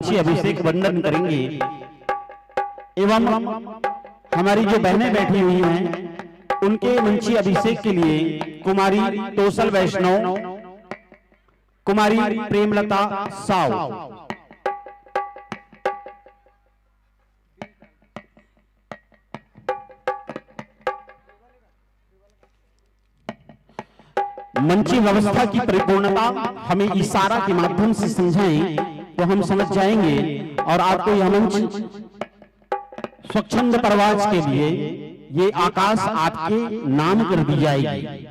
मंची अभिषेक वंदन करेंगे एवं हमारी जो बहनें बैठी हुई हैं उनके मंची अभिषेक के लिए कुमारी तोसल वैष्णव, कुमारी प्रेमलता साव, मंची व्यवस्था की परिपूर्णता हमें इशारा के माध्यम से समझाएं तो हम समझ जाएंगे और आपको यह मंच स्वच्छंद प्रवास के लिए ये आकाश आपके नाम कर दी जाएगी।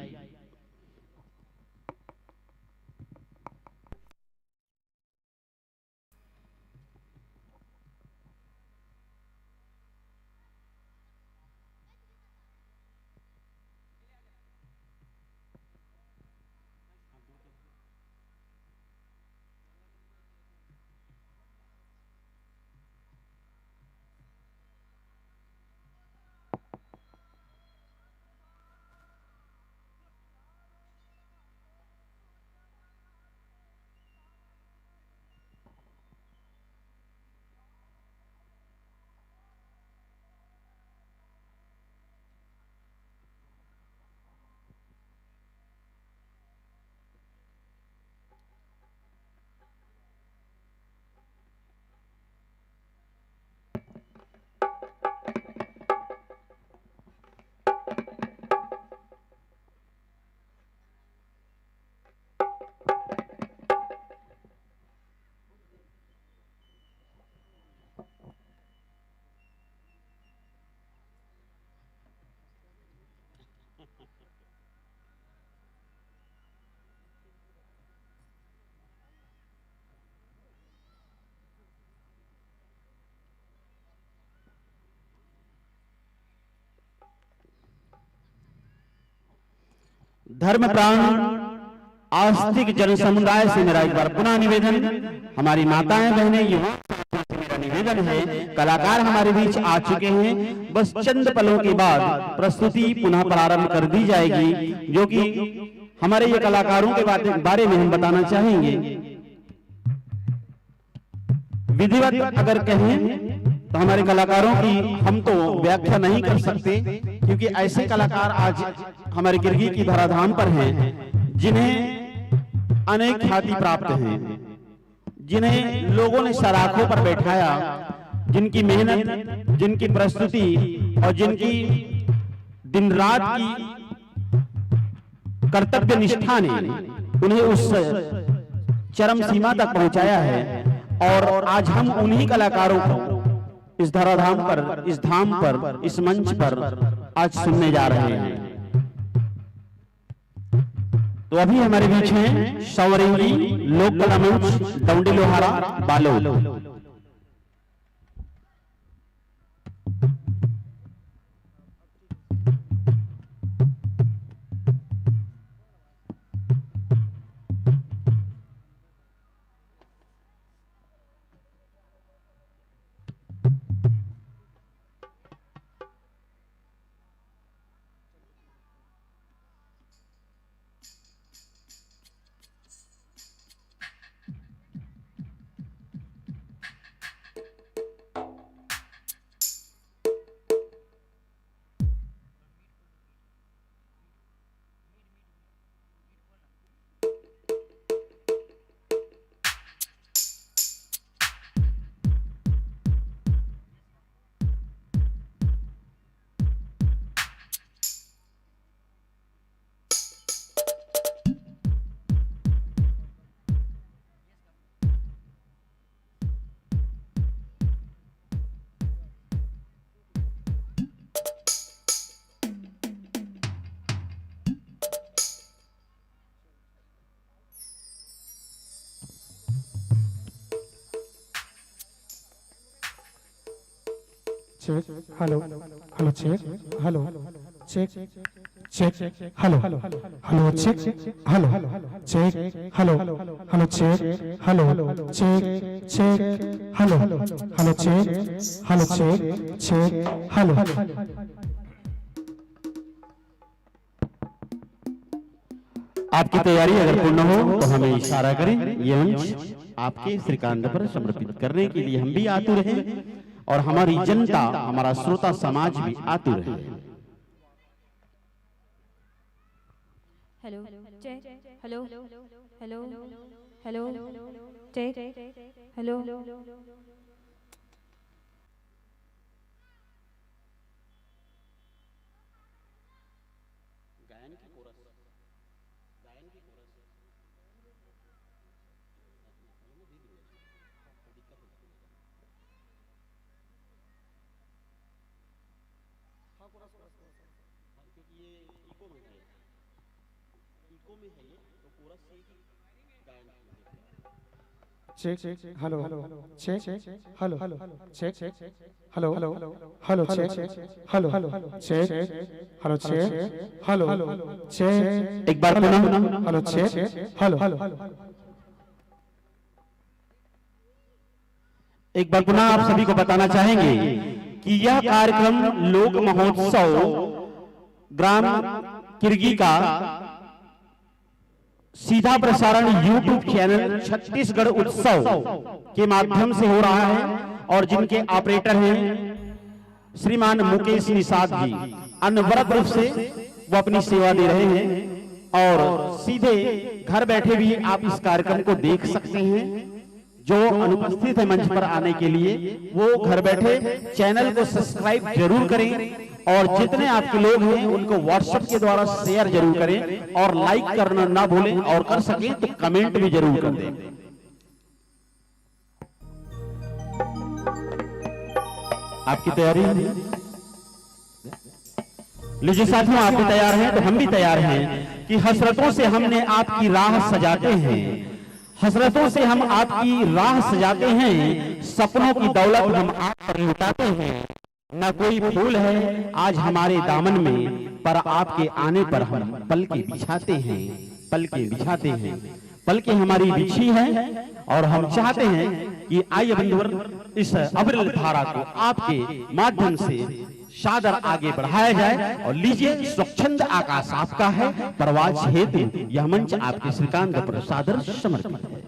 धर्म प्राण आस्तिक जन समुदाय से मेरा एक बार पुनः निवेदन, हमारी माताएं बहनें युवा से मेरा निवेदन है, कलाकार हमारे बीच आ चुके हैं, बस चंद पलों के बाद प्रस्तुति पुनः प्रारंभ कर दी जाएगी, जो कि हमारे ये कलाकारों के बारे में हम बताना चाहेंगे। विधिवत अगर कहें तो हमारे कलाकारों की हम तो व्याख्या नहीं कर सकते, क्योंकि ऐसे कलाकार आज हमारे गिरगी की धराधाम पर हैं जिन्हें अनेक ख्याति प्राप्त हैं, जिन्हें लोगों ने सराखों पर बैठाया, जिनकी मेहनत, जिनकी प्रस्तुति और जिनकी दिन रात की कर्तव्य निष्ठा ने उन्हें उस चरम सीमा तक पहुंचाया है। और आज हम उन्हीं कलाकारों को इस धराधाम पर, इस धाम पर, इस मंच पर आज सुनने जा रहे हैं। तो अभी हमारे बीच हैं सौरेंगी लोक कला मंच Dondi Lohara Balod. Check hello hello check hello check check hello hello check hello check hello hello check hello check check hello hello check hello check check hello. आपकी तैयारी अगर पूर्ण हो तो हमें इशारा करें। ये मंच आपके श्रीकांत पर समर्पित करने के लिए हम भी आतुर हैं और हमारी जनता, हमारा श्रोता समाज भी आतुर है। Hello check, hello hello hello check, hello check hello check hello check hello hello check hello check hello check hello check एक बार पुनः हेलो चेक हेलो एक बार पुनः आप सभी को बताना चाहेंगे कि यह कार्यक्रम लोक महोत्सव ग्राम किरगी का सीधा प्रसारण YouTube चैनल छत्तीसगढ़ उत्सव के माध्यम से हो रहा है और जिनके ऑपरेटर हैं श्रीमान मुकेश निषाद जी, अनवरत रूप से वो अपनी सेवा दे रहे हैं और सीधे घर बैठे भी आप इस कार्यक्रम को देख सकते हैं। जो अनुपस्थित है मंच पर आने के लिए वो घर बैठे चैनल को सब्सक्राइब जरूर करें और जितने आपके लोग हैं उनको व्हाट्सएप के द्वारा शेयर जरूर करें और लाइक करना ना भूलें और कर सकें तो कमेंट भी जरूर कर दें। आपकी तैयारी है? लीजिए साथियों, आप भी तैयार हैं तो हम भी तैयार हैं कि हसरतों से हमने आपकी राह सजाते हैं, हसरतों से हम आपकी राह सजाते हैं, सपनों की दौलत हम आप पर लुटाते हैं। न कोई फूल है आज हमारे दामन में, पर आपके आने पर हम पलके बिछाते हैं, पलके बिछाते हैं। पलके हमारी बिछी है और हम चाहते हैं कि आइए बंधुवर इस अविरल धारा को आपके माध्यम से सादर आगे बढ़ाया जाए। और लीजिए, स्वच्छंद आकाश आपका है, प्रवाज हेतु यह मंच आपके श्रीकांत पर सादर समर्पित है।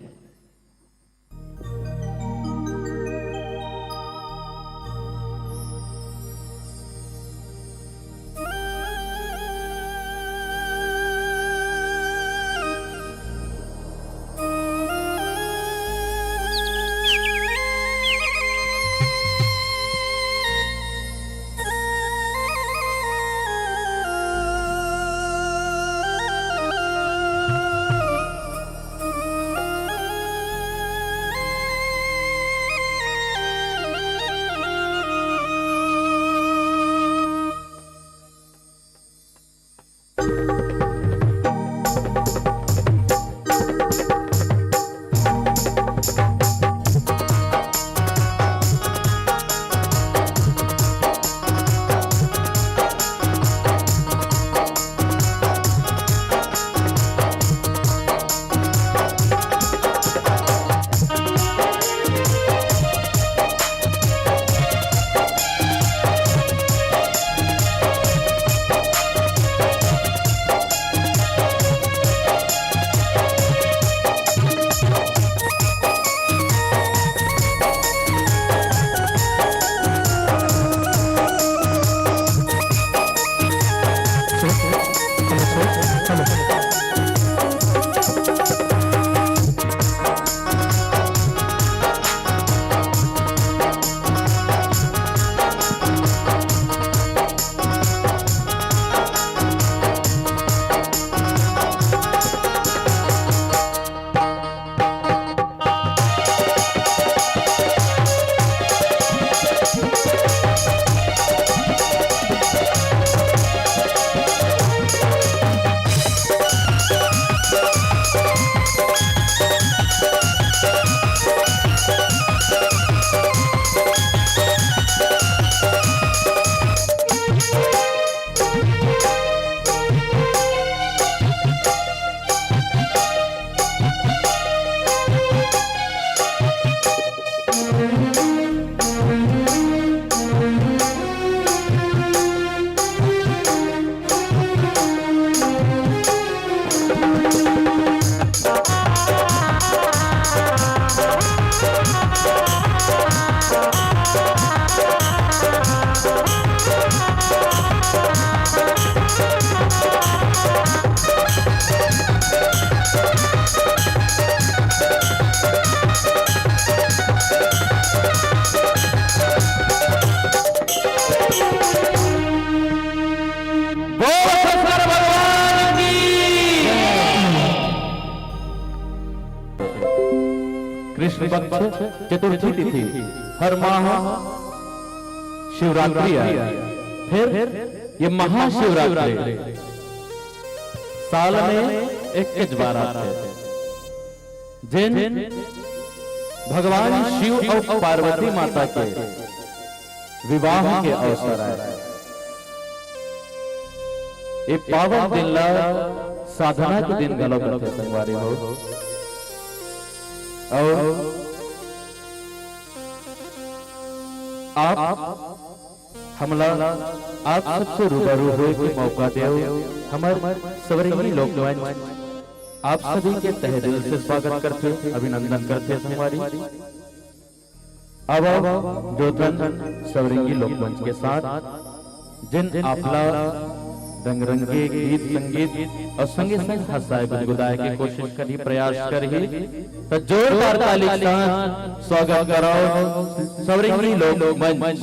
पक्ष चतुर्थी तिथि हर माह शिवरात्रि है। फिर ये महाशिवरात्रि साल में 21 बार आते हैं, जिन भगवान शिव और पार्वती माता के विवाह के अवसर है। ये पावन दिन ला साधना के दिन गलो करते संगवारी हो। और आप हमला आप सबसे रूबरू हुए के मौका दे हमारे सवरेली लोकमंच आप सभी के तहे दिल से स्वागत करते, अभिनंदन करते संगवारी। अब जोतन सवरेली लोकमंच के साथ जिन आपला रंग रंगे गीत संगीत और संगे संग हंसाए गुदगुदाए की कोशिश करी, प्रयास करी, तो जोरदार ताली के साथ स्वागत करो सवरेली लोकमंच।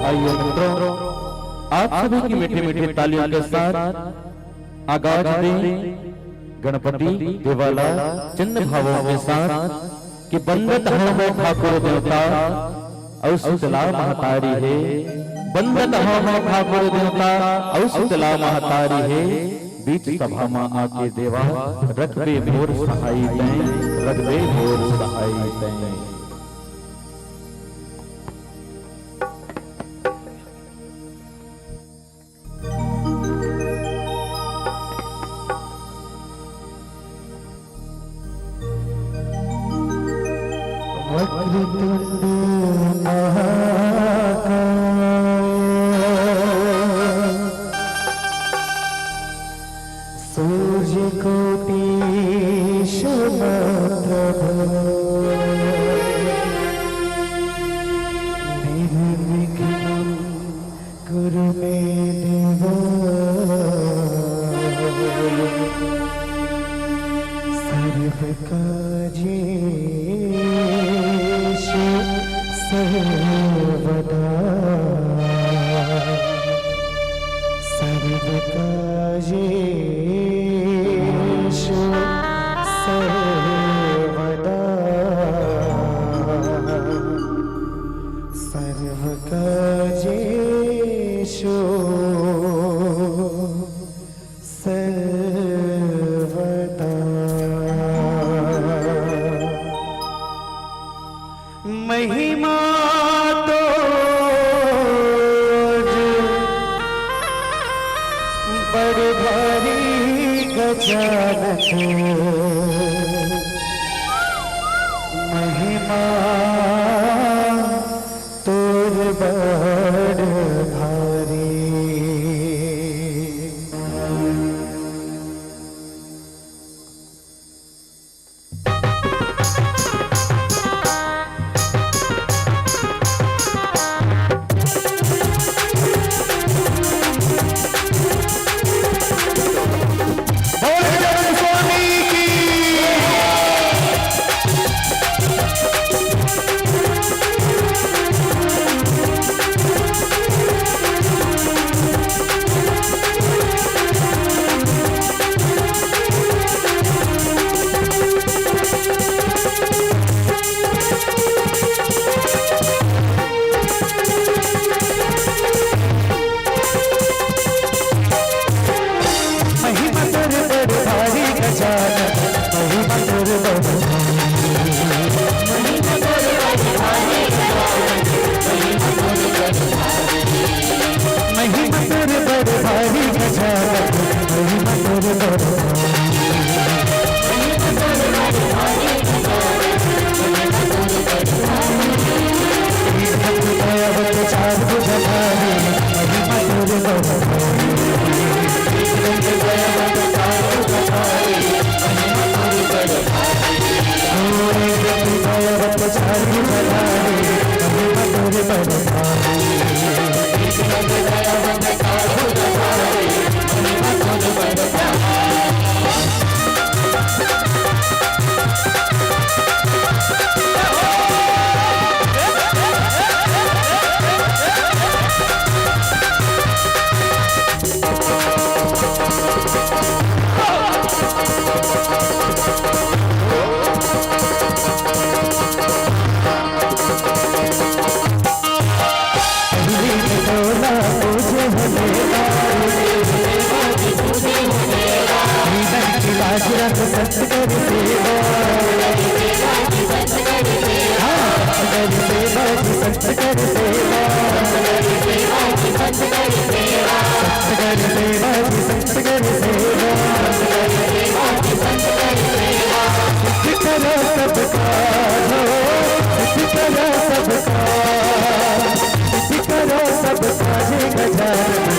आइए मित्रों, आप सभी की मीठी मीठी तालियों के साथ आगाज दें गणपति देवाला चिन्ह भावों के साथ कि बंदत हो मैं ठाकुर देवता और शीतला महतारी है। बंदत हो मैं ठाकुर देवता और शीतला महतारी है। बीच सभा में आके देवा रखबे मोर सहाई दें, रखबे मोर सहाई दें। सूर्य कोटि समप्रभ निर्विघ्नं कुरु मे देव सर्वकार्येषु सर्वदा सर्वकार्येषु सर्वदा सर्वकार्येषु सर्वदा महिमा तो बड़ भारी गजानक महिमा तोर बड़ भारी। संत कर सेवा, अगर सेवा की संत कर सेवा, संत कर सेवा की संत कर सेवा, सिद्ध करो सबका हो, सिद्ध करो सबका, सिद्ध करो सबका जय गजानन।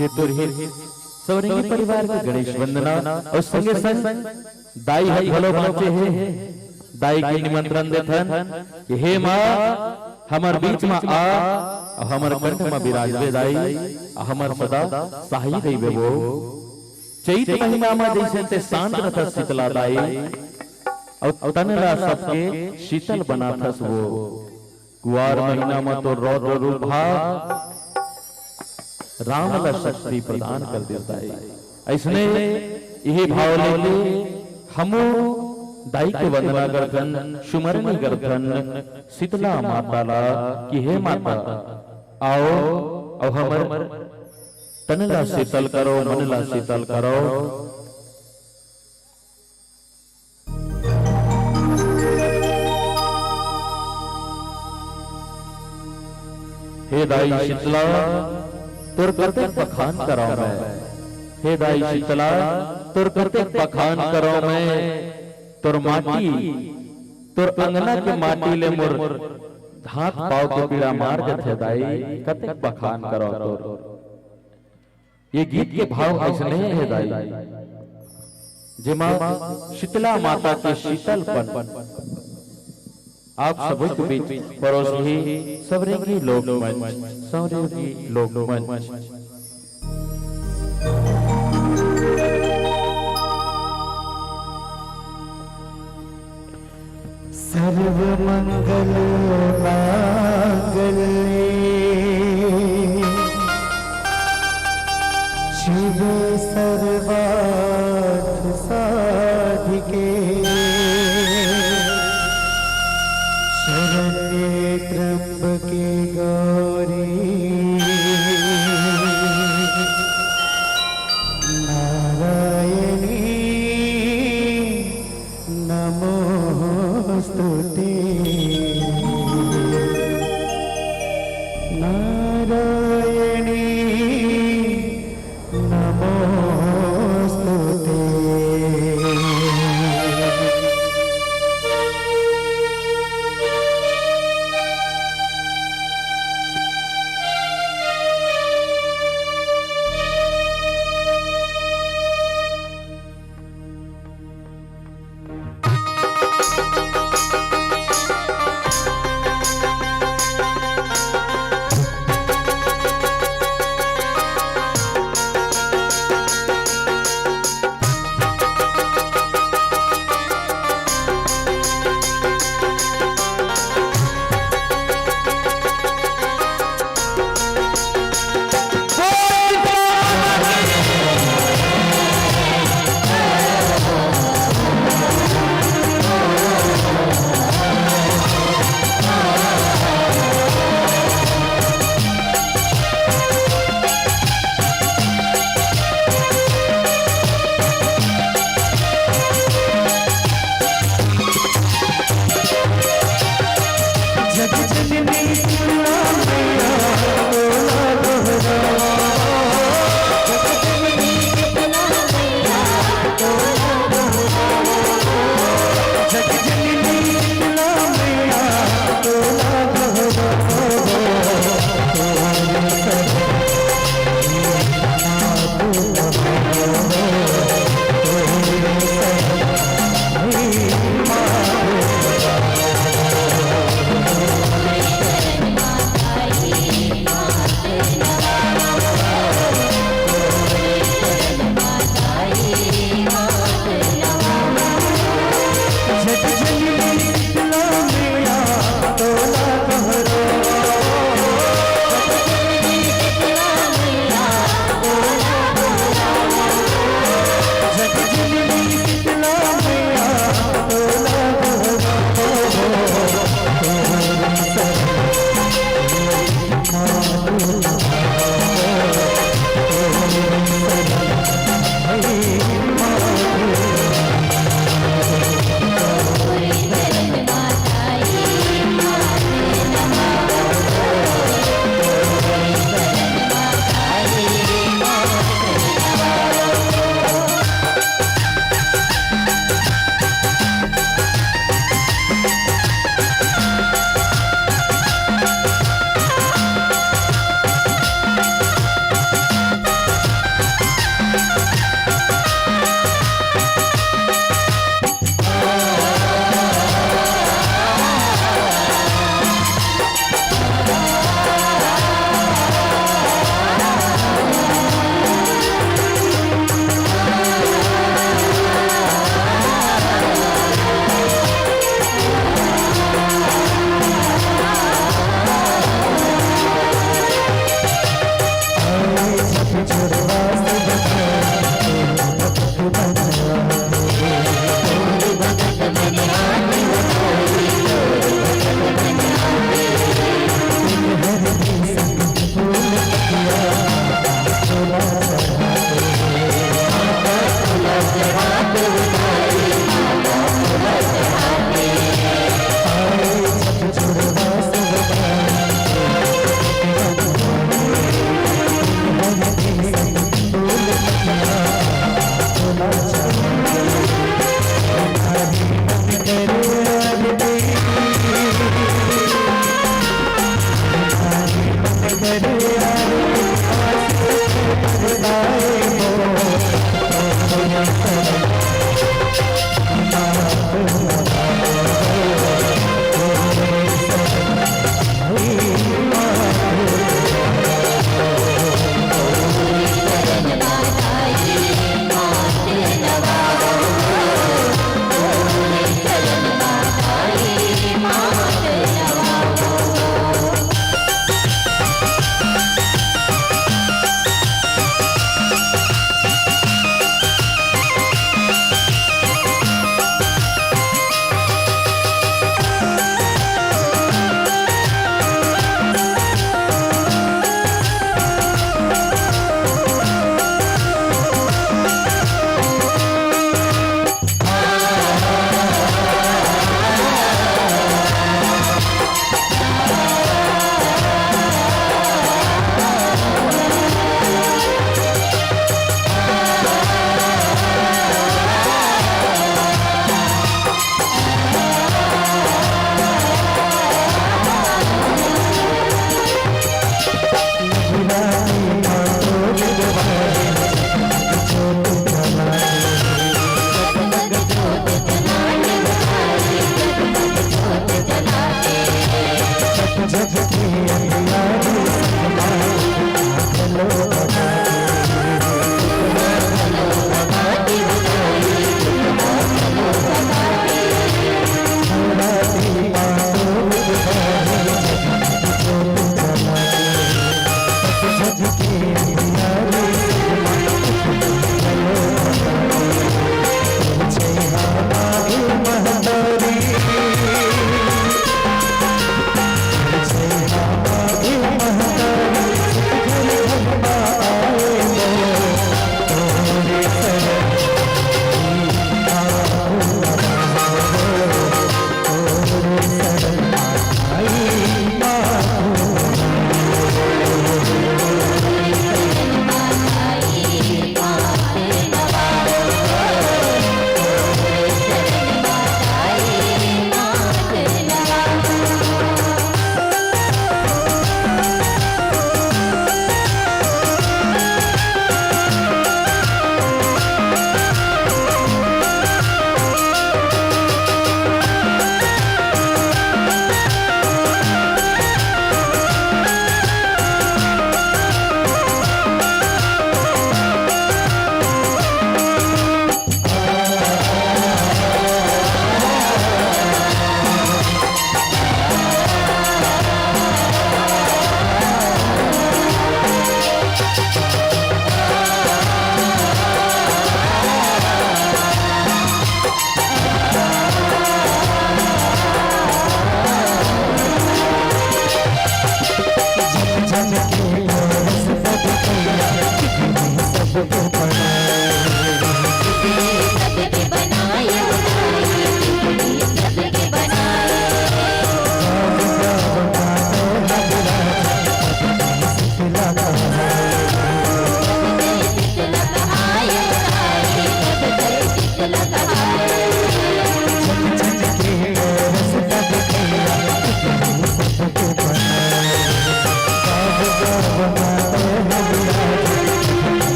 ये तो रही सौरंगी परिवार की गणेश वंदना और संगे संग दाई है भलो बाँचे है दाई के निमंत्रण देथन कि हे माँ हमर बीच में आ हमर कंठ में विराजवे दाई हमर सदा सहाय देवे वो चैत महीना में जैसे ते शांत रथ शीतला दाई और तनला सबके शीतल बनाथस वो कुआर महीना में तो रौद्र रूप राम ला शक्ति प्रदान कर देता है। ऐसने यही भाव लेके हम दाई के वंदना करथन सुमरनी करथन शीतला माता ला कि हे माता आओ और हमर तनला शीतल करो मनला शीतल करो। हे दाई शीतला तोर करते बखान कराओ मैं हे दाई शीतला तुर कतेक बखान करो मैं तुर माटी तुर अंगना के माटी ले मोर हाथ पाव के पीड़ा मार देते दाई कतेक बखान करो तुर। ये गीत के भाव ऐसे है दाई जिमा शीतला माता के शीतलपन आप सभी के बीच परोस ही सवरेंगी लोकमंच सर्व मंगल मांगल्ये शिव सर्वार्थ साधिके शरण्ये त्र्यंबके गौरी नारायणी नमोस्तुते नारायणी नमोस्तुते।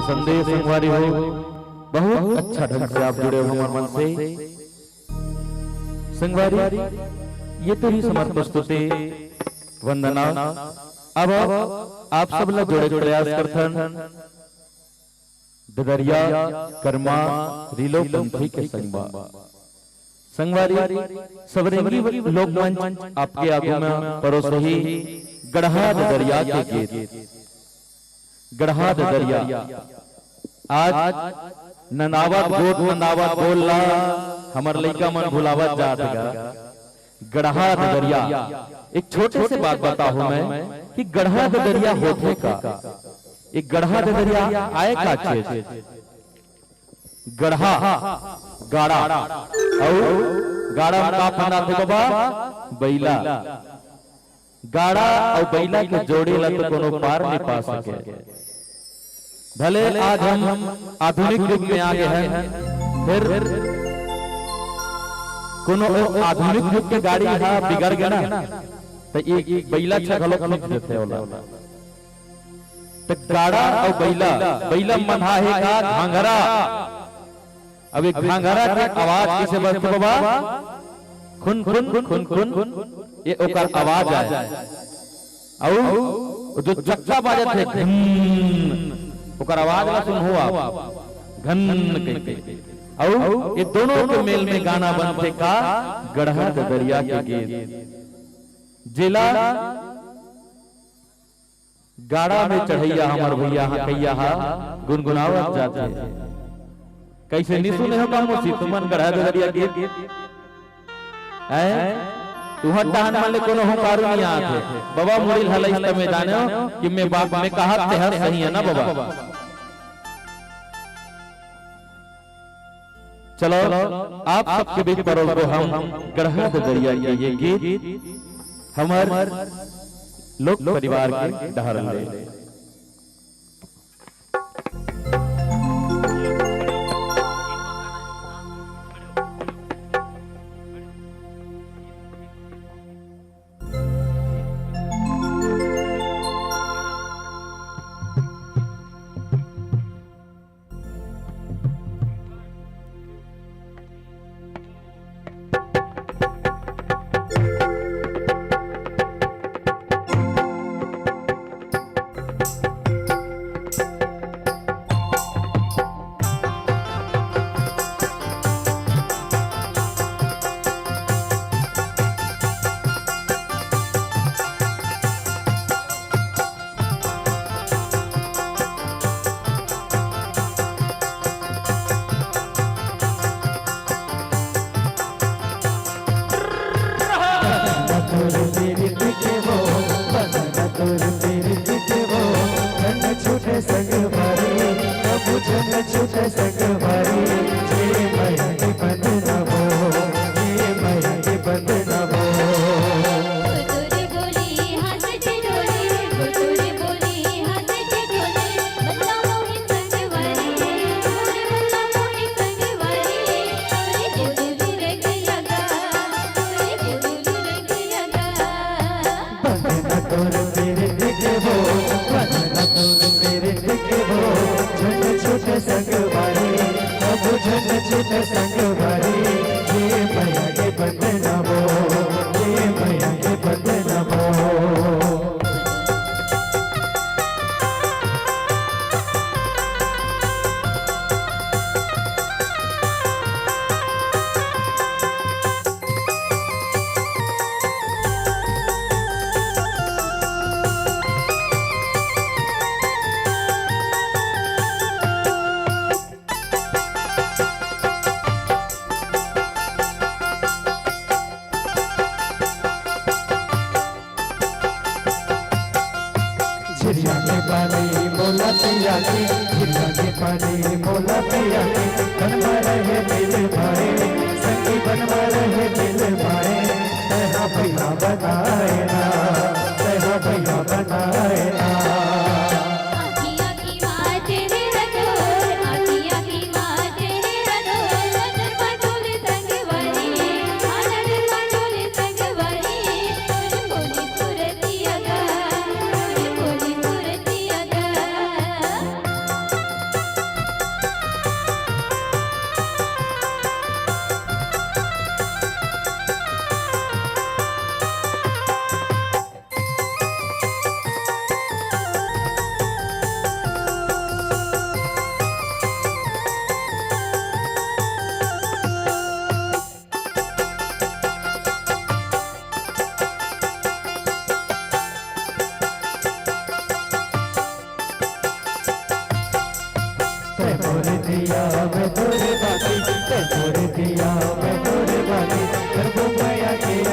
संदेश संगवारी हो, बहुत अच्छा ढंग से आप जुड़े हो हमारे मन से। संगवारी ये तो ही समर्पण स्तुति वंदना। अब आप सब लोग जोड़े प्रयास करथन डडरिया कर्मा रिलो पंथी के संगवा। संगवारी सबरेंगी लोक मंच आपके आगू में परोसे ही गढ़ा डडरिया के गीत गढ़ा डडरिया। आज ननावत गोट ननावत बोलना हमार लइका मन भुलावत जात गा। गढ़ा डडरिया एक छोटे से बात बताऊं मैं। कि गढ़ा ददरिया होते का एक गढ़ा ददरिया आए का चीज गढ़ा गाड़ा और गाड़ा का फंदा थे बाबा बैला गाड़ा और बैला के जोड़े ला तो कोनो पार नहीं पा सके। भले आज हम आधुनिक युग में आ गए हैं, फिर कोनो आधुनिक युग के गाड़ी हा बिगड़ गया ना तो एक बैला छगलो खींच देते होला। तो गाड़ा और बैला बैला मना है का घांगरा। अब एक घांगरा के आवाज किसे बजते बाबा खुन खुन खुन खुन ये ओकर आवाज आए और जो चक्का बाजत है घन ओकर आवाज ला सुन हुआ घन कह और ये दोनों के मेल में गाना बनते का गढ़ा ददरिया के गीत जिला गाड़ा में चढ़ैया हमर भैया कैया गुनगुनावत जाते कैसे नहीं सुने हो काम सी तुमन गढ़ा ददरिया गीत तुहर डहान माले कोनो हो पारू नहीं आते बाबा मुड़िल हलै में जाने कि मैं बाप में कहा तेहर सही है ना बाबा। चलो आप सबके बीच परोस को हम गढ़ा ददरिया के ये गीत हमार लोक परिवार के डहरन ले।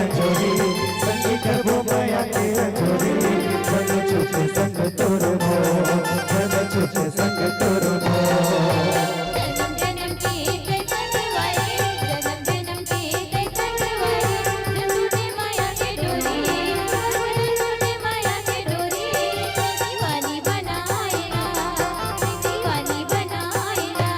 संगी करबो माया के अंजोरी तोर मो जन छुटे संग तोर मो जन्म जन्म की कई संगवारी जन्म जन्म की कई संगवारी टूटे माया के डोरी टूटे माया के डोरी दीवानी बनाएगा दीवानी बनाएगा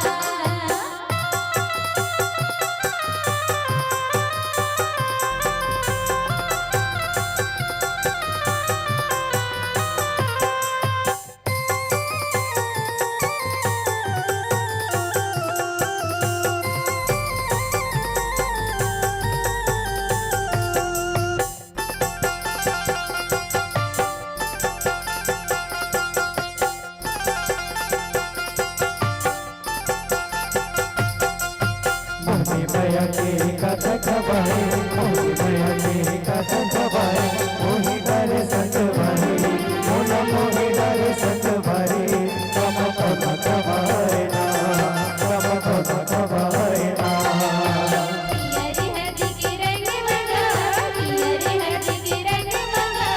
मोही माया के कथा खबाए मोही माया के कथा खबाए मोही डारे संगवारी मोना मोही डारे संगवारी कम कम खबाए ना कम कम खबाए ना पियरे हल्दी के रंग मंगा पियरे हल्दी के रंग मंगा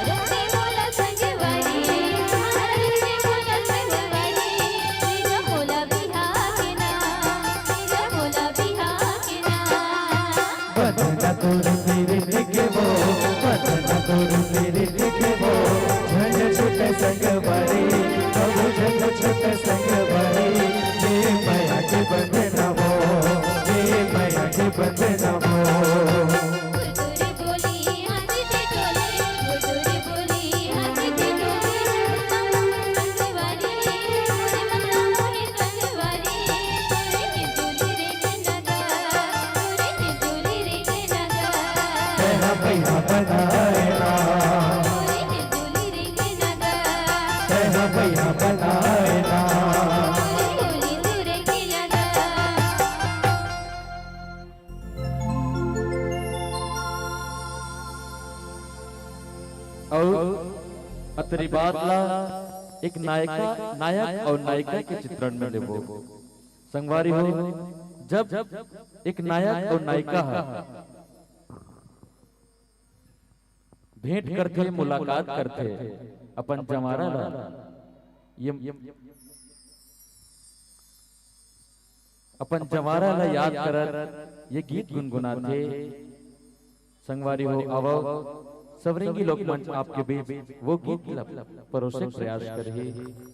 रंगे बोला संगवारी रंगे बोला संगवारी तेरा बोला बिहा के ना तेरा बोला बिहा के ना बदना तोर तेरे दिखे वो बदना तोर तेरे दिखे वो झंझ छुटे संगवारी प्रभु झंझ छुटे संगवारी ये माया के बंधना वो ये माया के बंधना वो गुरगुरी बोली हाथ पे डोले गुरगुरी बोली हाथ पे डोले संगवारी मोरे मल्ला मोहे संगवारी मोरे के डोली रे के नगा मोरे के डोली रे के नगा तेरा पैसा बनाएगा मोरे के डोली रे के नगा तेरा पैसा बनाएगा मोरे डोली रे के नगा और अतरी बादला एक नायक और नायिका के चित्रण में देवो संगवारी हो जब एक नायक और नायिका भेंट करते मुलाकात करते अपन जमारा ला ये अपन जमारा ला याद करत ये गीत गुनगुनाते संगवारी हो अब सवरंगी लोकमंच आपके बीच वो गीत परोसे प्रयास कर रही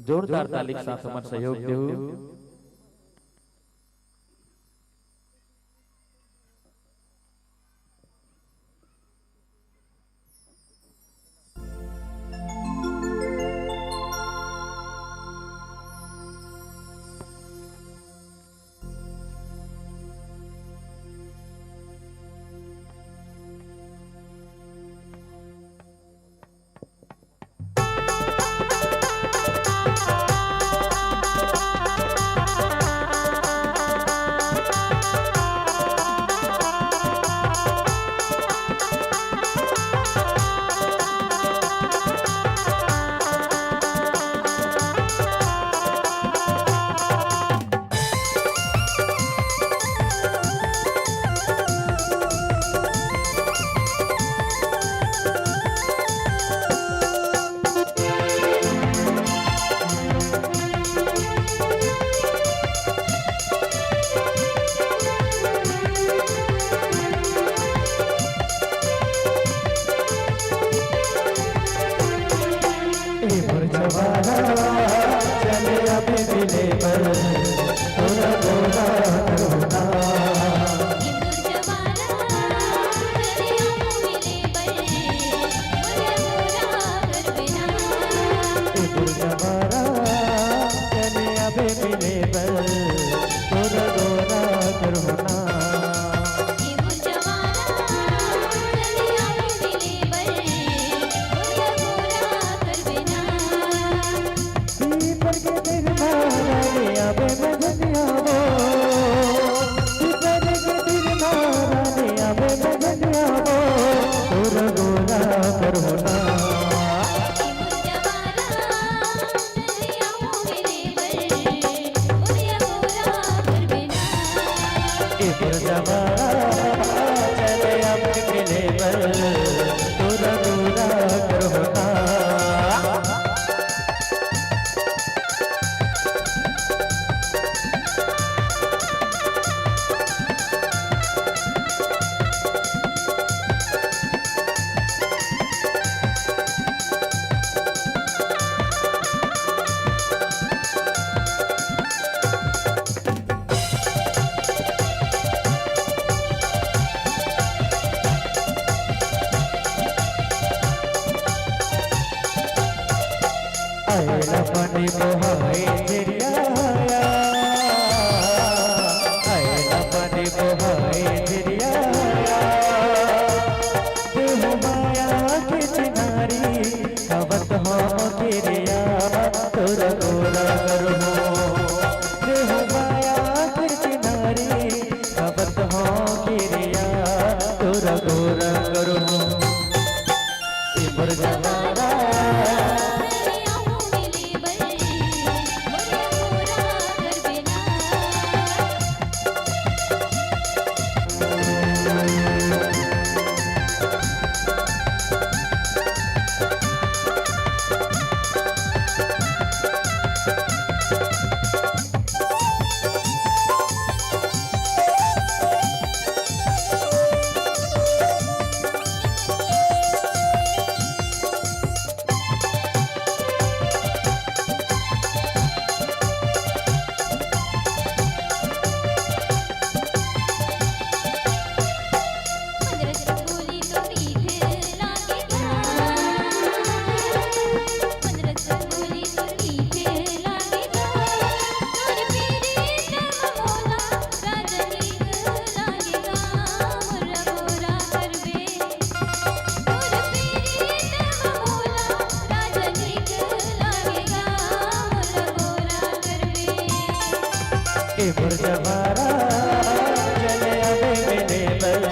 जोरदार ताली के साथ हमारा सहयोग दे चले अभी मिले पर थोड़ा थोड़ा करुणा चले अभी मिले पर थोड़ा थोड़ा करुणा पर के निर्माण अबे आयला पानी बहाए झरिया आयला पानी बहाए झरिया देह माया के चिनारी कवत हो गिरिया तोरा गोरा करो देह माया के चिनारी कवत हो गिरिया तोरा गोरा करो इमर जवारा इमर जवारा चले आवे मेरे बल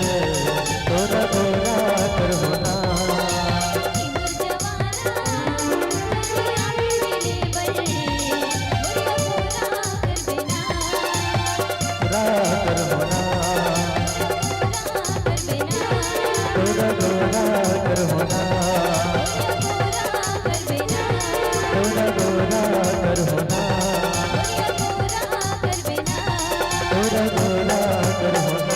तोरा गोरा कर होना तोरा गोरा कर होना तोरा गोरा कर होना तोरा गोरा कर होना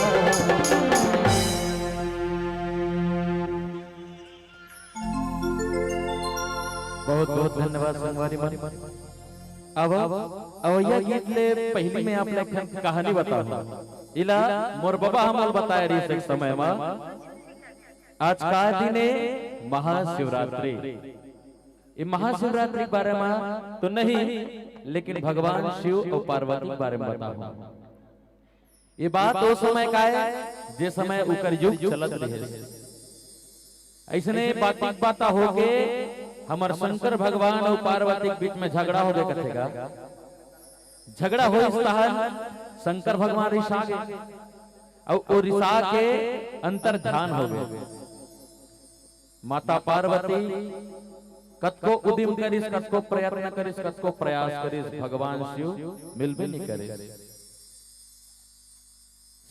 बहुत बहुत धन्यवाद संगवारी मन अब यह गीत ले पहली में आप लोग कहानी बताऊं इला मोर बाबा हमल बताए रही से समय में आज का दिन है महाशिवरात्रि ये महाशिवरात्रि के बारे में तो नहीं लेकिन भगवान शिव और पार्वती के बारे में बताऊं ये बात वो समय का है जे समय उकर युग चलत रहे ऐसने बाता हो के हमार शंकर भगवान और पार्वती के बीच में झगड़ा हो गए कथेगा झगड़ा हो इस तहन शंकर भगवान ऋषा के और ऋषा के अंतर ध्यान हो गए माता पार्वती कतको उद्यम करिस कतको प्रयत्न करिस कतको प्रयास करिस भगवान शिव मिलबे नहीं करे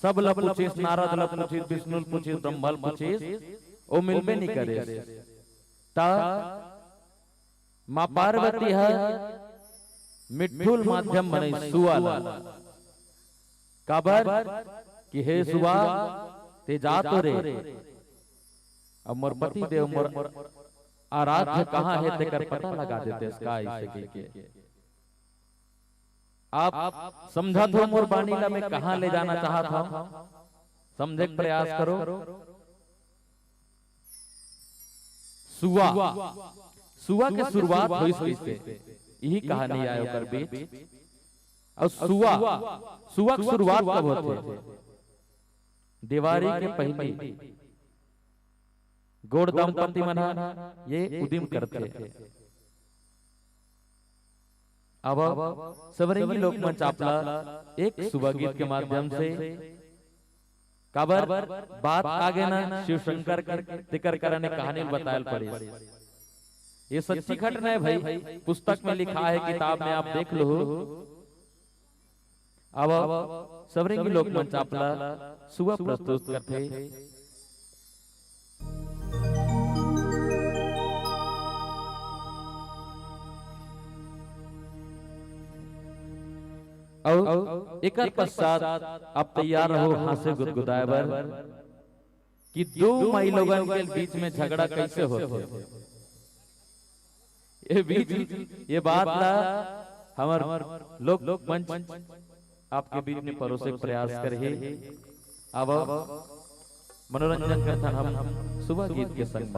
सब ल पूछिस नारद ल पूछिस विष्णु ल पूछिस ब्रह्मा ल पूछिस ओ मिलबे नहीं करे ता मां पार्वती है मिठुल माध्यम बने सुवाल काबर कि हे सुवा ते जा तो रे अब मोर पति देव मोर आराध्य कहाँ है तेकर पता लगा देते इसका ऐसे के आप समझा तो मोर बानीला में कहां ले जाना चाहता हूं समझे प्रयास करो सुवा सुवा के शुरुआत हुई इससे यही कहानी आयो कर बीच और सुवा सुवा की शुरुआत कब होती दिवाली के पहले गौड़ दंपति मना ये उद्यम करते थे अब सवरंगी लोकमंच आपला एक सुबह गीत के माध्यम से काबर बात आगे ना शिव शंकर तिकर करने कहानी बतायल पड़ी ये सच्ची घटना है भाई पुस्तक में लिखा है किताब में आप देख लो अब सवरंगी लोकमंच आपला सुबह प्रस्तुत करते और एक पश्चात आप तैयार रहो हाथ से गुदगुदाए बर कि दो माई लोगन के बीच में झगड़ा कैसे होते ये बात ला हमार लोग मंच आपके बीच में परोसे प्रयास कर ही अब मनोरंजन करता हम सुबह गीत के संग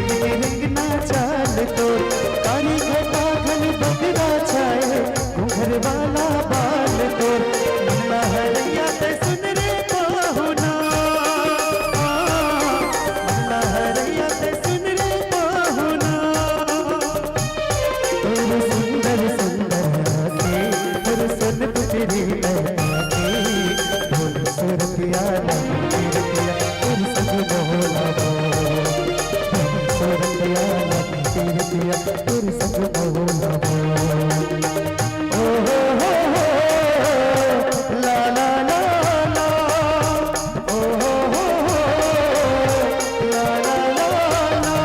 रंगना चाल तो काली घटा घन बदरा छाए घूंघर वाला बाल तो नन्ना हरिया ते सुन रे पाहुना नन्ना हरिया ते सुन रे पाहुना तेरे सुंदर सुंदर आके तेरे सन तेरी आके ढोल सुरतिया लगी तेरी संग बोला सुरतिया लगी तेरी संग बोला ओ हो ला ला ला ला ओ हो ला ला ला ला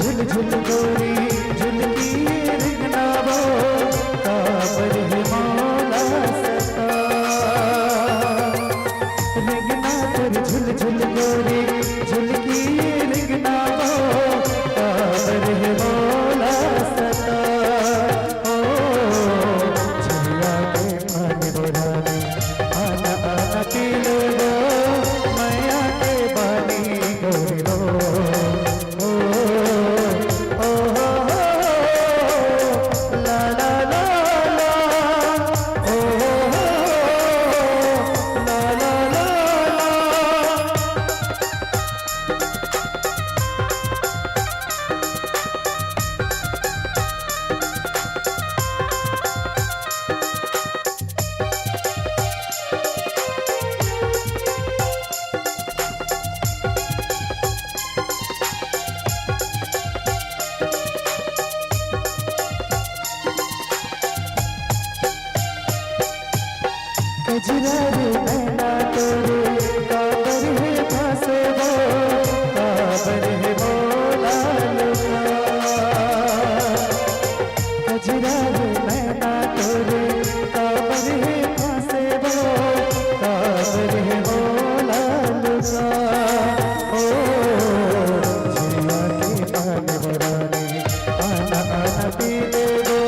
झुल झुल गोरी झुलकी रिंगना वो काबर है मौला सता रिंगना पर झुल झुल गोरी झुलकी रिंगना वो काबर है मौला सता ओ झुलिया के पानी बुरानी आना आना पी लो मैया के बानी गोरी रो कजरा रे नैना तोरे काबर है फांसे वो काबर है मौला लुका कजरा रे नैना तोरे काबर है फांसे वो काबर है मौला लुका ओ झिया के पान बराने आना आना पी ले वो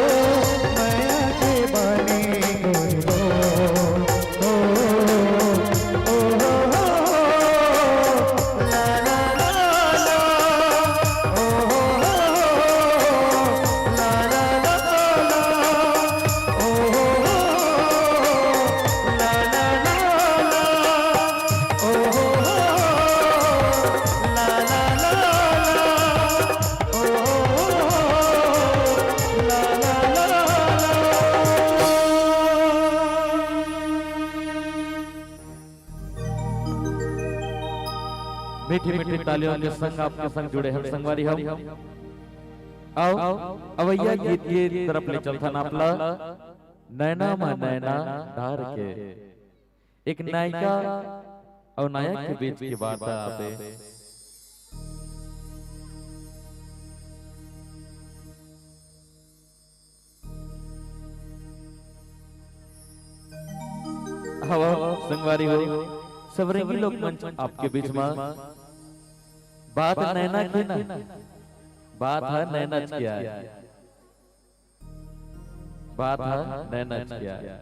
मीठी मीठी तालियों के संग आपके संग जुड़े हम संगवारी हम आओ अवैया गीत के तरफ ले चलता नापला नैना मा नैना डार के एक नायिका और नायक के बीच की वार्ता आते हवा संगवारी हो सबरंगी लोक मंच आपके बीच में बात नैना की ना बात है नैना किया है बात है नैना किया है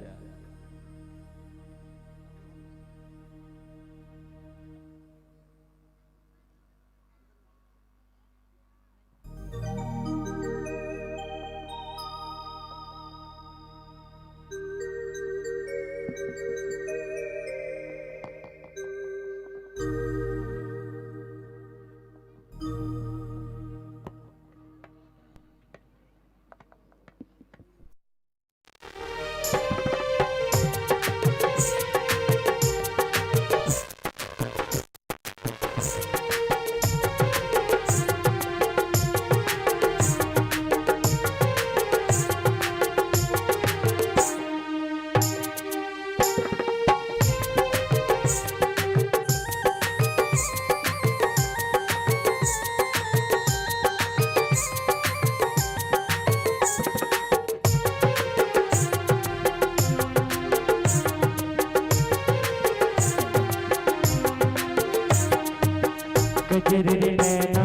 गजरेली नैना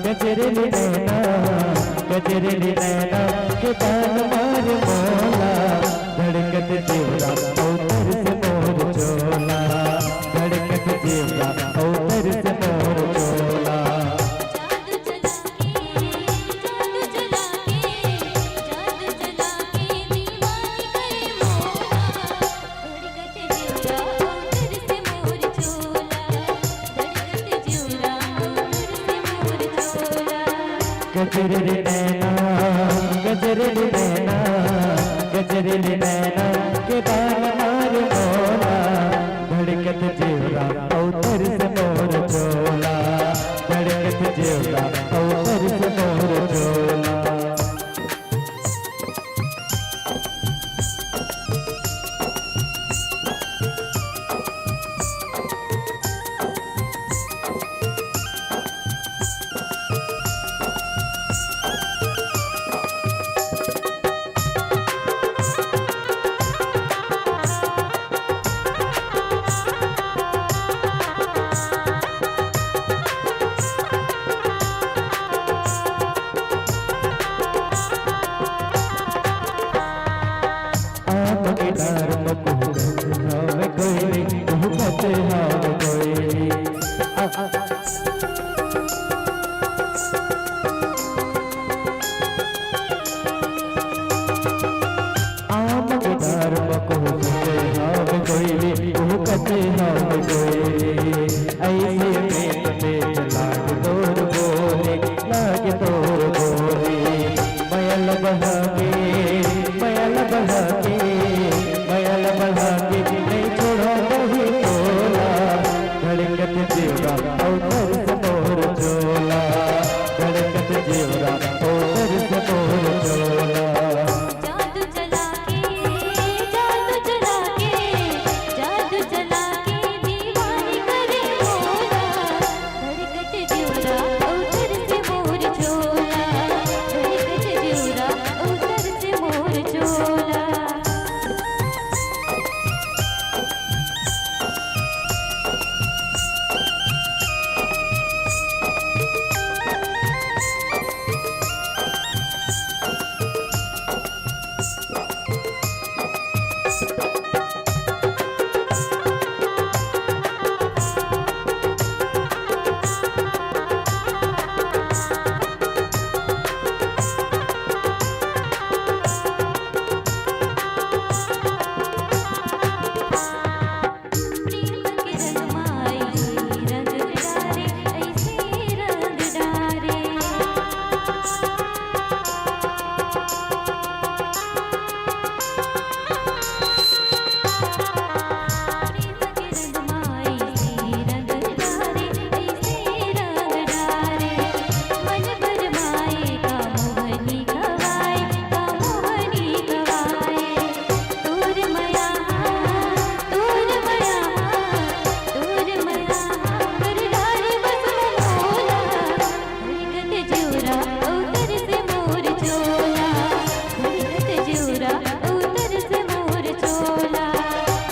गजरेली नैना गजरेली नैना के बाल मार मोला धड़कत जीवरा औतर से मोर चोला धड़कत जीवरा औतर से मोर चोला गजरेली नैना गजरेली नैना गजरेली नैना के बाल मार मोला धड़कत जीवरा औतर से मोर चोला धड़कत जीवरा औतर से मोर चोला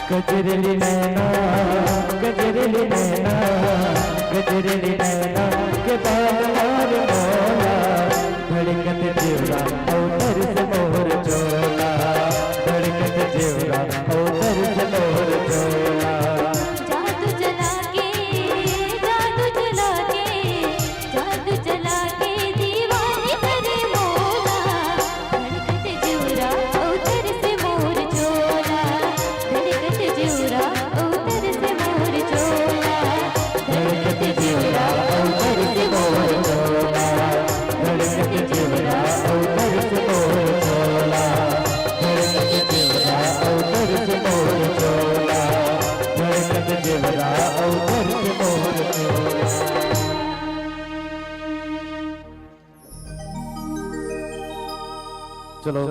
गजरेली नैना गजरेली नैना गजरेली नैना के बाल मार मोला धड़कत जीवरा औतर से मोर चोला धड़कत जीवरा औतर से मोर चोला जादू चला के जादू चला के दीवानी करे मोला धड़कत जीवरा उतर से मोर चोला धड़कत जीवरा उतर से मोर चोला धड़कत जीवरा औतर से मोर चोला धड़कत जीवरा औतर से मोर चोला धड़कत जीवरा औतर से मोर चोला धड़कत जीवरा औतर से मोर चोला चलो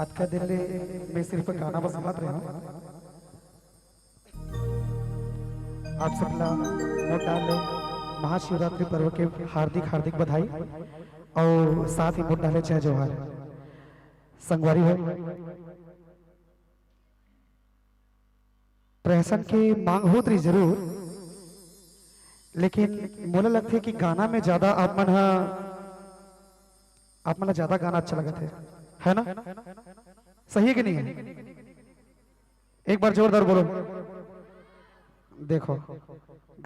आज का दिन मैं सिर्फ गाना बस मत रहा हूँ आप सबला मोटाले महाशिवरात्रि पर्व के हार्दिक हार्दिक बधाई और साथ ही मोटाले जय जोहार संगवारी है प्रहसन की मांग होत रही जरूर लेकिन मोला लगता है कि गाना में ज्यादा आप मन ज्यादा गाना अच्छा लगता है ना सही है कि नहीं है एक बार जोरदार बोलो देखो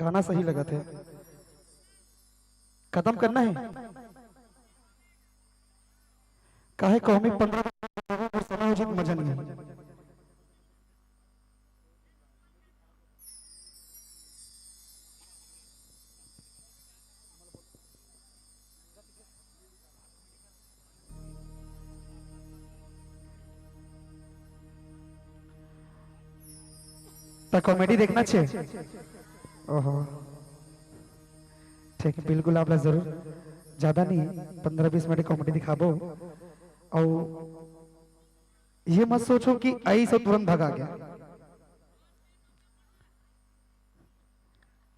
गाना सही लगा थे खत्म करना है काहे कौमी 15 समय हो जाए मजा नहीं है तो कॉमेडी देखना चाहिए ओहो ठीक है बिल्कुल आप जरूर ज्यादा नहीं 15-20 मिनट कॉमेडी दिखाबो और ये मत सोचो कि आई सब तुरंत भागा गया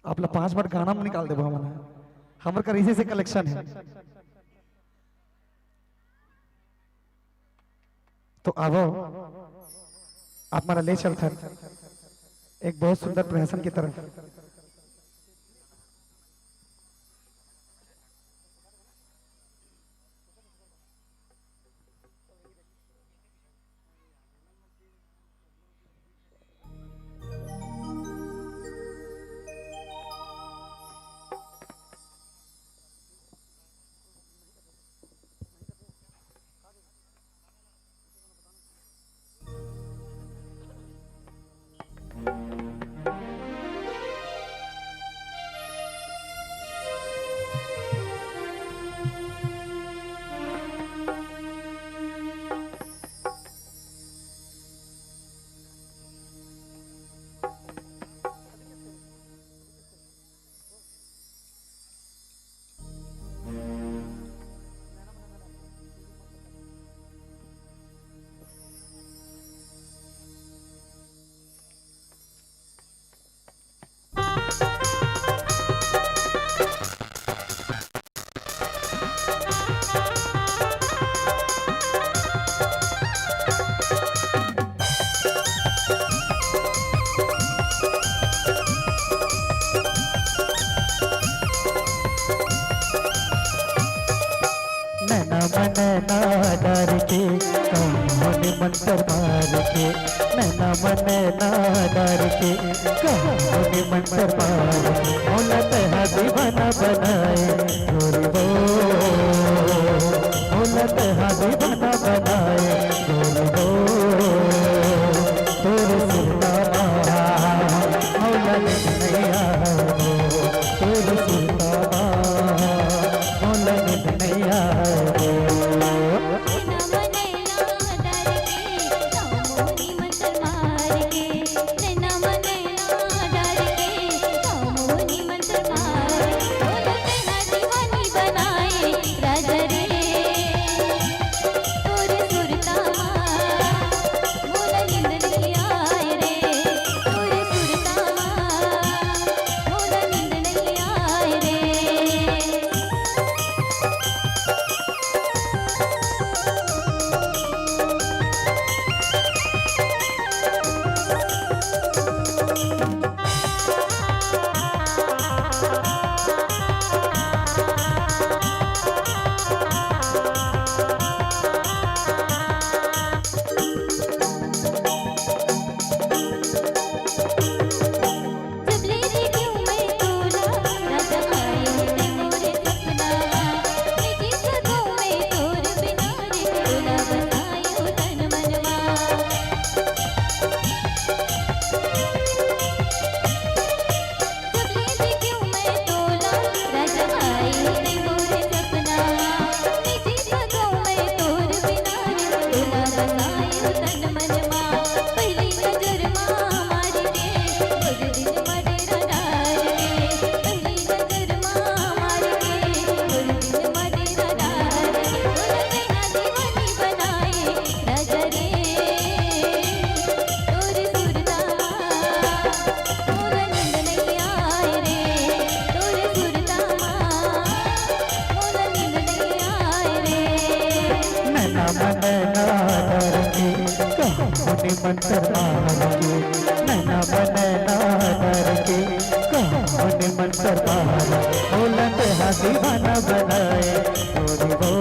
आप लोग 5 मिनट गाना में निकाल दे हमारे का इसी से कलेक्शन है तो आवो आप हमारा ले चलता एक बहुत सुंदर प्रहसन की तरफ के नैना मनैना डर के कहानी मंत्र मार मोला तेहा दीवाना बनाए गोरी वो मोला तेहा दीवाना बनाए गोरी वो तेरे सुल्ताना मौला नैया तेरे सुल्ताना मौला नैया मंत्र मार के नैना बनैना डर के कहानी मंत्र मार मोला तेहा दीवाना बनाए गोरी वो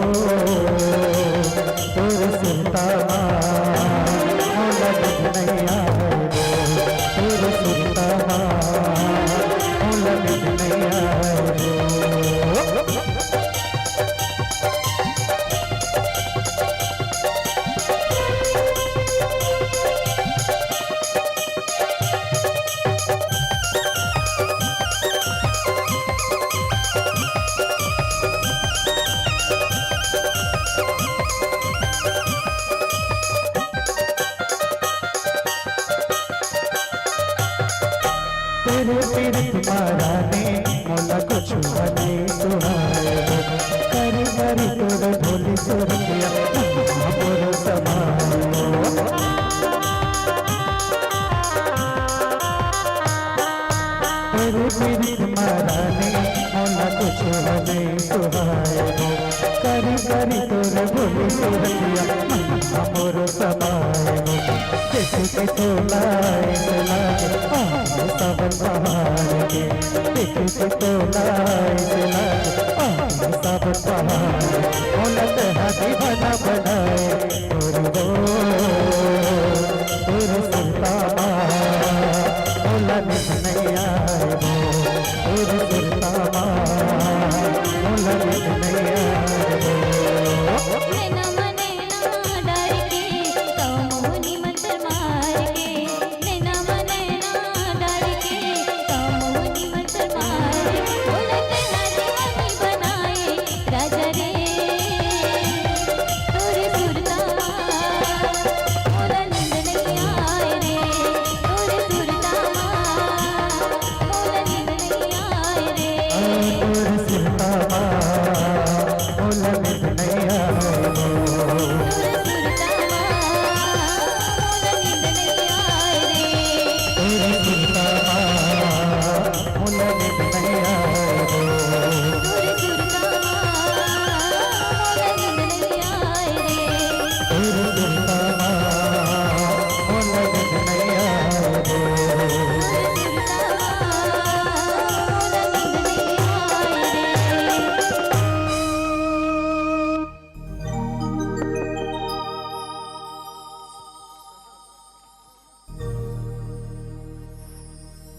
तेरे सुल्ताना मौला नैया तेरे सुल्ताना मौला नैया तेरे पीरित महारानी मोला कुछ बने सुहाए कर मरी तोर भोली सुरतिया मोर समायो तेरे पीरित महारानी मोला कुछ बने सुहाए कर तोर भोली सुरतिया मोर समायो देखे तो लाए सावन बहार के देखे तो लाए सावन बहार मोला तेहा दीवाना बनाए गोरी वो तेरे सुल्ताना मौला नैया तेरे सुल्ताना मौला नैया राजा रे तोरे सुरता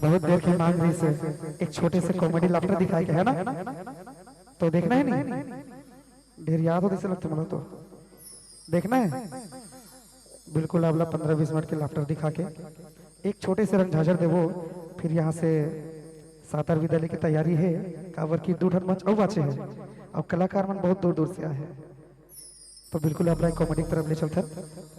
बहुत देर की मांग रही से एक छोटे से कॉमेडी लाफ्टर दिखाए है ना, तो देखना है नहीं ढेर याद हो जैसे लगता मतलब, तो देखना है बिल्कुल। अगला 15-20 मिनट के लाफ्टर दिखा के एक छोटे से रंग झाझर देवो, फिर यहाँ से सातार विद्यालय की तैयारी है, कावर की दूठन मंच और बाचे है, अब कलाकार मन बहुत दूर दूर से आए हैं, तो बिल्कुल अपना कॉमेडी की तरफ ले चलते हैं।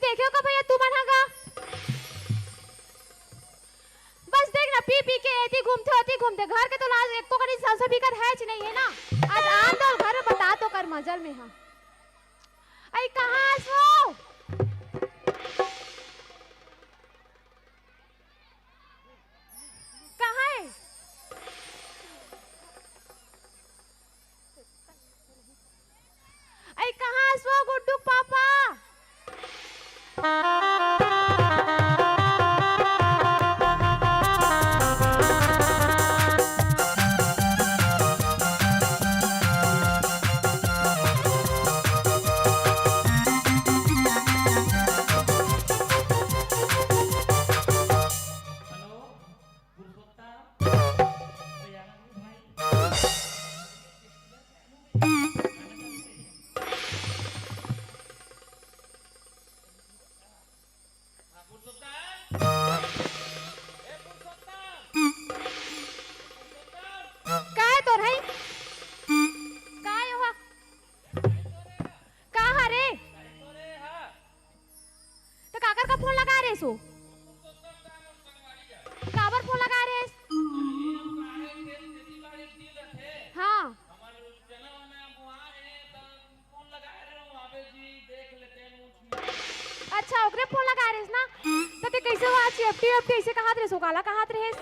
देखियो का भैया तू मन हागा बस देख ना पी पी के ऐती घूमते घर के तो लाज एक को करी सासु भी कर है च नहीं है ना। आज आन दो घर में बता तो कर मजल में हां आई कहां सो कहां है आई कहां सो गुड्डू पापा काबर फोन लगा रे अच्छा ओकरे फोन लगा रेस ना तो ते कैसे हुआ चेप्टी वेप्टी ऐसे कहात रेस काला कहात रेस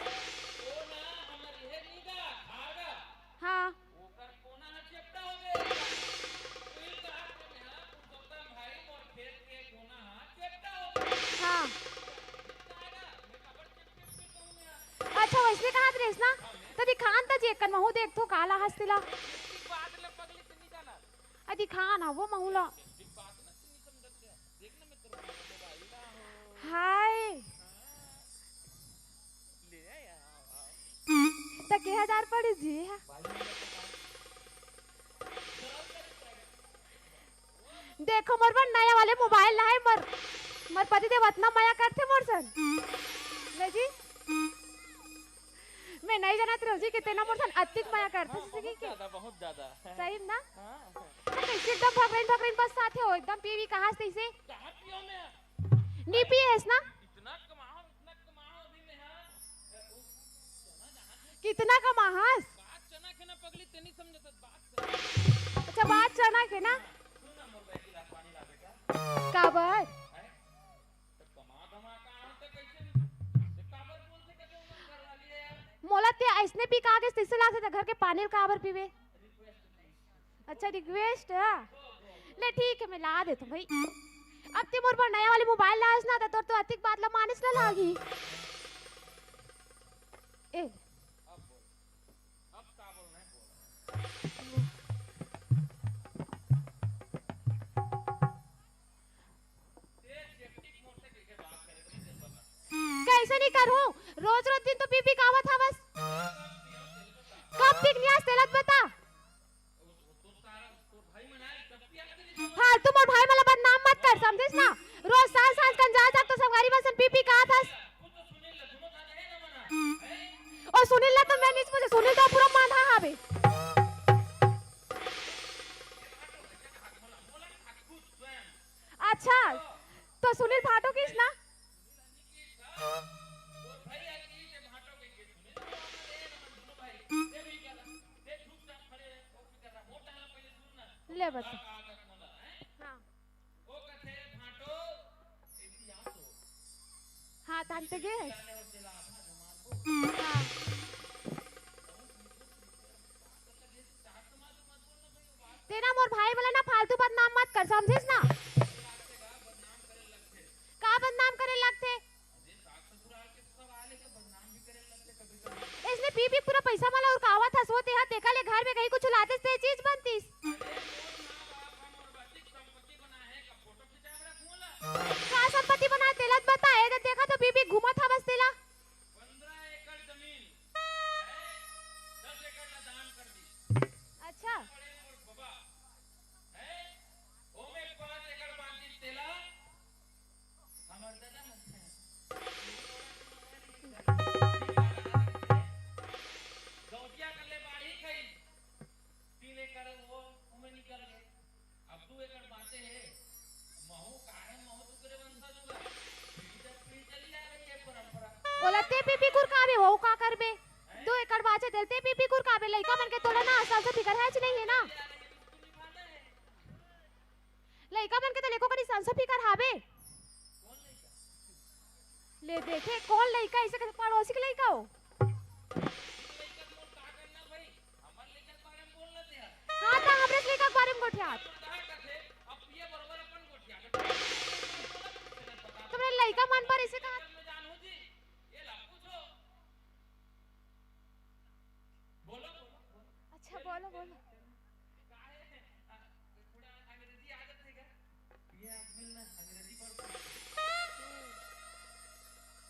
हाँ हाँ अच्छा वैसे कहात रेस ना तो दिखान त चेक कर महू देख तो काला हंसतिला दिखान वो महूला हाय तो के हजार पड़ी जी देखो मोर पर नया वाले मोबाइल ना है मर पति देव इतना माया करते मोर सन ले जी मैं नहीं जानत रही कितना मोर सन अतिक माया करते सही के बहुत ज्यादा सही ना तो कैसे एकदम भगवान भगवान बस साथ हो एकदम पीवी कहां से इसे कहां पियो में नी पीएस ना इतना कमाओ अभी में हां कितना कमाहस बात चना के ना पगली तेनी समझत बात अच्छा बात चना के ना सुन ना मोर भाई गिलास पानी ला बेटा काबर तो कमा कहां से कैसे से काबर बोल से कैसे उमर घर वाली है यार मोला ते ऐसने पी का आगे तिसे लाते त घर के पानी काबर पीवे अच्छा रिक्वेस्ट है ले ठीक है मैं ला देता भाई अब ते मोर पर नया वाली मोबाइल लास ना तो तो अतिक बात ला मानिस ला लागी ए अब का बोलना है बोल कैसे नहीं करूं रोज रोज दिन तो पी पी कावत हवस कब पिक नियास तेलत बता फालतू मोर भाई मला बदनाम मत कर समझिस ना रोज साल साल कन जा तो संगारी बसन पी पी का थस और सुनील ला तो मैं नीच मुझे सुनील तो पूरा मांधा हावे अच्छा तो सुनील फाटो किस ना ले बता हाँ हाँ तानते गे हाँ तेरा मोर भाई वाला ना फालतू बदनाम मत कर समझिस ना का बदनाम करे लगते इसने पी पूरा पैसा वाला और कावा था सोते हा देखा ले घर में कहीं कुछ लाते से चीज बनतीस का संपत्ति बना तेलत बताए दे देखा तो बीबी घुमा था बस तेला 15 एकड़ जमीन 10 एकड़ ला दान कर दी अच्छा बाबा है ओमे 5 एकड़ बांधी तेला हमर दादा गौटिया कर ले बाड़ी खई 3 एकड़ वो ओमे निकल गए अब 2 एकड़ बांटे हैं महू काहे महू तुकरे वंशज होगा पीढ़ी चली आ रही है परंपरा बोलते पीपी कुर काबे हो का करबे 2 एकड़ बाचे देते पीपी कुर काबे लइका मन के तोड़ा ना असल से फिकर है नहीं है ना लइका मन के तो लेको कनी संस फिकर हावे ले देखे कौन लइका ऐसे कैसे पड़ोसी के लइका हो हाँ तो हमरे लइका के बारे में गोठियात तुमने लइका मन पर इसे कहा अच्छा बोलो बोलो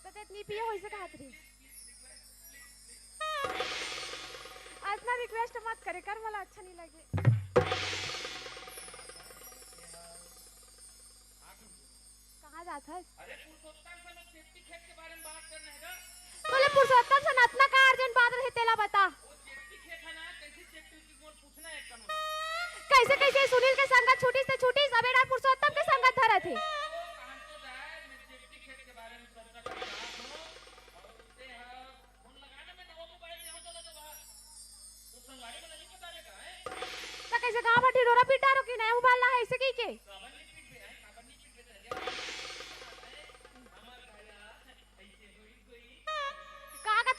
तो इतनी पिए हो इसे कहा थी इतना रिक्वेस्ट मत करे कर मला अच्छा नहीं लगे कहाँ जाता है अरे पुरुषोत्तम से मैं सेफ्टी खेत के बारे में बात करना है बोले पुरुषोत्तम से इतना का अर्जेंट बात रहे तेला बता वो सेफ्टी खेत है ना कैसी सेफ्टी की कौन पूछना है कानून कैसे कैसे सुनील के संगत छूटी से छूटी सवेरा पुरुषोत्तम के संगत धरा थे कहां तो जाए मैं सेफ्टी खेत के बारे में चर्चा कर रहा हूं और उससे फोन लगाने में नवा मोबाइल यहां चला तो बाहर तो संगाड़ी में नहीं पता लगा है तो कैसे गांव भट्टी डोरा पिटा रो की नया मोबाइल ला है ऐसे की के काबर नहीं पीट पे है काबर नहीं पीट पे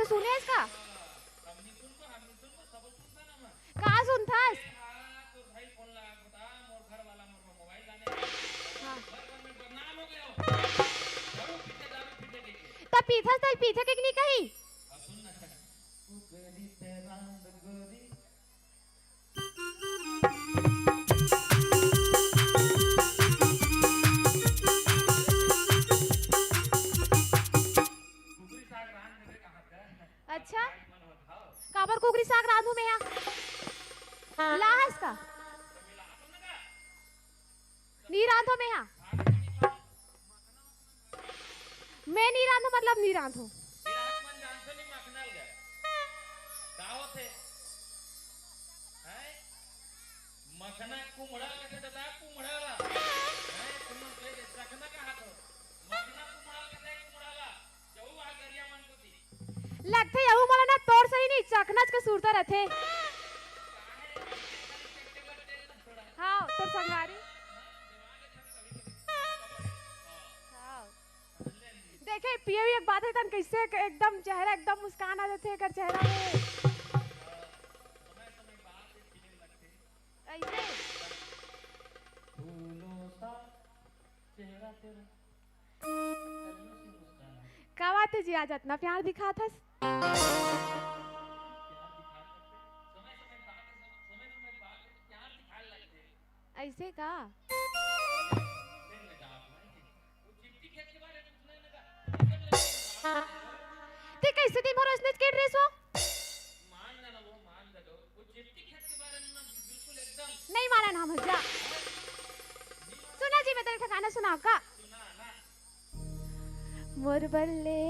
तो सुने इसका हमनी सुनको सब सुनता ना मैं कहाँ सुनथास हाँ तो भाई फोन लगा बता मोर घर वाला मोर मोबाइल लाने हाँ घर में बदनाम हो गया हो जाओ पीछे के तब पीछे तल पीछे के नहीं कही अब सुन ना तू गोरी तेरा गोरी कुकरी साग रान देवे कहां का अच्छा मन बताओ काबर कुकरी साग रांधू में यहाँ लाहस का नी रांधो में यहाँ मैं नी रांधो मतलब नी रांधो विराट मन जानते नहीं मखनल गए का होते हैं मखना कुमड़ा के दादा कुमड़ाला है तुम के रखना का हाथ मखना कुमड़ा के कुमड़ाला जो आ गरिया मन कोती लगते यहू मला ना तोड़ सही नहीं चखनच के सुरता रहते हाँ तो संगारी हाँ। देखे पिए भी एक बात है तन कैसे एकदम चेहरा एकदम मुस्कान आ जाते कर चेहरा में ऐसे फूलों सा चेहरा तेरा का बात है जी आज इतना प्यार दिखा था ऐसे का ते कैसे दिन भर उसने के ड्रेस हो नहीं माना ना मजा सुना जी मैं तेरे गाना सुनाओ का मोर बल्ले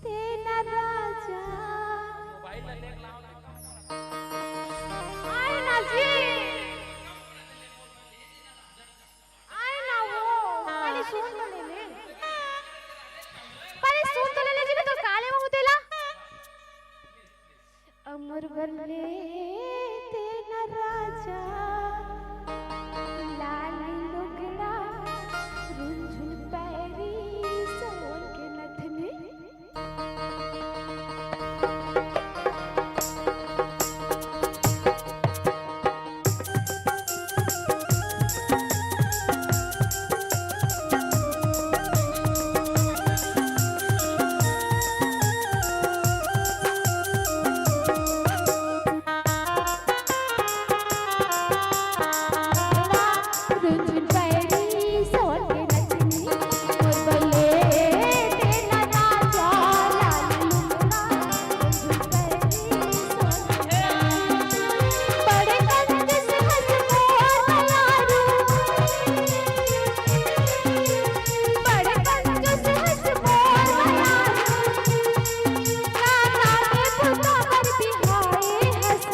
तेरा राजा आए ना जी आए ना वो पहले सुन तो ले ले पहले सुन तो ले ले जी मैं तो काले में मुतेला अमर बल्ले तेरा राजा लाल लुगड़ा रुंझुन पैरी सोन के नथने रुंझुन पैरी सोन के नथने मोर बल्ले तेरा राजा लाल लुगड़ा रुंझुन पैरी सोन के बड़े कंज से हंस मोर यारू बड़े कंज से हंस मोर यारू राजा के पुता पर बिहाए हंस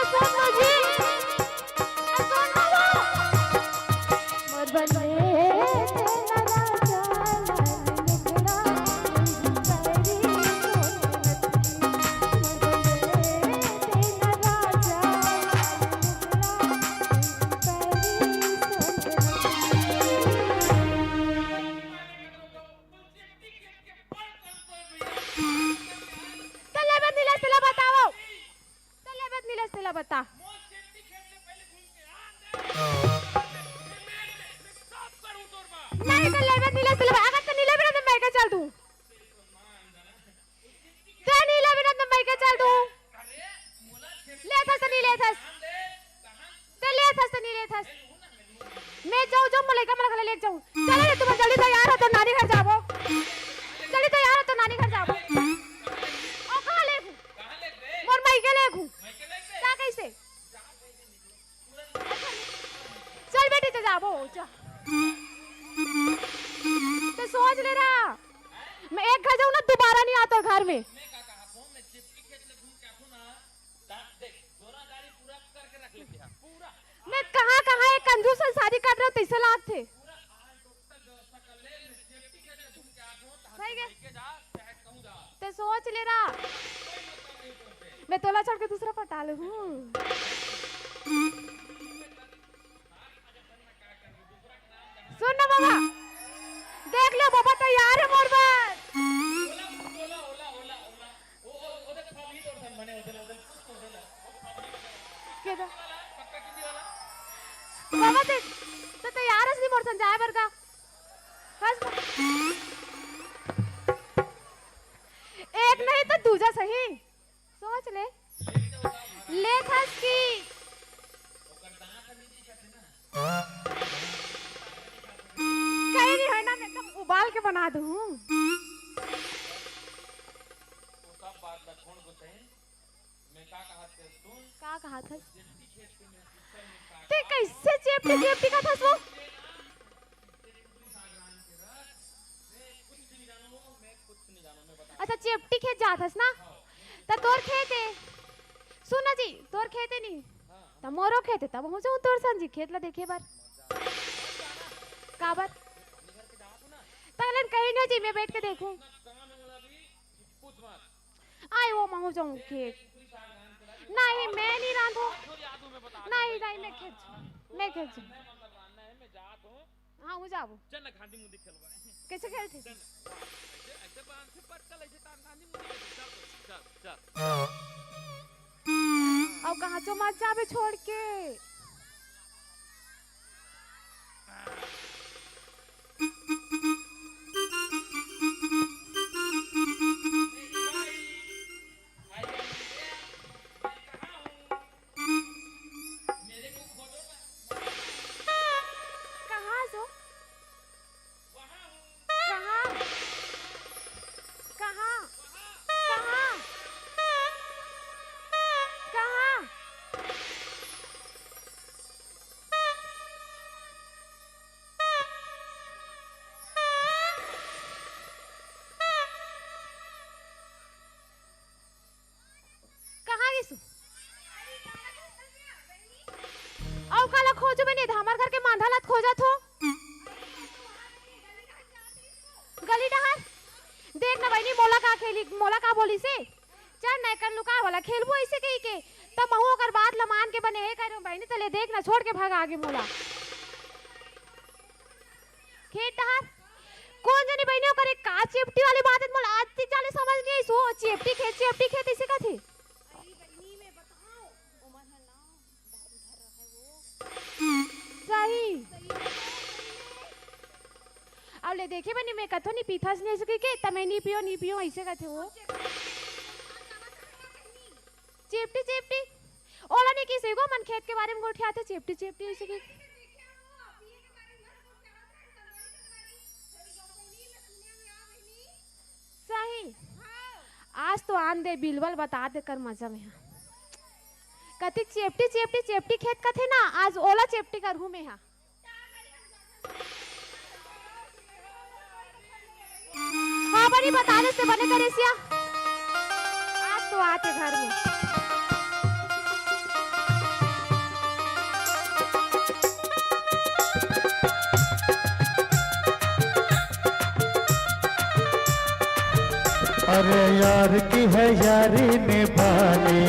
असोनो जी असोनो मोर बल्ले तेरा राजा लाल लुगड़ा रुंझुन पैरी सोन के नथनी मोर बल्ले तेरा राजा लाल लुगड़ा रुंझुन पैरी सोन के नथनी तले बद नीला बताओ तले बद नीला बता नहीं तले बद नीला अगर तो नीला बिना तो मैं के चल दूं ते नीला बिना तो मैं के चल दूं ले थस नीले थस ते ले थस नीले थस मैं जाऊं जो मलेगा मला ले जाऊं चलो रे तुम जल्दी तैयार हो तो नानी घर जाओ जल्दी तैयार हो तो नानी घर जाओ ओ कहां ले मोर माई के ले का कैसे चल बेटी तो जाबो जा तो सोच ले रहा मैं एक घर जाऊं ना दोबारा नहीं आता घर में मैं का कहा फोन में चिपकी खेत ले घूम के आखू ना देख दोना गाड़ी पूरा करके रख लेते हैं पूरा मैं कहां एक कंजूस से शादी कर रहा हूं तैसे लाग थे पूरा आल टोटल व्यवस्था कर ले चिपकी खेत ले घूम के आखू सही है के जा चाहे कहूं जा तो सोच ले रहा मैं तोला छोड़ के दूसरा पटा ले हूं सुन ना बाबा देख लो बाबा तैयार है मोर बात के दा पक्का किती वाला बाबा ते तर तयारच नाही मोर संजाय बर का बस एक नहीं तो दूजा सही सोच ले ले खस की कहीं नहीं है ना मैं एकदम उबाल के बना दूं वो सब बात ला छोड़ गुते मैं का कहा थे सुन का कहा था ते कैसे चेपटी चेपटी का था वो अच्छा चेपटी खेत जाथस ना त तोर खेत है सुन जी तोर खेत है नहीं त मोरो खेत है तब हो जाऊं तोर संजी खेत ला देखे बार का बार तगलन कहीं नहीं जी मैं बैठ के देखूं आई वो मांगो जाऊं खेत नहीं मैं नहीं रांधू नहीं नहीं मैं खेत हाँ हो जाओ चल ना गांधी मुंडी खेलवा कैसे खेलते ऐसे बांध से पटकल ऐसे तार गांधी मुंडी चल चल अब कहाँ चो मत जाबे छोड़ के कहाँ सो कहाँ कहाँ कहाँ कहाँ कहाँ गिसु औ काला खोजो बने हमार घर के मांधा लात खोजत हो गली डहर देख ना बहनी मोला का खेली मोला का बोली से चल नहीं कर लुका वाला खेलबो ऐसे कही के तब महू अगर बात ल मान के बने हे करो बहनी तले देख ना छोड़ के भाग आगे मोला खेत डहर कौन जनी बहनी ओकर एक का चेपटी वाली बात है मोला आज ती चाले समझ गई सो चेपटी खेत इसे का थी सही अब ले देखे बनी मैं कथो नहीं पीथास नहीं सके के तमे नहीं पियो ऐसे कथे वो चेपटी चेपटी ओला नहीं किसी को मन खेत के बारे में गोठिया थे चेपटी चेपटी ऐसे के सही आज तो आन दे बिलवल बता दे कर मजा में कतिक चेपटी खेत कथे ना आज ओला चेपटी कर हूं मैं हाँ बड़ी बता दे से बने करे सिया आज तो आते घर में अरे यार की है यारी निभानी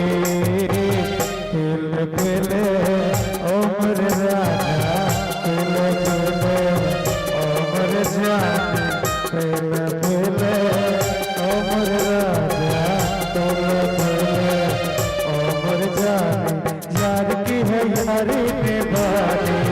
खेल खेले उम्र राना खेल खेले उम्र जानी खेल खेले उम्र राना खेल खेले उम्र जानी यार की है यारी निभानी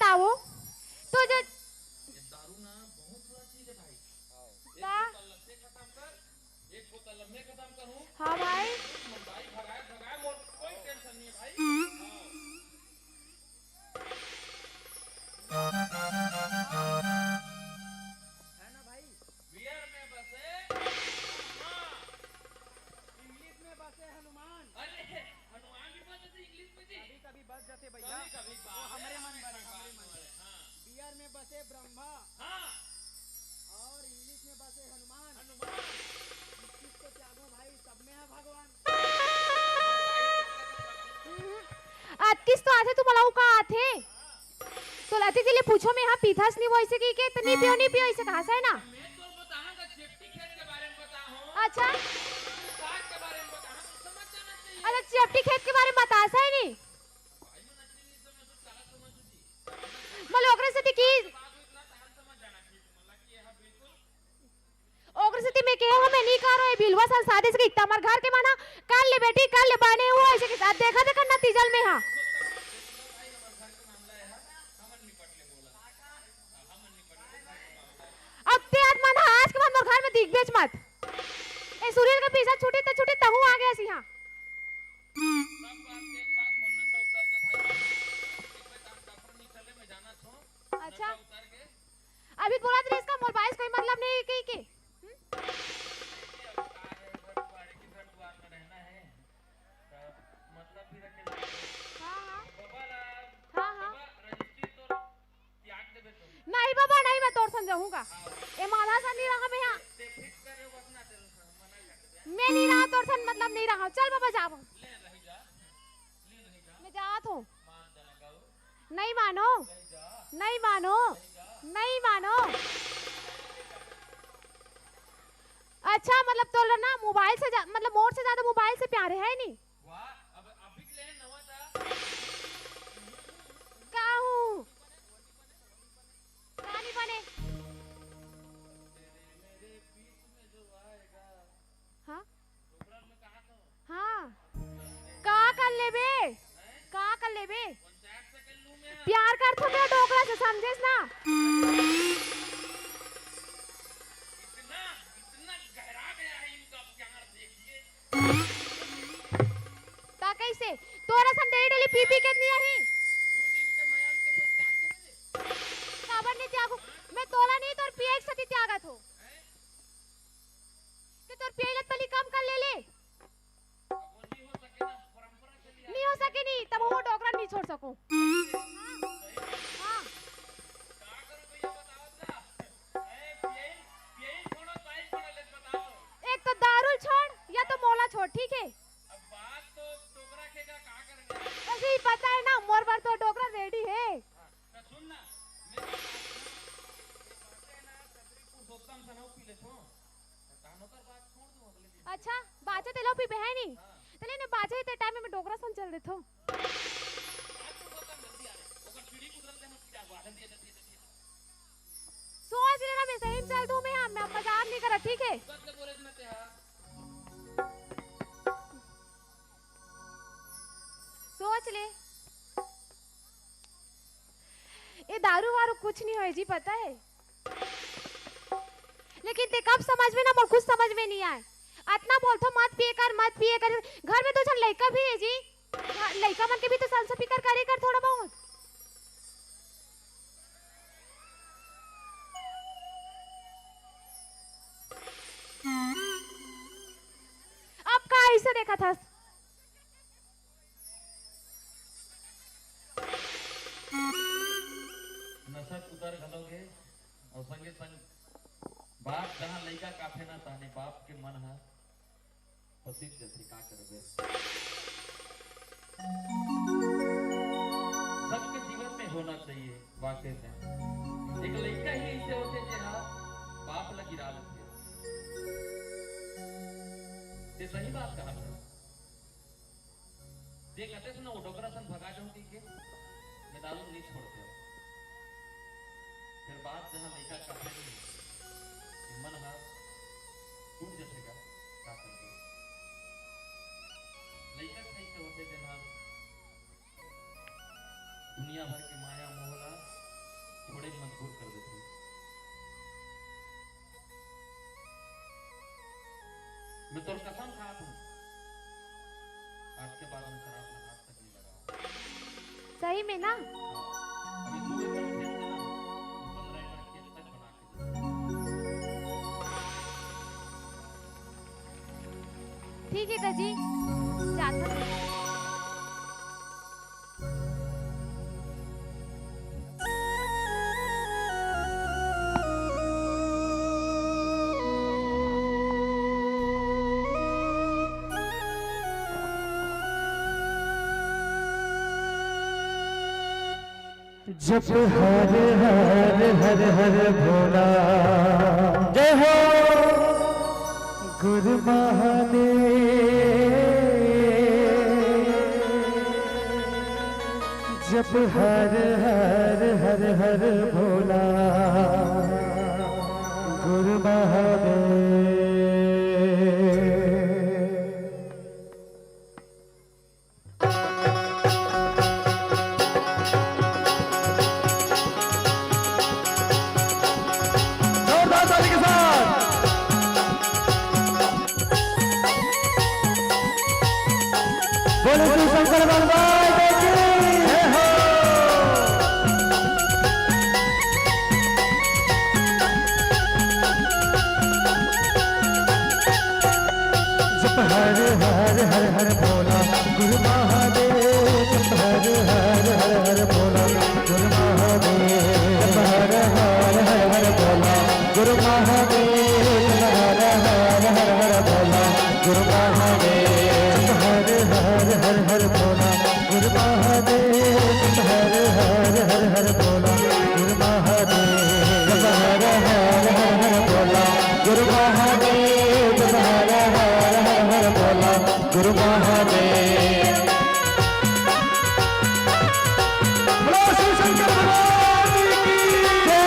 बताओ तो जो ये दारू ना बहुत बुरा चीज है भाई। का लस्सी खत्म कर, एक बोतल लम्हे खत्म करूं, हाँ भाई भाई भगाए भगाए मोर कोई टेंशन नहीं है भाई। है ना भाई, बियर में बसे हाँ, इंग्लिश में बसे हनुमान, अरे हनुमान भी बस ऐसे इंग्लिश में जी, कभी कभी बस जाते भैया, कभी कभी वो हमारे मन बने, हमारे मन बने। हाँ बियर में बसे ब्रह्मा हाँ और इंग्लिश में बसे हनुमान। हनुमान किसको त्यागो भाई, सब में है भगवान। आतिस तो आथे तू मलाऊ का आथे तो लाते के लिए पूछो मैं यहाँ पीथास नहीं वो ऐसे की के तनी पियो नहीं पियो ऐसे कहा से है ना। मैं तो बताऊंगा चेप्टी खेत के बारे में बताऊं, अच्छा साग के बारे में बताऊं, तो समझ जाना चाहिए। अच्छा चेप्टी खेत के बारे में बता सा ही नहीं भाई मैं नचली नहीं समझ तो सारा समझ जी, मले ओकरे से की बात को इतना तान समझ जाना चाहिए मतलब कि यह बिल्कुल ओकरे से मैं के हमें नहीं कर रहे बिलवा सन शादी से इतना हमार घर के माना कर ले बेटी कर ले बने हुआ ऐसे के साथ देखा देखा नतीजल में हां भाई हमारे घर का मामला है, हमन निपट ले बोला, हमन निपट ले। अब ते आज माना आज के बाद मोर घर में दिख बेच मत ए सूर्य के पीछे छूटी तहू आ गया सी हां सब बात एक बात मन नशा उतार के भाई एक बार तान काफर निकले मैं जाना था, अच्छा नशा उतार के अभी बोला तो इसका मोर बाइस कोई मतलब नहीं है के अब का है घर बाड़े के घर द्वार में रहना है, तो मतलब भी रखे हां हां बाबा ला हां हां बाबा रजिस्ट्री तो त्याग देबे तो नहीं बाबा नहीं मैं तोर समझाऊंगा ए माधा सा नहीं रहा मैं यहाँ ते फिक्स करे बस ना तेरे मना कर दे, मैं नहीं रहा तोर सन मतलब नहीं रहा चल बाबा जाओ ले रही जा, ले रही जा, मैं जात हूँ मान जाना गाओ, नहीं मानो रही जा, नहीं मानो नहीं मानो अच्छा मतलब तो ना मोबाइल से मतलब मोर से ज्यादा मोबाइल से प्यारे है नहीं वाह अब अभी के ले नवा था, का हूँ कहानी बने मेरे बीच में जो आएगा हाँ डोबरा में कहा तो हाँ का कर ले बे का कर ले बे पंचायत से कर लूं मैं, प्यार कर तू मेरा डोकरा से समझेस ना इतना इतना गहरा गया है इनका प्यार देखिए, ता कैसे तोरा सन डेली पीपी कितनी है 2 दिन के मयान के मुझ त्याग दे दे, काबर नहीं त्यागो मैं तोला नहीं तोर पिए एक सती त्यागत हो ते तोर पिए लत पली कम कर ले अब वो नहीं हो सके ना परंपरा चली आ नहीं हो सके नहीं तब वो डोकरा नहीं छोड़ सकूं हाँ का करो भैया बताओ ना, ए पिए पिए छोड़ो ताई छोड़ो ले बताओ, एक तो दारू छोड़ या तो मोला छोड़ ठीक है अब बात तो टोकरा खेगा का करेंगे, ऐसे ही पता है ना मोर बार तो डोकरा रेडी है तो सुन ना मेरी बात है ना तदरी पुरुषोत्तम सनाऊ पी ले तो तानो कर बात छोड़ दूं अगले दिन, अच्छा बाचे ते लो पी बहन नहीं तले ने बाचे ते टाइम में डोकरा सुन चल देथो आज पुरुषोत्तम जल्दी आ रे ओकर सीढ़ी कुदरत ले मत क्या वादन दे दे सोच लेना मैं सही में चल दूं मैं हाँ मैं मजाक नहीं करा ठीक है बदले बोले न ते हां सोच ले ये दारू वारू कुछ नहीं होए जी पता है लेकिन ते कब समझ में ना मोर कुछ समझ में नहीं आए इतना बोलतो मत पिए कर घर में तो चल लड़का भी है जी लड़का मन के भी तो संस फिकर करे कर थोड़ा बहुत अब का ऐसे देखा था नशा उतर घलोगे और संगे संग बाप जहां लइका काफे ना ताने बाप के मन है पसित जैसे का करबे, सबके जीवन में होना चाहिए वाकई में एक लइका ही ऐसे होते जे हां बाप लगी गिरा लेते, ये सही बात कहा था देख कहते सुना वो डोकरा सन भगा जाऊं के मैं दारू नहीं छोड़ते फिर बात जहां लइका काफे नहीं मन हा टूट जैसेगा का करते लइका कैसे होते जनाब दुनिया भर की माया मोहला के बाद में शराब में हाथ तक नहीं लगाओ। सही में ना? अभी 2 एकड़ खेत है ना, वो 15 एकड़ खेत तक बना के दे। ठीक है दादी, जाता हूँ। जप हर हर हर हर भोला जय हो गुरु महादेव। जप हर हर हर हर भोला गुरु महादेव। बोले श्री शंकर भगवान की जय हो। जप हर हर हर हर भोला गुरु महादेव। जप हर हर हर हर भोला गुरु महादेव। जप हर हर हर हर भोला गुरु महादेव। जप हर हर हर हर भोला गुरु महादेव। जप हर हर हर हर भोला गुरु महादेव। जप हर हर हर हर भोला गुरु महादेव। जप हर हर हर हर भोला गुरु महादेव। जप हर हर हर हर भोला गुरु महादेव। बोलो शिव शंकर भगवान की जय।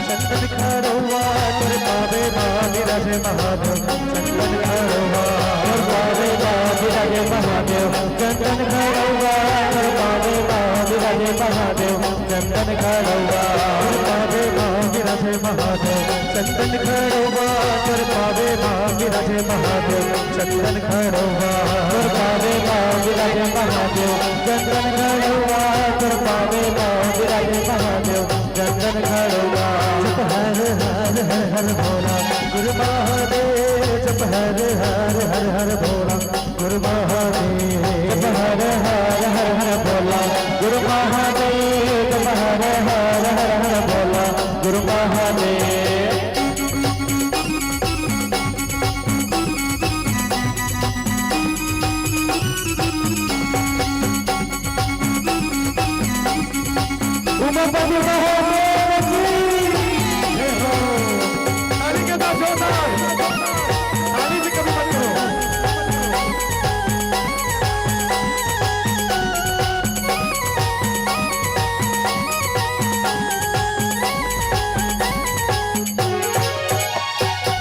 चंदन खड़ोवा तर पावे महावीराजे महादेव। चंदन खड़ोवा तर पावे महावीराजे महादेव। चंदन खड़ोवा तर पावे महावीराजे महादेव। चंदन खड़ोवा तर पावे महावीराजे महादेव। चंदन खड़ोवा तर पावे महावीराजे महादेव। चंदन खड़ोवा तर पावे महावीराजे महादेव। चंदन खड़ोवा तर पावे महावीराजे महादेव। चंदन खड़ोवा जप हर हर हर हर भोला गुरु महादेव। जप हर हर हर हर भोला गुरु महादेव। जप हर हर हर हर भोला गुरु महादेव। जप हर हर हर हर भोला गुरु महादेव। उमापति महादेव की जय हो। ताली के साथ जोरदार ताली से कभी मत करो।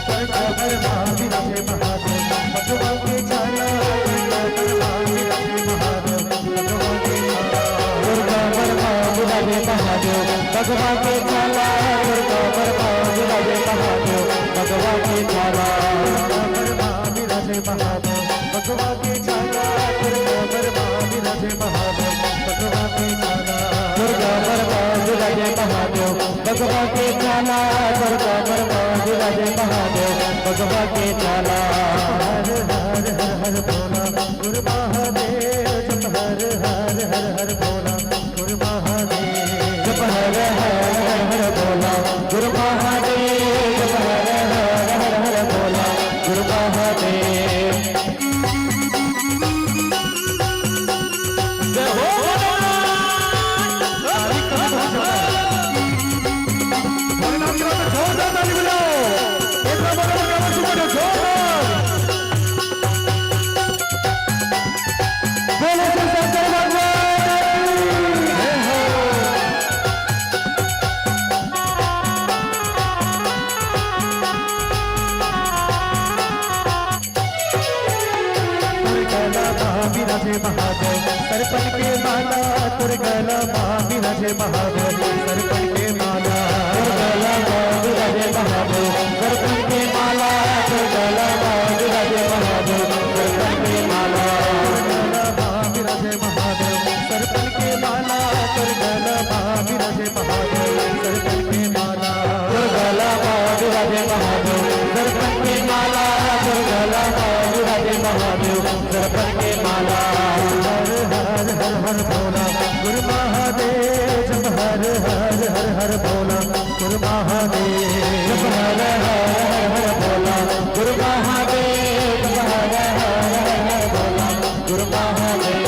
पर महावीराजे महादेव भगवान के छाया। पर महावीराजे महादेव भगवान के छाया। पर महावीराजे महादेव भगवान के छाया। पर महावीराजे महादेव भगवान के छाया। पर महावीराजे महादेव भगवान के छाया। पर महावीराजे महादेव भगवान के छाया। पर महावीराजे महादेव भगवान के छाया। पर महावीराजे महादेव भगवान के छाया। हर हर हर हर भोला गुरु महादेव। जप हर हर हर हर भोला गुरु महादेव। जप हर हर हर हर भोला गुरु महादेव। जप हर हर हर हर भोला गुरु महादेव। जय हो ताली कभी बहुत जोरदार ताली बजाओ। एक बार बोलो जोरदार जोरदार। बोलो श्री शंकर भगवान विराजे महादेव दर्पण के माला गला विराजे महादेव दर्पण के माला गला विराजे महादेव दर्पण के माला विराजे महादेव दर्पण के माला गला विराजे महादेव दर्पण के माला गला विराजे महादेव दर्पण के माला गला विराजे महादेव दर्पण के माला हर हर हर हर भोला गुरु महादेव जप हर हर हर हर भोला गुरु महादेव जप हर हर हर भोला गुरु महादेव जप हर हर हर भोला गुरु महादेव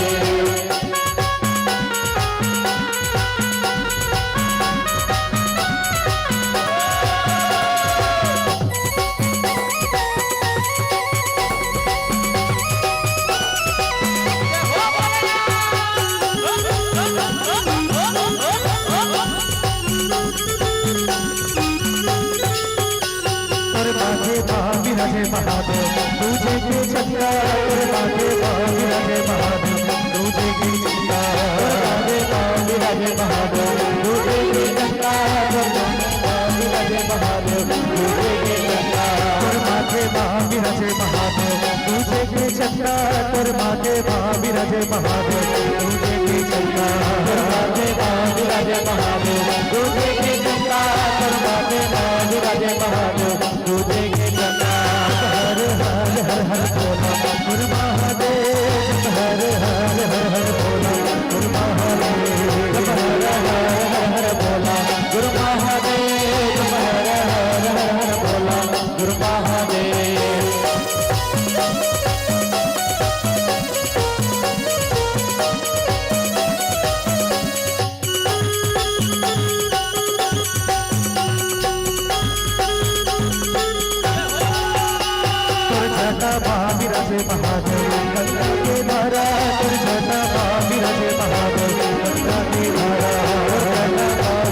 विराजे महादेव तुझे के चंदा विराजे विराजे महादेव तुझे के चंदा विराजे महादेव तुझे के चंदा विराजे महादेव तुझे के चंदा माथे विराजे महादेव तुझे के चंदा माथे विराजे महादेव तुझे के चंदा माथे विराजे महादेव तुझे के चंदा माथे विराजे महादेव तुझे के चंदा हर हर हर हर भोला गुरु महादेव हर हर हर हर भोला गुरु महादेव हर हर हर भोला गुरु महादेव हर हर हर भोला गुरु महादेव विराजे महादेव गंगा के धारा दुर्घटना विराजे महादेव गंगा के धारा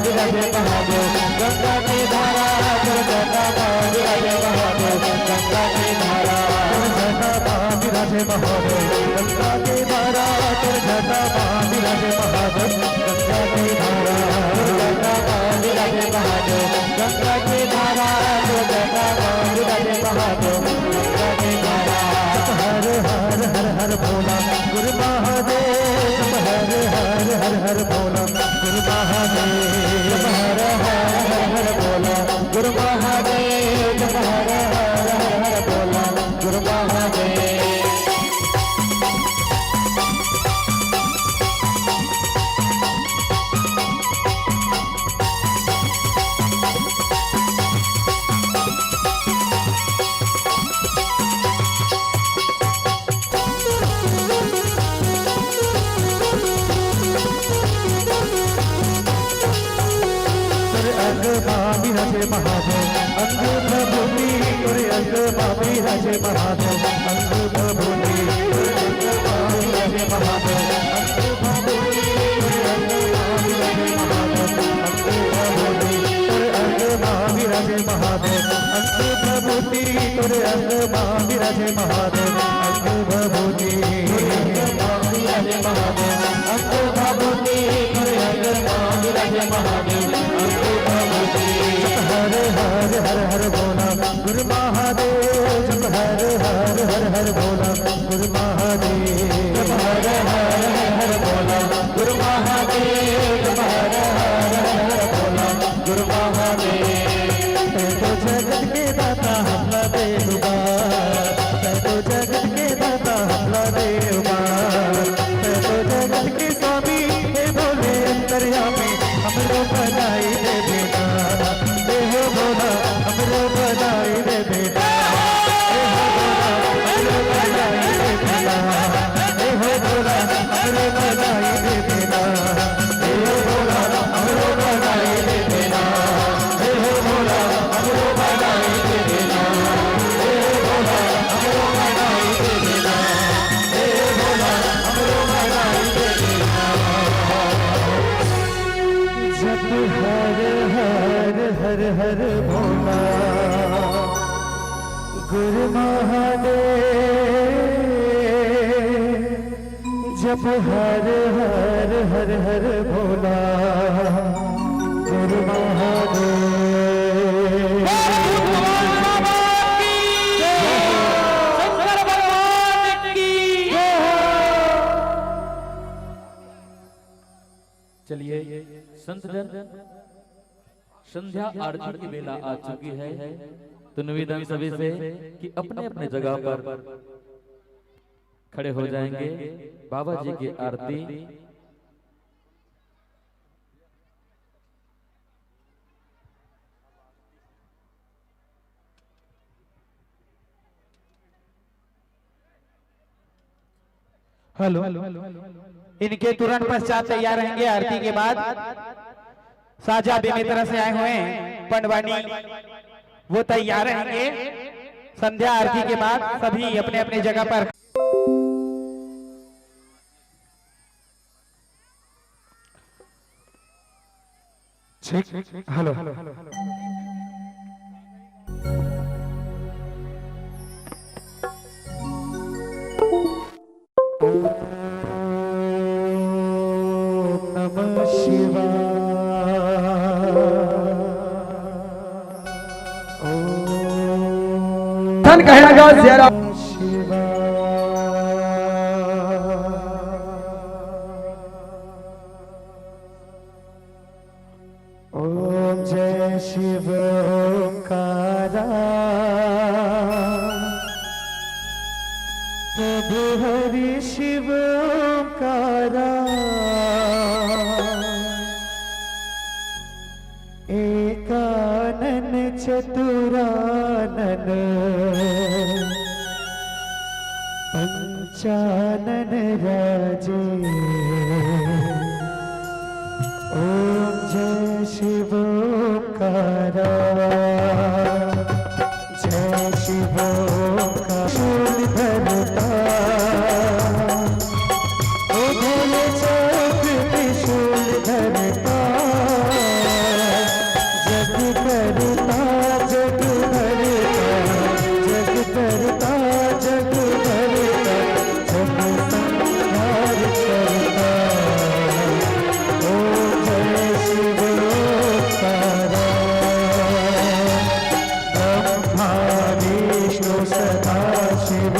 विराजे महादेव गंगा के धारा दुर्घटना विराजे महादेव गंगा के धारा दुर्घटना विराजे महादेव गंगा के धारा दुर्घटना विराजे महादेव गंगा के धारा दुर्घटना विराजे महादेव गंगा के धारा दुर्घटना विराजे महादेव गंगा के धारा हर हर हर हर भोला गुरु महादेव हर हर हर हर भोला गुरु महादेव हर हर हर हर भोला गुरु महादेव हर हर हर हर भोला गुरु महादेव विराजे महादेव अंग भूमि अंग विराजे महादेव अंग भूमि विराजे महादेव अंग भूमि अंग विराजे महादेव अंग विराजे महादेव अंग भूमि अंग विराजे महादेव अंग भूमि विराजे महादेव अंग भूमि अंग विराजे महादेव हर हर हर हर भोला गुरु महादेव जप हर हर हर हर भोला गुरु महादेव जप हर हर हर भोला गुरु महादेव जप हर हर हर भोला गुरु महादेव तो जगत के दाता हमला देवा तो जगत के दाता हमला देवा तो जगत के स्वामी हे भोले अंतर्यामी हमरो बनाई दे बेटा हो भोला हमरो बनाई दे बेटा हमरो बनाई दे बेटा हो भोला हमरो बनाई दे बेटा हो भोला हमरो बनाई दे बेटा हो भोला हमरो बनाई दे बेटा हो भोला हमरो बनाई दे बेटा हो भोला हमरो बनाई दे बेटा जप हर हर हर हर भोला गुरु महादेव जप हर हर हर हर भोला संतजन संध्या आरती की बेला आ चुकी है, तो निवेदन सभी से कि अपने अपने जगह पर खड़े हो जाएंगे। बाबा जी की आरती हेलो, इनके तुरंत पश्चात तैयार रहेंगे। आरती के बाद साजा बेमेतरा से आए हुए हैं पंडवानी, वो तैयार रहेंगे। संध्या आरती के बाद सभी अपने अपने जगह पर। चेक हेलो नमः शिवाय। धन कहेगा जरा ओम जय शिव ओंकारा प्रभु हरि शिव ओंकारा एकानन चतुरानन पंचानन राजे। ओम जय शिव ओंकारा जय शिव ओंकारा। शूल धरता ओ भोले चौक त्रिशूल धरता, जग करता जग भरता, जग करता जग भरता, जग संहार करता। ओम जय शिव ओंकारा। ब्रह्मा विष्णु सदा शिव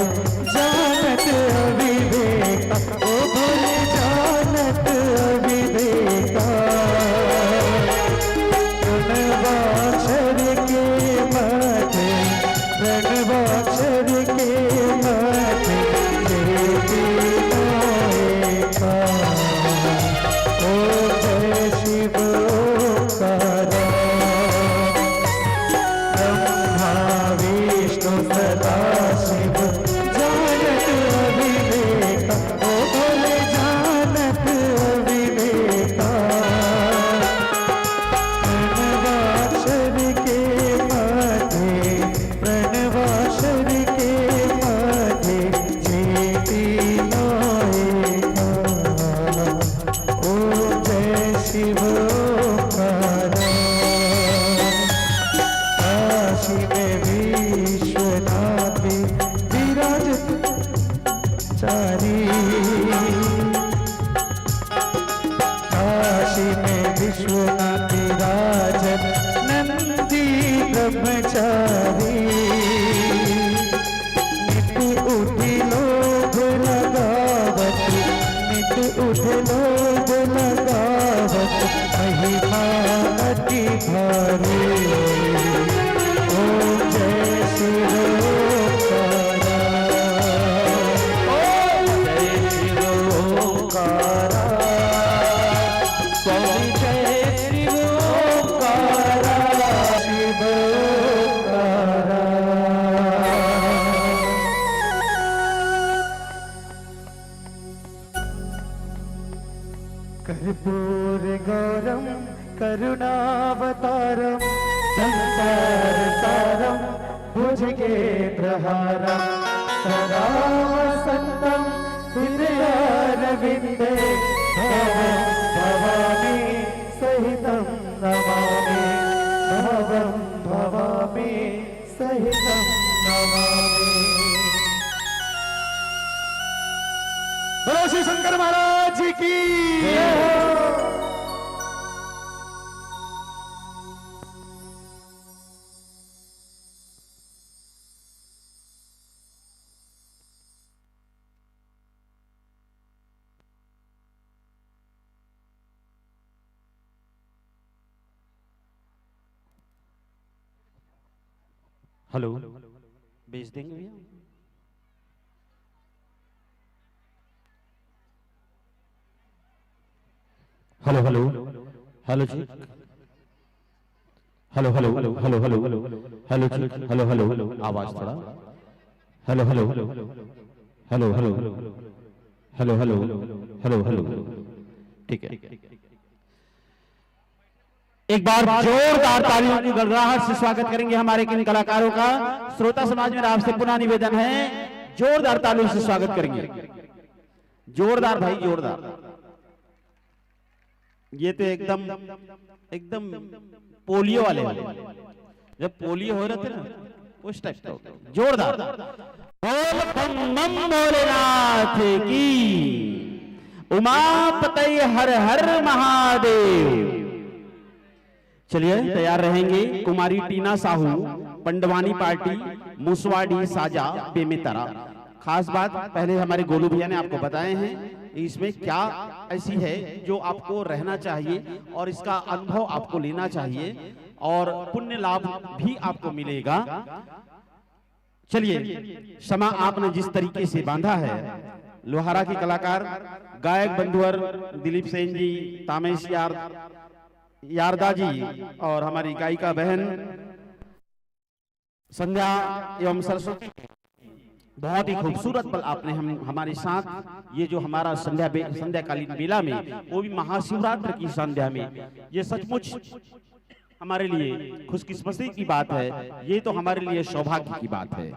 जानत अविवेका, ओ भोले जानत अविवेका। प्रणवाक्षर के माथे, प्रणवाक्षर के माथे देवी नायका। ओ जय शिव ओंकारा। ब्रह्मा विष्णु सदा शिव जानत अविवेका, ओ भोले जानत अविवेका। प्रणवाक्षर के माथे, प्रणवाक्षर के माथे जेती नायका। ओ जय शिव ओंकारा। काशी में विश्वनाथ विराजत चारी, काशी में विश्वनाथ विराजत नंदी ब्रह्मचारी। नित उठी लोभ लगावत, नित उठ लोभ लगावत, महिमा अति भारी। ओम जय शिव ओंकारा। ओम जय शिव ओंकारा। स्वामी जय शिव ओंकारा। शिव ओंकारा। कर्पूर गौरम करुणावतारम संसार सारम भुजगेन्द्रहारम सदा वसन्तं हृदयारविन्दे भवं भवामि सहितं नमामि, भवं भवामि सहितं नमामि। बोलो श्री शंकर महाराज जी की हेलो, भेज देंगे भैया। हेलो हेलो हेलो जी, hello hello hello hello hello hello जी, हेलो हेलो, आवाज थोड़ा, hello hello hello hello hello hello hello hello, ठीक है। एक बार जोरदार तालियों की गड़गड़ाहट से स्वागत करेंगे हमारे किन कलाकारों का। श्रोता समाज में आपसे पुनः निवेदन है, जोरदार तालियों से स्वागत करेंगे। जोरदार भाई, जोरदार। ये तो एकदम एकदम पोलियो वाले, जब पोलियो हो रहे थे ना उस टाइप का। जोरदार बोल बम बम भोलेनाथ की, उमापति हर हर महादेव। चलिए तैयार रहेंगे। कुमारी टीना साहू, पंडवानी पार्टी, मुसवाड़ी साजा बेमेतरा। खास बात पहले हमारे गोलू भैया ने आपको बताए हैं, इसमें क्या ऐसी है जो आपको रहना चाहिए और इसका अनुभव आपको लेना चाहिए और पुण्य लाभ भी आपको मिलेगा। चलिए, क्षमा आपने जिस तरीके से बांधा है, लोहारा के कलाकार गायक बंधुवर दिलीप सेन जी, तामेश यारदा जी और हमारी गायिका बहन संध्या एवं सरस्वती, बहुत ही खूबसूरत पल आपने हमारे साथ ये जो हमारा संध्याकालीन बेला में, वो भी महाशिवरात्रि की संध्या में, ये सचमुच हमारे लिए खुशकिस्मती की बात है। ये तो हमारे लिए सौभाग्य की बात है।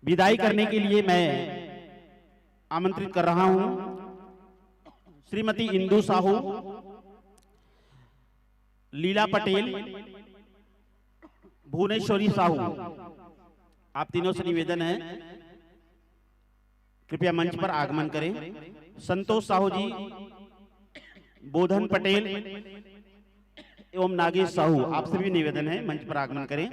विदाई करने के लिए मैं आमंत्रित कर रहा हूं श्रीमती इंदु साहू, लीला पटेल, भुवनेश्वरी साहू। आप तीनों से निवेदन है कृपया मंच पर आगमन करें। संतोष साहू जी, बोधन पटेल एवं नागेश साहू, आपसे भी निवेदन है मंच पर आगमन करें।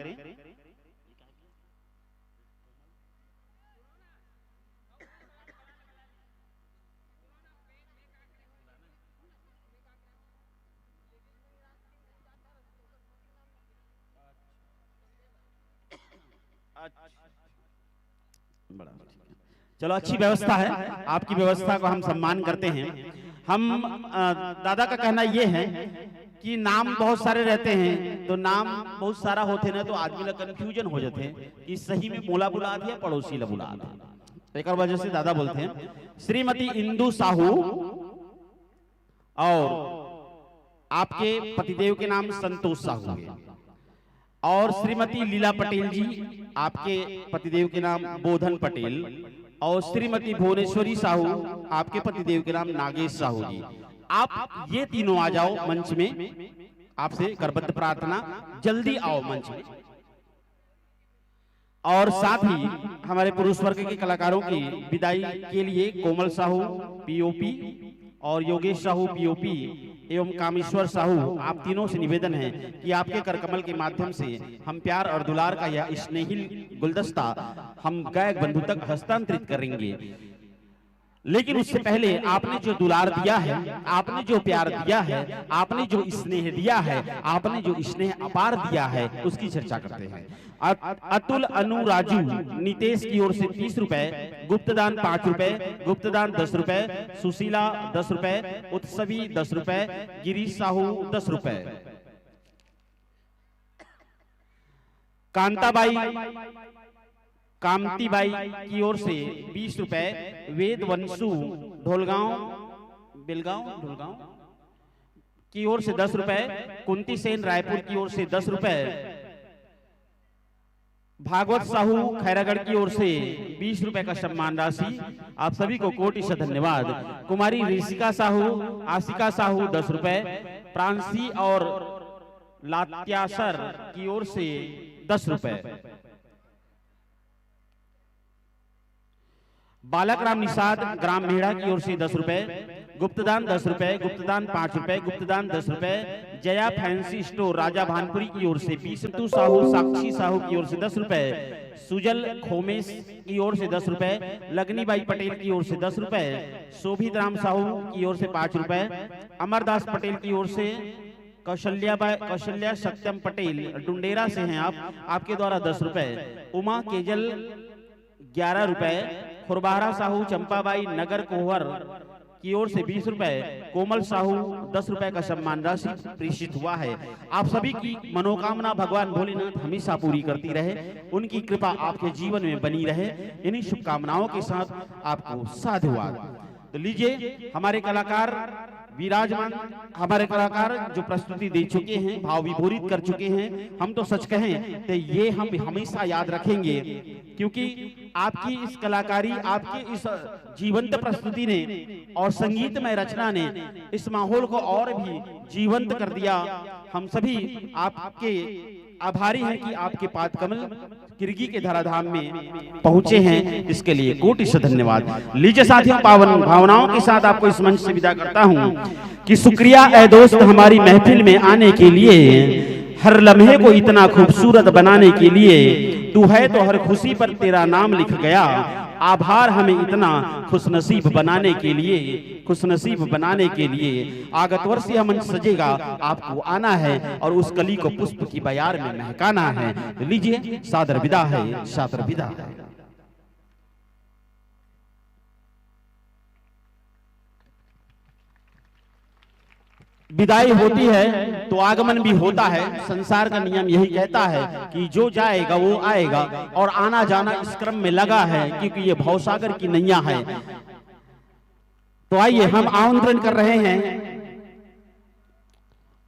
बड़ा चलो, अच्छी व्यवस्था है, आपकी व्यवस्था को हम सम्मान करते हैं। हम दादा का कहना यह है कि नाम बहुत सारे रहते हैं, तो नाम बहुत सारा होते ना तो आदमी लोग कंफ्यूजन हो जाते हैं कि सही में मोला बुला दिया पड़ोसी ला बुला दिया। एक वजह से दादा बोलते हैं श्रीमती इंदु साहू और आपके पतिदेव के नाम संतोष साहू है, और श्रीमती लीला पटेल जी, आपके पतिदेव के नाम बोधन पटेल, और श्रीमती भुवनेश्वरी साहू, आपके पतिदेव के नाम नागेश साहू जी। आप ये तीनों आ जाओ मंच में, आपसे करबद्ध प्रार्थना, जल्दी आओ मंच में। और साथ ही हमारे पुरुष वर्ग के कलाकारों की विदाई के लिए कोमल साहू पीओपी और योगेश साहू पीओपी एवं कामेश्वर साहू, आप तीनों से निवेदन है कि आपके करकमल के माध्यम से हम प्यार और दुलार का यह स्नेहिल गुलदस्ता हम गायक बंधु तक हस्तांतरित करेंगे। लेकिन उससे पहले आपने जो दुलार दिया है, आपने जो प्यार दिया है, आपने जो स्नेह दिया है, आपने जो स्नेह अपार दिया है, उसकी चर्चा करते हैं। अतुल अनु राजू नितेश की ओर से 30 रुपए, गुप्तदान 5 रुपए, गुप्तदान 10 रुपए, सुशीला 10 रुपए, उत्सवी 10 रुपए, गिरीश साहू 10 रुपए, कामतीबाई की ओर से 20 रुपए, वेद वंशु ढोलगांव की ओर से 10 रुपए, कुंती सेन रायपुर की ओर से 10 रुपए, भागवत साहू खैरागढ़ की ओर से 20 रुपए का सम्मान राशि। आप सभी को कोटि से धन्यवाद। कुमारी ऋषिका साहू, आशिका साहू 10 रुपए, प्रांसी और लात्यासर की ओर से 10 रुपए, बालक राम निषाद ग्राम मेढ़ा की ओर से 10 रुपए, गुप्तदान 10 रुपए, गुप्तदान 5 रुपए, गुप्तदान 10 रुपए, जया फैंसी स्टोर राजा भानपुरी की ओर से 20 रुपए, साहू साक्षी साहू की ओर से 10 रुपए, सुजल खोमेश की ओर से 10 रुपए, लगनीबाई पटेल की ओर से 10 रुपए, शोभित राम साहू की ओर से 5 रुपए, अमरदास पटेल की ओर से कौशल्या सत्यम पटेल डुंडेरा से हैं आप, आपके द्वारा 10 रुपए, उमा केजल 11 रुपए, खुरबारा साहू चंपाबाई नगर कोहर की ओर से 20 रुपए, कोमल साहू 10 रुपए का सम्मान राशि प्रेषित हुआ है। आप सभी की मनोकामना भगवान भोलेनाथ हमेशा पूरी करती रहे, उनकी कृपा आपके जीवन में बनी रहे। इन्हीं शुभकामनाओं के साथ आपको साधुवाद। तो लीजिए, हमारे कलाकार विराजमान, हमारे कलाकार जो प्रस्तुति दे चुके हैं, भाव विभोरित कर चुके हैं, हम तो सच कहें तो ये हम हमेशा याद रखेंगे, क्योंकि आपकी इस कलाकारी, आपकी इस जीवंत प्रस्तुति ने और संगीतमय रचना ने इस माहौल को और भी जीवंत कर दिया। हम सभी आपके आभारी हैं कि आपके पाद कमल किरगी के धराधाम में पहुंचे हैं, इसके लिए कोटि से धन्यवाद। लीजिए साथियों, पावन भावनाओं के साथ आपको इस मंच से विदा करता हूं कि शुक्रिया ए दोस्त हमारी महफिल में आने के लिए, हर लम्हे को इतना खूबसूरत बनाने के लिए, तू है तो हर खुशी पर तेरा नाम लिख गया, आभार हमें इतना खुशनसीब बनाने के लिए, खुशनसीब बनाने के लिए। आगत वर्ष यह मंच सजेगा, आपको आना है और उस कली को पुष्प की बयार में महकाना है। तो लीजिए, सादर विदा है, सादर विदा है। विदाई होती है तो आगमन भी होता है। संसार का नियम यही कहता है कि जो जाएगा वो आएगा, और आना जाना इस क्रम में लगा है, क्योंकि ये भवसागर की नैया है। तो आइए, हम आमंत्रण कर रहे हैं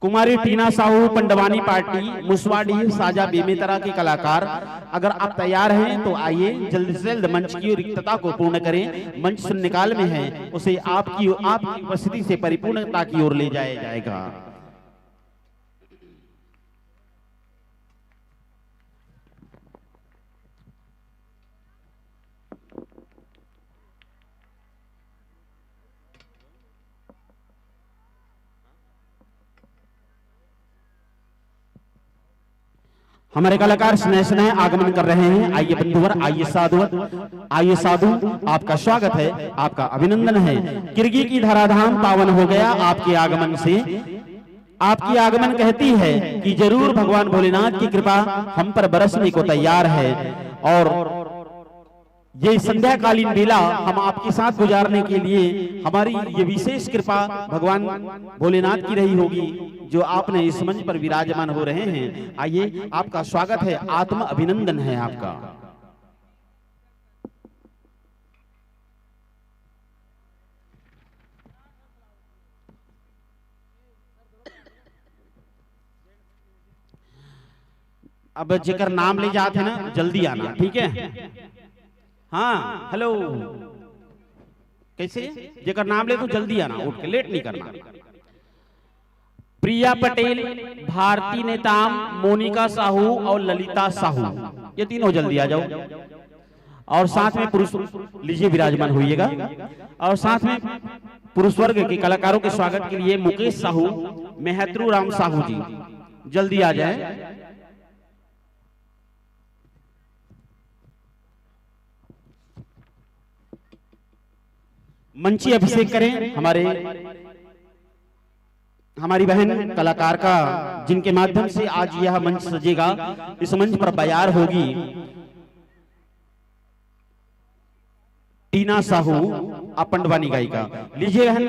कुमारी टीना साहू पंडवानी पार्टी मुसवाडी साजा बेमेतरा के कलाकार। अगर आप तैयार हैं तो आइए, जल्द से जल्द मंच की रिक्तता को पूर्ण करें। मंच शून्यकाल में है, उसे आपकी उपस्थिति से परिपूर्णता की ओर ले जाया जाएगा। हमारे कलाकार स्नेह स्नेह आगमन कर रहे हैं। आइए बंधुवर, आइए साधुवर, आइए साधु, आपका स्वागत है, आपका अभिनंदन है। किरगी की धराधाम पावन हो गया आपके आगमन से। आपकी आगमन कहती है कि जरूर भगवान भोलेनाथ की कृपा हम पर बरसने को तैयार है, और ये संध्याकालीन बेला हम आपके साथ गुजारने के लिए हमारी ये विशेष कृपा भगवान भोलेनाथ की रही होगी, जो आपने इस मंच पर विराजमान हो रहे हैं। आइए, आपका स्वागत है, आत्म अभिनंदन है आपका। अब जेकर नाम ले जाते हैं ना, जल्दी आना, ठीक है? हाँ, हेलो, कैसे? जेकर नाम ले तो जल्दी आना, उठ के लेट नहीं करना। प्रिया पटेल, भारती नेताम, मोनिका साहू और ललिता साहू, ये तीनों जल्दी आ जाओ। और साथ में पुरुष, लीजिए विराजमान होइएगा। और साथ में पुरुष वर्ग के कलाकारों के स्वागत के लिए मुकेश साहू, मेहत्रू राम साहू जी जल्दी आ जाए। मंची अभिषेक करें हमारी बहन कलाकार का, जिनके माध्यम से आज यह मंच सजेगा। इस मंच पर बयार होगी टीना साहू, पंडवानी गायिका। लीजिए बहन,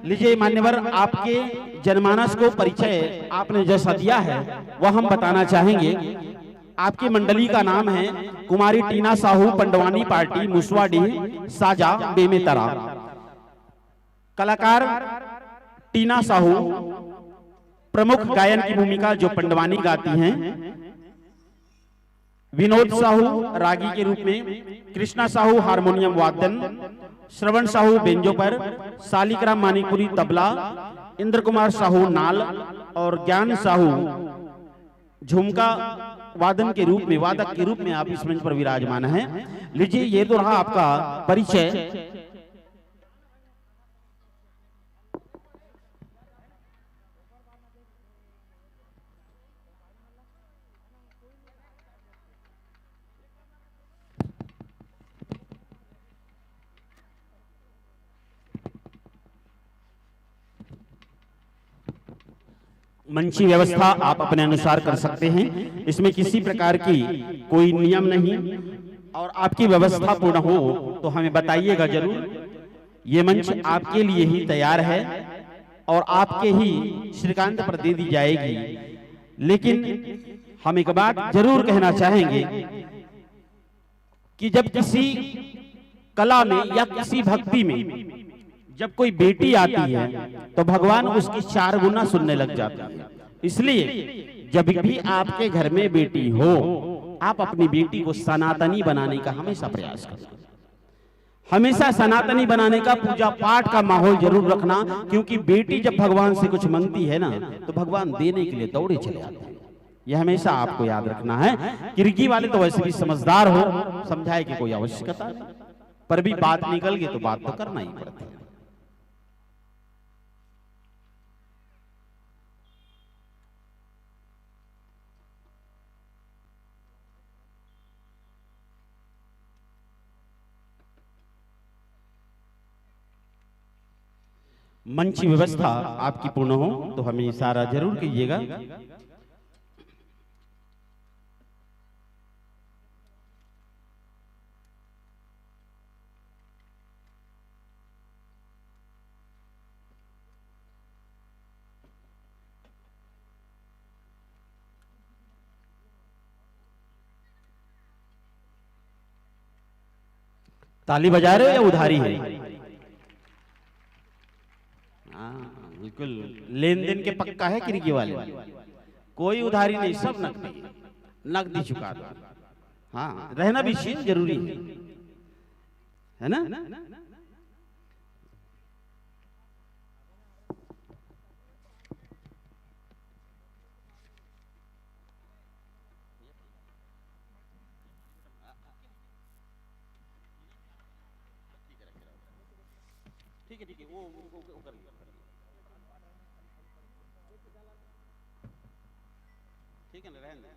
लीजिए मान्यवर, आपके जनमानस को परिचय आपने जैसा दिया है वह हम बताना चाहेंगे। आपकी मंडली का नाम है कुमारी टीना साहू पंडवानी पार्टी मुसवाडी साजा बेमेतरा। कलाकार टीना साहू प्रमुख गायन की भूमिका जो पंडवानी गाती हैं। विनोद साहू रागी के रूप में, कृष्णा साहू हारमोनियम वादन, श्रवण साहू बेंजो पर, सालिकराम मानिकपुरी तबला, इंद्र कुमार साहू नाल और ज्ञान साहू झुमका वादन के रूप में, वादक के रूप में आप इस मंच पर विराजमान हैं। लीजिए, ये तो रहा आपका परिचय। मंची व्यवस्था आप अपने अनुसार कर सकते हैं, इसमें किसी प्रकार की कोई नियम नहीं। और आपकी व्यवस्था पूर्ण हो तो हमें बताइएगा जरूर। ये मंच आपके लिए ही तैयार है और आपके ही श्रीकांत पर दे दी जाएगी। लेकिन हम एक बात जरूर कहना चाहेंगे कि जब किसी कला में या किसी भक्ति में जब कोई बेटी आती है तो भगवान उसकी 4 गुना सुनने लग जाते हैं। इसलिए जब भी आपके घर में बेटी हो, आप अपनी बेटी को सनातनी बनाने का हमेशा प्रयास करें। हमेशा सनातनी बनाने का, पूजा पाठ का माहौल जरूर रखना, क्योंकि बेटी जब भगवान से कुछ मांगती है ना तो भगवान देने के लिए दौड़े चले आते हैं। यह हमेशा आपको याद रखना है। किरगी वाले तो वैसे भी समझदार हो, समझाए की कोई आवश्यकता नहीं, पर भी बात निकल गई तो बात तो करना ही पड़ता है। मंच व्यवस्था आपकी पूर्ण हो तो हमें इशारा जरूर कीजिएगा। ताली बजा रहे हो या उधारी है? बिल्कुल लेन देन के पक्का है किरगी वाले, कोई उधारी नहीं, सब नकदी, नकदी चुका दो। हाँ, रहना भी शील जरूरी है ना। ठीक है ठीक है, वो कर लिया। ठीक है ना, रहने दो।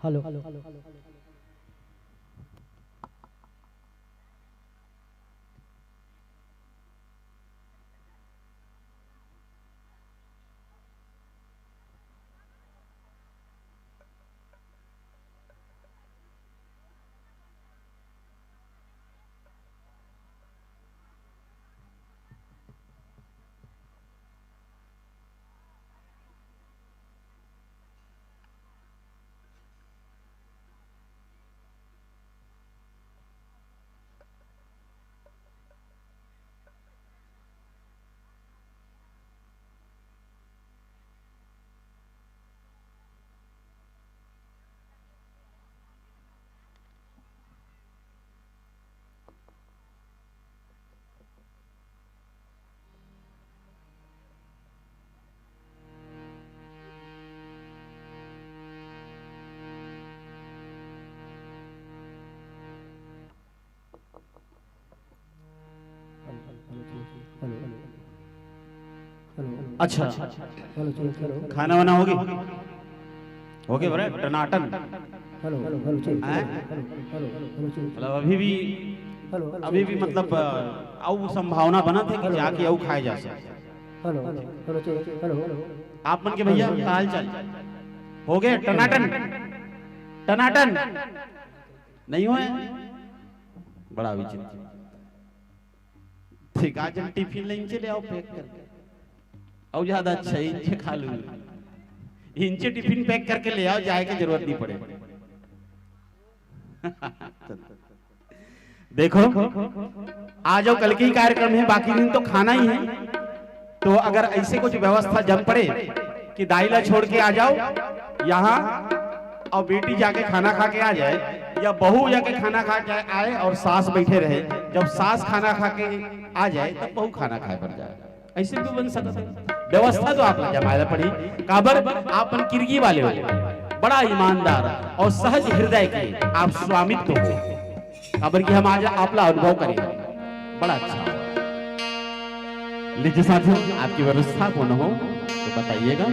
हेलो अच्छा, खाना वाना होगी? होगी बड़े टनाटन। मतलब अभी भी मतलब आऊ संभावना बना थे कि जाके आऊ खाए जा सकते। हेलो हेलो चेक हेलो आप मन के भैया का हाल चाल हो गए टनाटन टनाटन नहीं हुए बड़ा विचित्र। ठीक आज हम टिफिन लेंगे चले आओ पैक करके और ज्यादा अच्छा इंचे खा लूँ इंचे टिफिन पैक करके ले आओ जाए की जरूरत नहीं पड़े। देखो आ जाओ कल के ही कार्यक्रम है बाकी दिन तो खाना ही है तो अगर ऐसे कुछ व्यवस्था जम पड़े कि दाइला छोड़ के आ जाओ यहाँ और बेटी जाके खाना खा के आ जाए या बहू जाके खाना खा के आए और सास बैठे रहे जब सास खाना खा के आ जाए तब बहू खाना खाए पर जाए ऐसे भी बन सकता है व्यवस्था तो आपने जमाया पड़ी काबर आपन किरगी वाले हो बड़ा ईमानदार और सहज हृदय के आप स्वामित्व हो काबर की हम आज आपला अनुभव करेंगे बड़ा अच्छा। लीजिए साथियों आपकी व्यवस्था पूर्ण हो तो बताइएगा।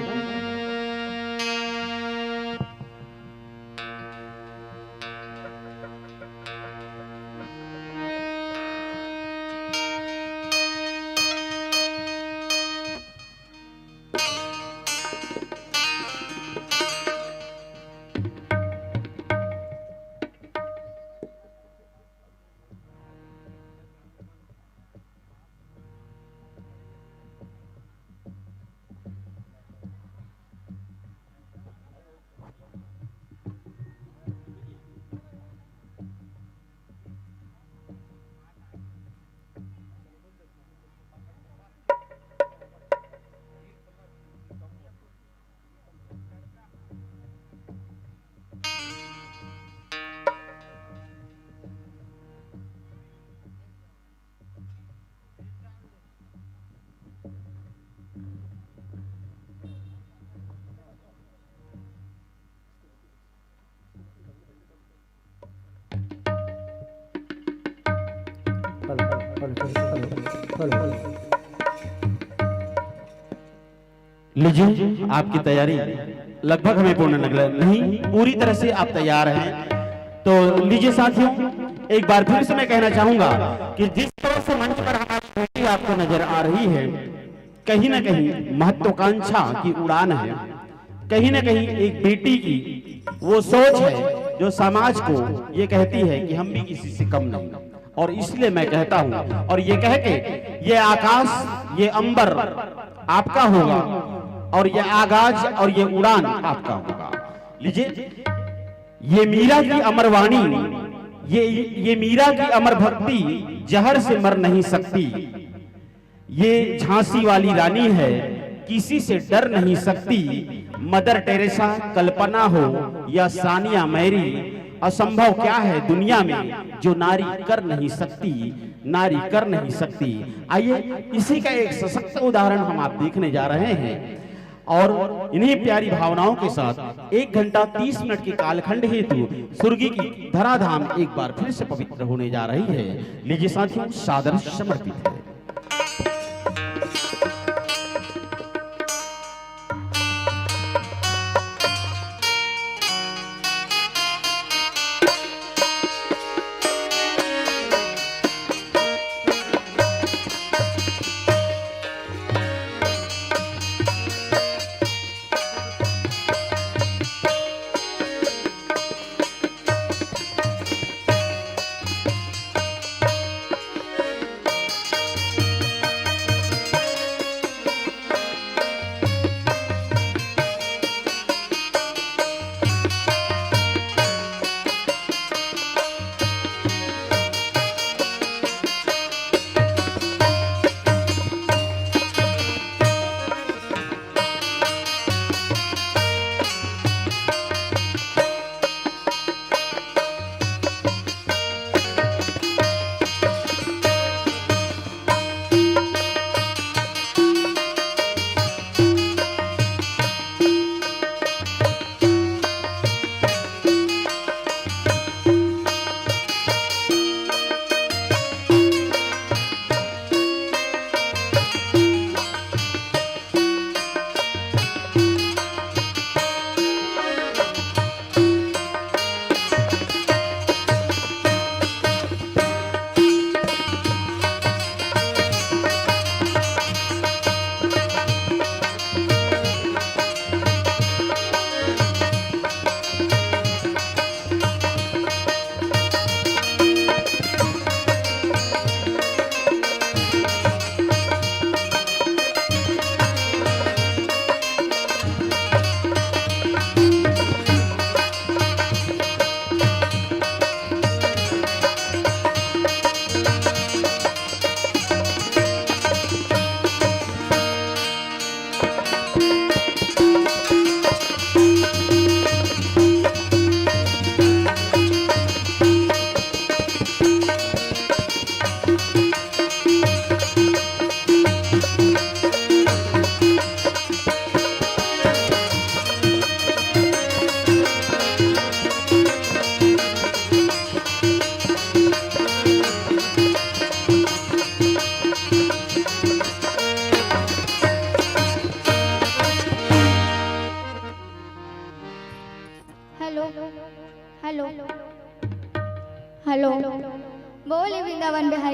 लीजिए आपकी तैयारी लगभग हमें पूर्ण नहीं पूरी तरह से आप तैयार हैं तो लीजिए साथियों एक बार फिर से मैं कहना चाहूंगा कि जिस तरह से मंच पर हमारी बेटी आपको नजर आ रही है कहीं ना कहीं महत्वाकांक्षा की उड़ान है कहीं ना कहीं एक बेटी की वो सोच है जो समाज को ये कहती है कि हम भी किसी से कम नहीं और इसलिए मैं कहता हूं और ये कह के ये आकाश ये अंबर आपका होगा और ये आगाज और ये उड़ान आपका होगा। लीजिए ये मीरा की अमर वाणी ये मीरा की अमर भक्ति जहर से मर नहीं सकती ये झांसी वाली रानी है किसी से डर नहीं सकती मदर टेरेसा कल्पना हो या सानिया मैरी असंभव क्या है दुनिया में जो नारी कर नहीं सकती आइए इसी का एक सशक्त उदाहरण हम आप देखने जा रहे हैं और इन्हीं प्यारी भावनाओं के साथ 1 घंटा 30 मिनट के कालखंड हेतु सुर्गी की धराधाम एक बार फिर से पवित्र होने जा रही है। लीजिए साथियों सादर समर्पित है।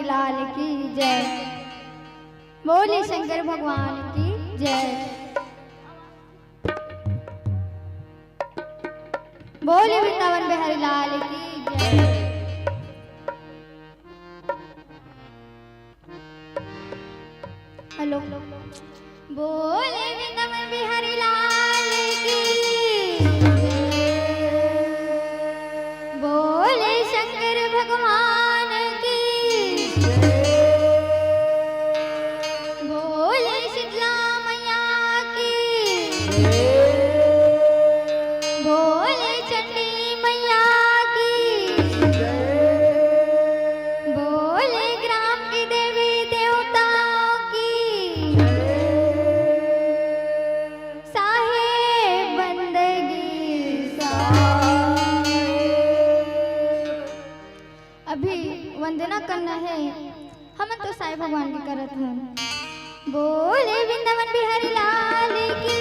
लाल की जय। बोले शंकर भगवान की जय। बोले वृंदावन बिहारी लाल की जय। हेलो बोले वृंदावन बिहारी लाल की जय। बोले शंकर भगवान की जय। बोले शीतला मैया की जय। बोले चंडी मैया की जय। बोले ग्राम की देवी देवताओं की साहेब बंदगी साहेब। अभी वंदना करना है, हम तो साई भगवान की करत हैं। बोले वृंदावन बिहारी लाल की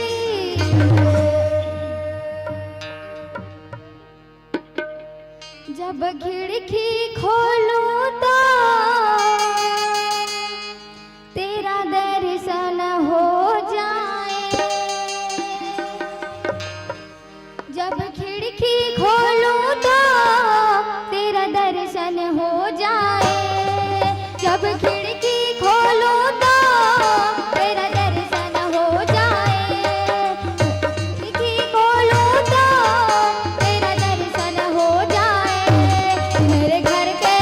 जब खिड़की खोलूं तो तेरा दर्शन हो जाए। जब खिड़की खोलूं तो तेरा दर्शन हो जाए। जब खिड़की खोलूं तो तेरा दर्शन हो जाए। खिड़की खोलूं तो तेरा दर्शन हो जाए। मेरे घर के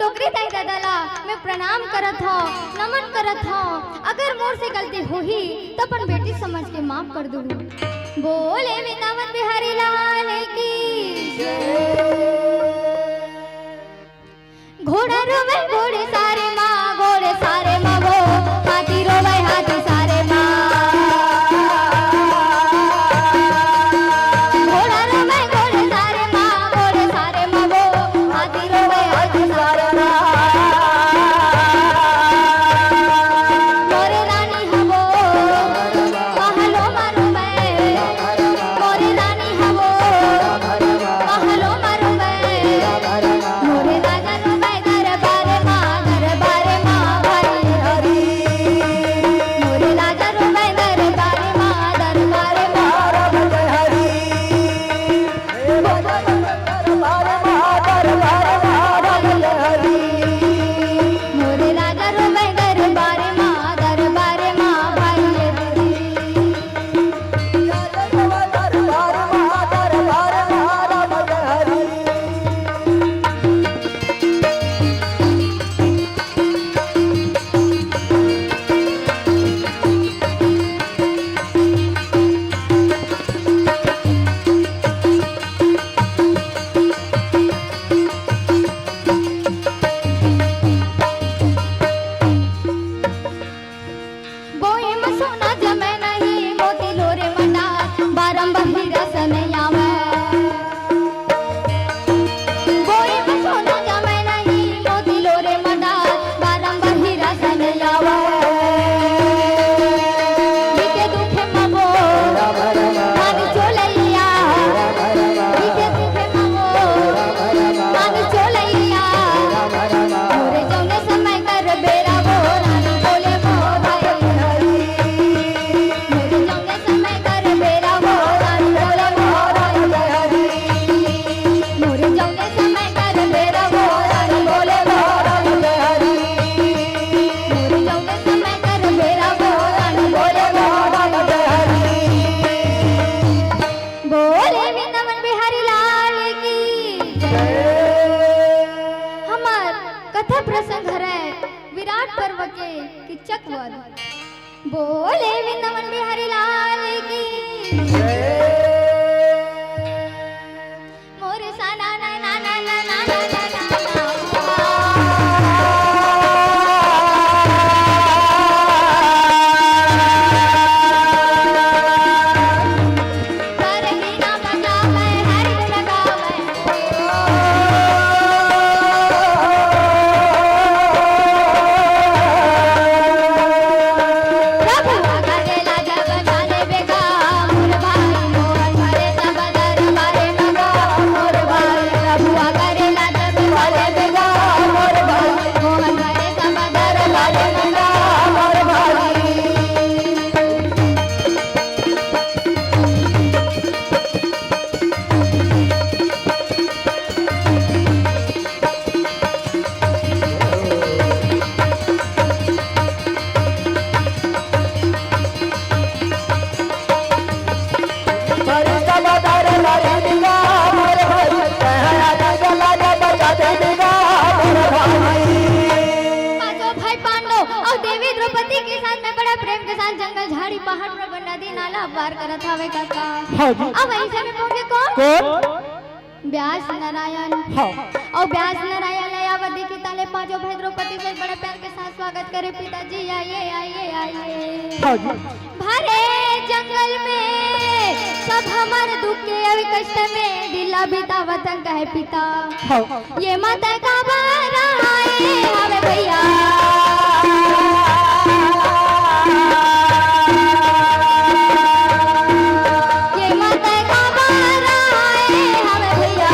टोकरी तय दादाला मैं प्रणाम करत हो, नमन करत हो। अगर मोर से गलती होही तो अपन बेटी समझ के माफ कर दू। बोले वृंदावन बिहारी लाल की जय। घोड़ा रोवे घोड़े सारे माँ, घोड़े सारे माँ वो, हाथी रोवे हाथी सारे माँ। घोड़ा रोवे घोड़े सारे माँ, घोड़े सारे माँ वो, हाथी रोवे हाथी सारे माँ। मोरे रानी हवो महलो मारो मैं, मोरे रानी हवो महलो मारो मैं। मोरे राजा रो मैं दरबारे माँ भाई हरी। मोरे राजा रो मैं दरबारे माँ हरी। मोरे राजा रो मैं दरबारे माँ भाई हरी। बोए में सोना जमे नहीं, मोती लोरे मंडा बारंबार हीरा सनैया में। बोए में सोना जमे नहीं, मोती लोरे मंडा बारंबार हीरा सनैया में। बीते दुखे मबो पानी चोलैया, बीते दुखे मबो पानी चोलैया। मोरे जौने समय कर बेरा वो रानी बोले मो भाई हरी। मोरे जौने समय कर बेरा वो रानी बोले मो भाई हरी। मोरे जौने समय कर बेरा वो रानी बोले मो भाई हरी। मोरे जौने समय कर बेरा वो रानी बोले मो भाई हरी। बोले वृंदावन बिहारी लाल की जय। हमार कथा प्रसंग है विराट पर्व के किच्चक वध। बोले वृंदावन बिहारी लाल की मोरे साना ना ना ना ना ना ना ना ना। हर वीणा बजावे हरि गुण गावे। प्रभु करेला जब जाने बेगा मोर भाई मोहन भरे सब दरबारे मगा मोर भाई। प्रभु करेला जब जाने बेगा मोर भाई मोहन भरे सब दरबारे मगा मोर भाई। पांचों भाई पांडव और देवी द्रौपदी के साथ में बड़ा प्रेम के साथ जंगल झाड़ी पहाड़ पर नदी नाला पार करत हवे काका। अब ऐसे में पहुंचे कौन? व्यास नारायण। और व्यास नारायण लयावती के ताले पांचों भाई द्रौपदी से बड़े प्यार के साथ स्वागत करे। पिताजी आइए आइए आइए। भरे जंगल में सब हमारे दुख के अभी कष्ट में दिला बीता वतन कहे पिता। ये माता का बराए हमें भैया। ये माता का बराए हमें भैया।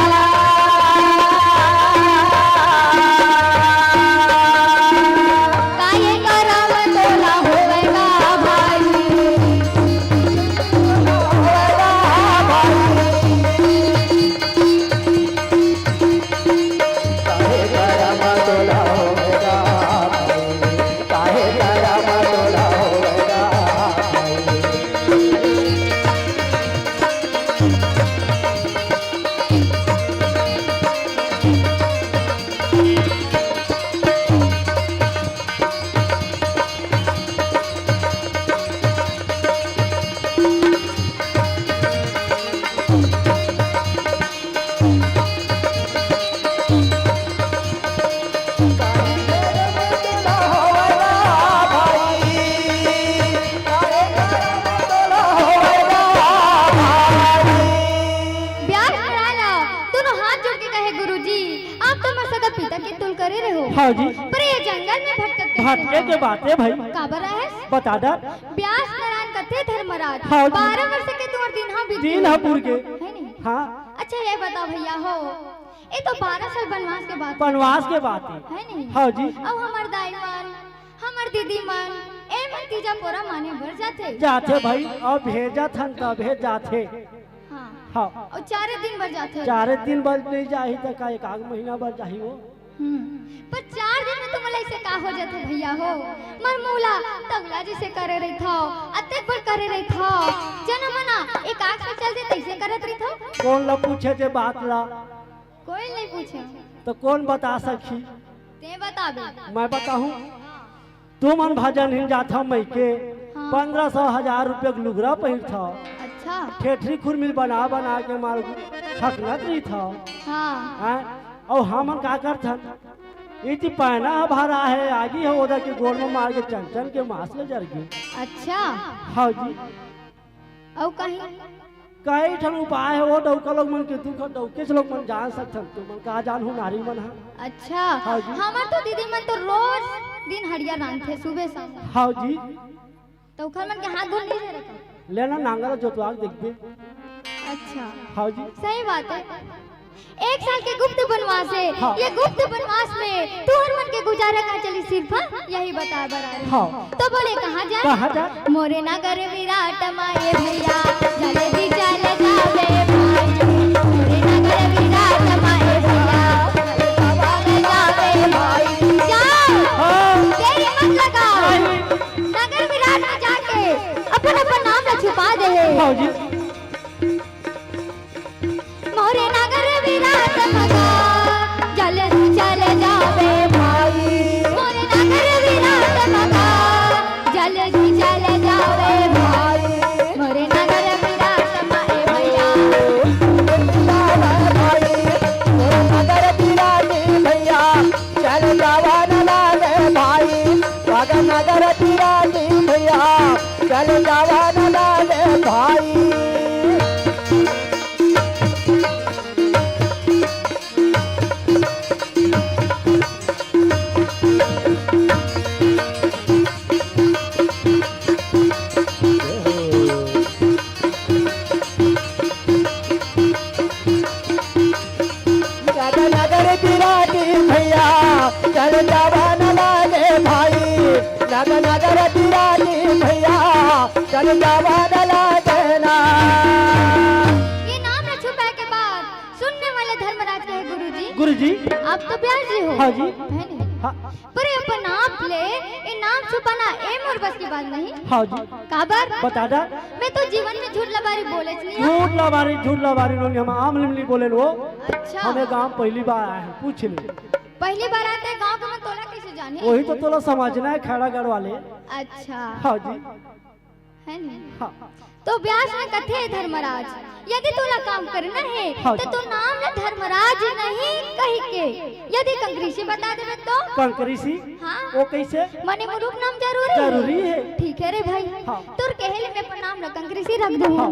काये करम तोला होवेगा भाई। काहे करम तोला होवेगा हाँ जी। पर ये जंगल में भटकत कैसे भटके है? के बातें भाई काबर है बता दे। ब्यास नारायण कथे धर्मराज हाँ जी। 12 वर्ष के तुम दिन हम बीती दिन हपुर के है नहीं। हाँ अच्छा ये बताओ भैया हो ये तो 12 साल बनवास के बाद वनवास के बातें है नहीं। हाँ जी। अब हमार दाई मन हमार दीदी मन ए मन तीजा पोरा माने भर जाते जाते भाई और भेजा थन तब भेज जाते। हाँ हाँ और 4 दिन भर जाते 4 दिन बाद नहीं जाही तो का एक आग महीना बाद जाही वो। पर 4 दिन में तुम ऐसे का हो जाते भैया हो मरमूला तबला जी से करे रही था अत्ते पर करे रही था जनमना एक आग से चलते तैसे करत रही था। कौन ला पूछे थे बात ला कोई नहीं पूछे तो कौन बता सकी। ते बताबे मैं बताऊं तू मन भजन हिन जाता मई के हाँ। 1500-1000 रुपये का लुगरा पहिर था अच्छा ठेठरी खुरमिल बना बना के मार थकनत रही था। हाँ हैं? और हम का करथन इति पहना भरा है आगी है उधर के गोड़ में मार के चंचन के मांस ले जर गई। अच्छा हाँ जी। और कहीं कई ठन उपाय है वो डौका लोग मन के दुख डौके से लोग मन जान सकथन तू मन कहा जान हो नारी मन है। अच्छा हाँ जी। हमार तो दीदी मन तो रोज दिन हरिया रांधते सुबह शाम हाँ जी। तो उखर मन के हाथ धो नहीं दे रखा। लेना नांगल जोतवा के देखबे। अच्छा हाँ जी। सही बात है 1 साल के गुप्त वनवास है। हाँ। ये गुप्त वनवास में तू हर मन के गुजारा का चली सिर्फ यही बता बराबर। हाँ। तो बोले कहाँ जाए कहाँ जाए? मोरे नगर विराट माए भैया चले दी चले जावे भाई मोरे नगर विराट माए भैया चले जावे भाई जाओ तेरी मत लगाओ नगर विराट में जाके अपन नाम न छुपा दे। हाँ जी। मोरे नगर विराट मगा चले चले जावे भाई मोरे नगर विराट मगा चले चले जावे भाई मोरे नगर विराट माए भैया नगर तिरानी भैया चल जावा न लागे भाई नगर तिरानी भैया चल जावा न लागे भाई। नगर तिरानी भैया चल जावा न लागे भाई नगर तिरानी भैया चल जावा न लागे ना। ये नाम न छुपाए के बाद सुनने वाले धर्मराज कहे गुरुजी गुरुजी। आप तो ब्यास जी हो हाँ जी। है नहीं हाँ। पर ये अपन नाम ले ये नाम छुपाना ए मोर बस की बात नहीं। हाँ जी। काबर बता दे। मैं तो जीवन में झूठ लबारी बोले नहीं झूठ लबारी लोग हम आम लिमली बोले वो। अच्छा हमें गांव पहली बार आए हैं पूछ ले। पहली बार आते हैं गांव का मैं तोला कैसे जाने। वही तो तोला समझना है खड़ागढ़ वाले। अच्छा हाँ जी। है नहीं हाँ। तो व्यास ने कथे धर्मराज यदि तोला काम करना है हाँ तो जी। तू नाम न धर्मराज नहीं कही के यदि कंग्रेसी बता देवे तो कंकरीसी हाँ वो कैसे मने मुरुक नाम जरूरी जरूरी है। ठीक है रे भाई हाँ। तोर कहेले में अपन नाम न कंग्रेसी रख दे हाँ।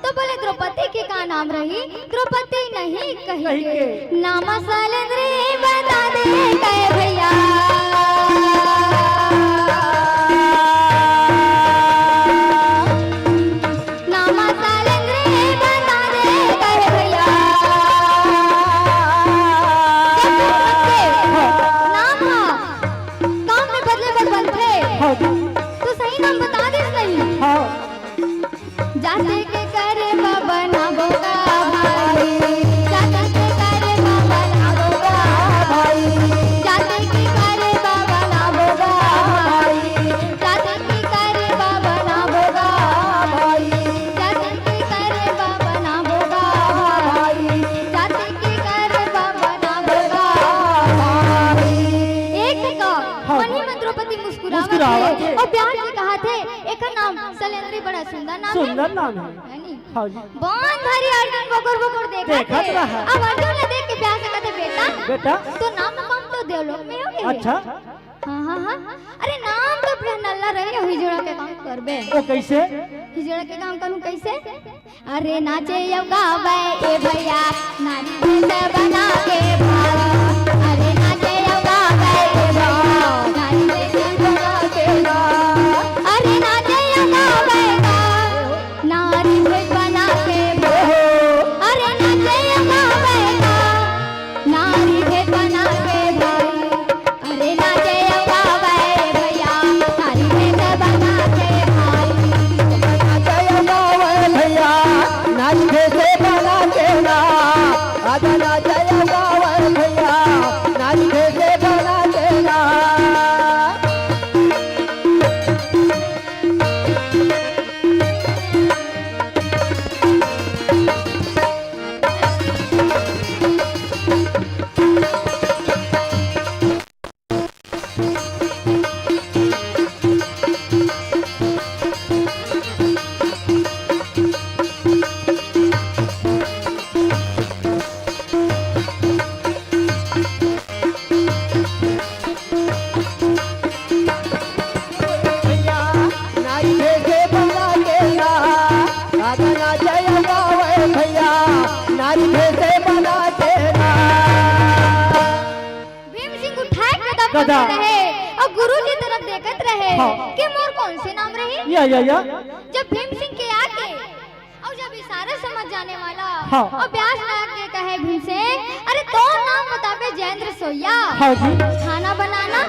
तो बोले द्रौपदी के का नाम रही द्रौपदी नहीं कही कही के के। नामा सालेंद्री बता दे कहे भैया नामा सालेंद्री बता दे कहे भैया नाम काम में बदले बद बनते हाँ जी। तो सही नाम बता दे सही हाँ। जाते के करे बाबा ना बोगा भाई जाते के करे बाबा ना बोगा भाई जाते के करे बाबा ना बोगा भाई जाते के करे बाबा ना बोगा भाई जाते के करे बाबा ना बोगा भाई जाते के करे बाबा ना बोगा भाई। एक का मनी में द्रौपदी मुस्कुरावत मुस्कुरावत है है। और प्यार से कहा थे एक नाम सलेंद्री बड़ा सुंदर नाम है सुंदर नाम है। है नी? हाँ जी। बांध भरी अर्जुन बकुर बकुर देखा देखत थे। रहा। अब अर्जुन ने देख के प्यार से कहते बेटा बेटा। तो नाम कम तो देवलोक में हो गए अच्छा। हाँ हाँ हाँ अरे नाम तो अपने नल्ला रहे हिजड़ा के काम करबे वो कैसे हिजड़ा के काम करूं कैसे अरे नाचे अब गावे ए भैया नारी भेष बना के भाग अरे नाचे अब गावे भैया नारी भेष बना के ना अरे नाचे गावेगा नारी भेष बना के अरे नाचे गावेगा नारी भेष बना के भाई अरे नाचे गावे भैया नारी भेष बना के भाई नाचे गावे भैया नाच भेसे बना के ना आजा नाचे गावे भैया नाच भेसे बना के ना भैया नाच भेसे बना के ना आजा नाचे गावे भैया नाच भेसे बना के ना भीम सिंह उठाए कदम बढ़ते रहे और गुरु जी तरफ देखत रहे कि मोर कौन से नाम रही या जब भीम सिंह के आके और जब इशारा समझ जाने वाला और ब्यास नायक के कहे भीम सिंह अरे तो नाम बतावे जयेंद्र सोया खाना बनाना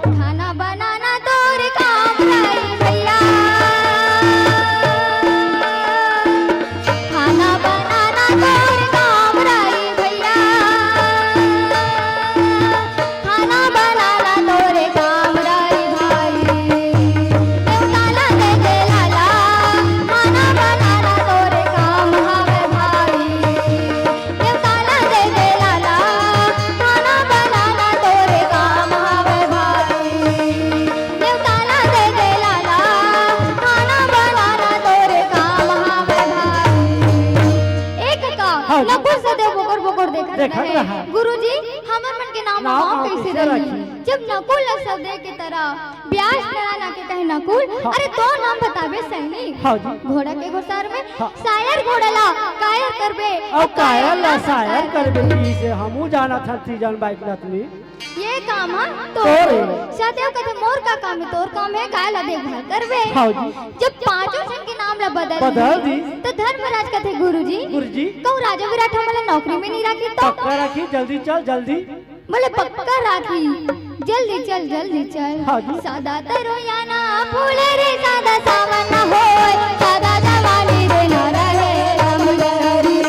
खाना बनाना तोरे काम रही भैया खाना बनाना तोरे काम रही भैया खाना बनाना तोरे काम रही भाई देवताला दे दे लाला खाना बनाना तोरे काम हवे भाई देवताला दे दे लाला खाना बनाना तोरे काम हवे भाई देवताला दे दे लाला खाना बनाना तोरे काम हवे भाई एक का नकुल सदैव बोकर बोकर देखत रहे गुरुजी हमर मन के नाम कैसे रही जब नकुल और सदैव की तरह ब्यास नारायण के कहे नकुल अरे तो नाम बतावे सैनिक घोड़ा के घुसार में शायर घोड़ला कायर करबे और कायल ला शायर करबे से हमू जाना था सीजन बाइक नतनी ये काम है तो सदैव कहते मोर का काम है तोर काम है कायल देखभाल करबे जब पांचों जन के नाम ला बदल दी तो धर्मराज कहते गुरुजी कहूँ राजा विराट हमला नौकरी में नहीं रखी तो पक्का रखी जल्दी चल जल्दी बोले पक्का राखी जल्दी चल सादा तरो या ना फूले रे सादा सावन ना होय सादा जवानी रे ना रहे राम हरि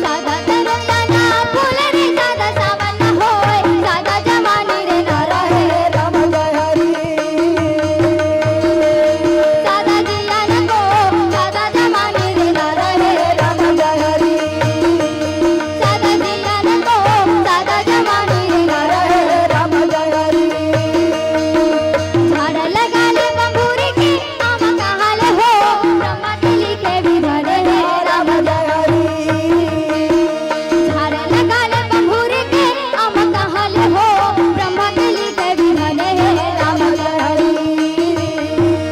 सादा तरो या ना फूले रे सादा सावन ना होय सादा जवानी रे ना रहे राम हरि सादा जिया न को सादा जवानी रे ना रहे राम हरि सादा जिया न को सादा जवानी रे ना रहे राम हरि झाड़ लगा ले बंबूरी के आम कहाँ ले हो ब्रह्मा के लिखे भी धरे है राम हरि झाड़ लगा ले बंबूरी के आम कहाँ ले हो ब्रह्मा के लिखे भी धरे है राम हरि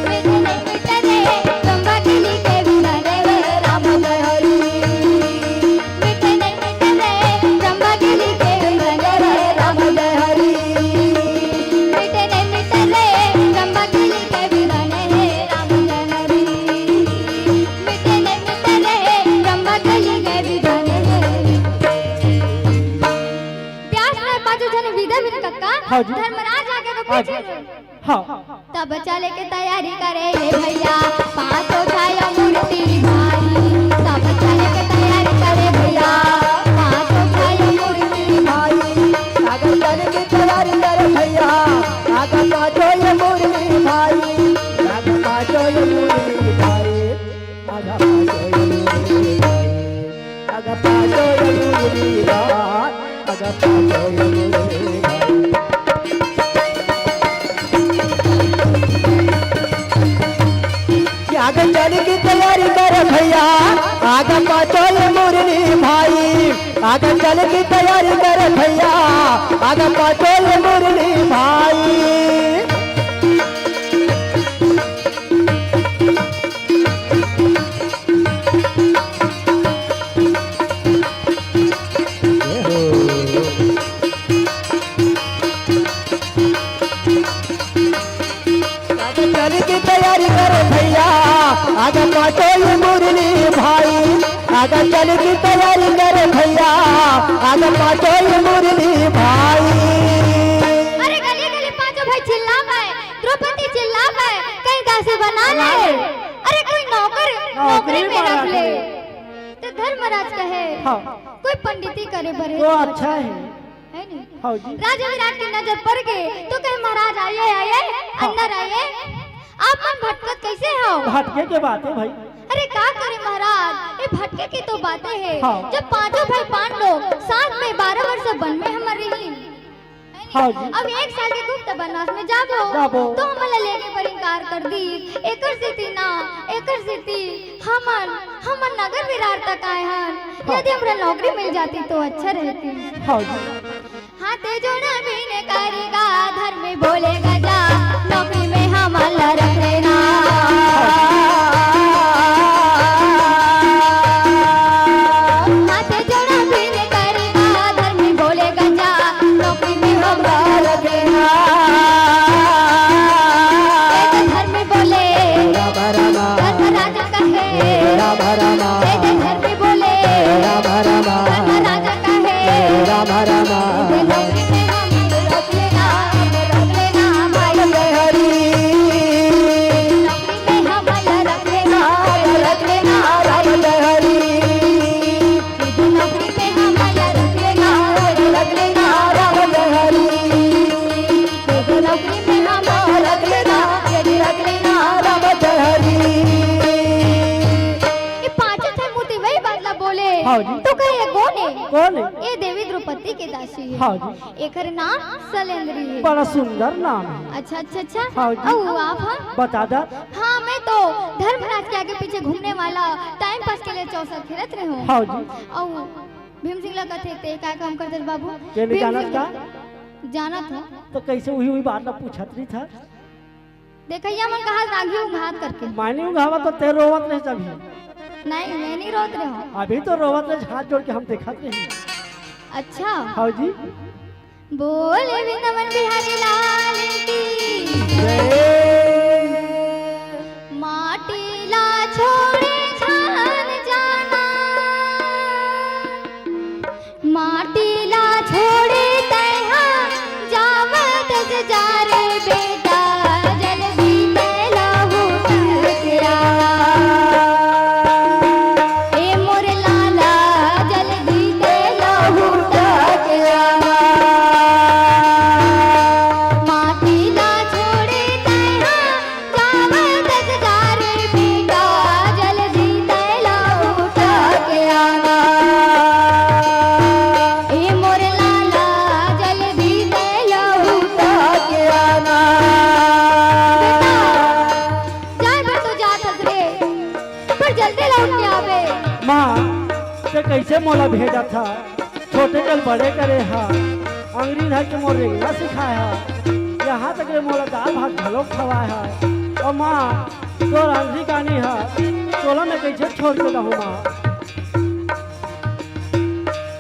मिटे नहीं मिटे रे ब्रह्मा के लिखे भी धरे है राम हरि मिटे नहीं मिटे रे ब्रह्मा के लिखे भी धरे है राम हरि मिटे नहीं मिटे रे ब्रह्मा के लिखे भी धरे है राम हरि मिटे नहीं मिटे रे ब्रह्मा के लिखे भी धरे है प्यास में पांचों जन विदा बिन कक्का धर्मराज आगे को पीछे तब चले के तैयारी करे ये भैया पांचों छाया मूर्ति भाई तब चले के तैयारी करे भैया पांचों छाया मूर्ति भाई आगे चल के तैयारी कर भैया आगे पाँचों ये मुरली भाई आगे पाँचों ये मुरली भाई आगे पाँचों ये मुरली भाई आगे पाँचों ये मुरली भाई आगे पाँचों ये मुरली भाई आगे चल की तैयारी कर भैया आगे पाँचों ये मुरली भाई आगे चल की तैयारी कर भैया आगे पाँचों ये मुरली भाई चल की तैयारी करे भैया आगे पाटो ये मुरली भाई आगे चल की तैयारी करे भैया आगे पाटो ये मुरली भाई। अरे गली गली पांचों भाई चिल्ला पाए, द्रौपदी चिल्ला पाए, कहीं दासी बना ले। अरे कोई नौकरी में रख ले तो धर्मराज कहे हाँ। कोई पंडिती करे बरे तो अच्छा है नहीं। हाँ जी। राजा विराट की नजर पड़ गई तो कहे महाराज आइए आइए अंदर आइए। आप मन भटकत कैसे हो? भटके के बात है भाई। अरे क्या करे महाराज, ये भटके की तो बातें है। हाँ। जब पांचों भाई पांडव साथ में 12 वर्ष वन में हम रही। हाँ जी। अब 1 साल के गुप्त वनवास में जाबो तो हमला लेने पर इनकार कर दी। एकर स्थिति हमन नगर विरार तक आए हन। यदि हमरा नौकरी मिल जाती तो अच्छा रहती। हाँ जी। हाथे जोड़ा भी ने करेगा धर्म में बोलेगा जा नौकरी में हमला रख लेना। हाथे जोड़ा भी ने करेगा धर्म में बोलेगा जा नौकरी में हमला रख लेना। एक धर्म में बोले धर्मराजा कहे एक धर्म में बोले धर्मराजा कहे नौकरी में हम रख लेना भाई हरी। नौकरी में हम रख लेना हरी। नौकरी में हम रख लेना हरी। नौकरी में हम रख लेना हरी। ये पांचों थे मूर्ति वही बातला बोले। हाँ जी। तो कहे कौन कौन है? ये देवी द्रौपदी के दासी है। हाँ जी। एकर नाम सलेंद्री है। बड़ा सुंदर नाम है। अच्छा हाँ जी। औ आप हैं? बता दा। हाँ मैं तो धर्मराज के आगे पीछे घूमने वाला टाइम पास के लिए चौसर खेलत रहे हूँ। हाँ जी। औ भीम सिंह लगा थे क्या काम करते बाबू? के नहीं भीम जानत सिंह का? जाना था। तो कैसे हुई बात ना पूछत रही था। देखिए मन कहा रागी घात करके। मानी हूँ घावा तो तेरे रोवत रहे तभी। नहीं मैं नहीं रोत रहे हूँ। अभी तो रोवत रहे हाथ जोड़ के हम देखत रहे। अच्छा हाँ जी। बोले वृंदावन बिहारी लाल की माटीला छोड़े छान जाना। माटीला छोड़े तैहा जावत जा रे बेटा जल्दी लहू टकरा। ए मोर लाला जल्दी लहू टकरा। माटीला छोड़े तैहा जावत जा रे बेटा जल्दी लहू टकरा। ए मोर लाला जल्दी लहू टकरा। जाए भर तो जात हस रे पर जल्दी लौट के आवे। माँ ते कैसे मोला भेजा था छोटे कल बड़े करे हा अंग्रेज है के मोर रेंगना सिखाया है यहाँ तक रे मोला दाल भात भलो खवाया है। और माँ तो अंग्रेजी कहानी है तोला में कैसे छोड़ के रहूँ माँ।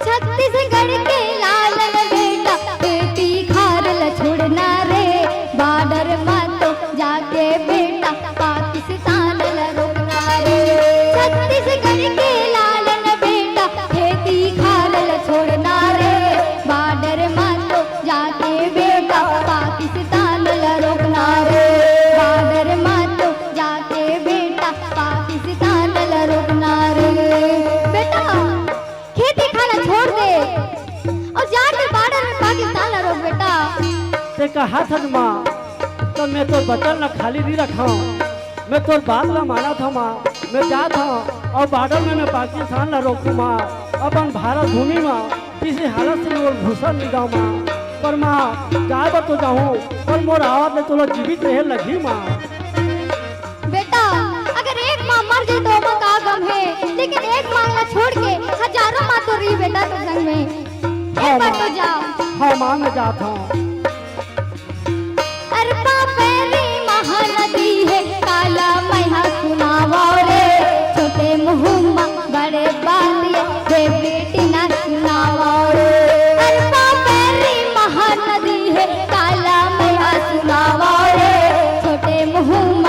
छत्तीसगढ़ के लालन बेटा बेटी खारल छोड़ना रे। बॉर्डर मत जाके बेटा पाकिस्तान ल रोकना रे। छत्तीसगढ़ के लालन बेटा खेती खारल छोड़ना रे। बॉर्डर मत जाके बेटा पाकिस्तान ल रोकना रे। बॉर्डर मत जाके बेटा पाकिस्तान ल रोकना रे। बेटा खेती खाना छोड़ दे और जाके बॉर्डर में पाकिस्तान ल रोक बेटा। ते कहा था माँ तो मैं तो बचल न खाली नहीं रखा मैं तो बात न माना था माँ। मैं जा था और बॉर्डर में मैं पाकिस्तान न रोकूँ माँ। अपन भारत भूमि माँ किसी हालत से मोर घुसा नहीं जाऊँ माँ। पर माँ जाए पर तो जाऊँ पर मोर आवाज में तो लोग जीवित रहे लगी माँ। बेटा अगर एक माँ मर जाए तो माँ का गम है लेकिन एक माँ ला छोड़ के हजारों माँ तो रही बेटा तो संग में। एक बार तो जाओ। हाँ माँ मैं जाता हूँ। अरपा पैरी महानदी है काला मैहा सुनावा रे। छोटे मुहुम्मा बड़े बालिए रे बेटी ना सुनावा रे। अरपा पैरी महानदी है काला मैहा सुनावा रे। छोटे मुहुम्मा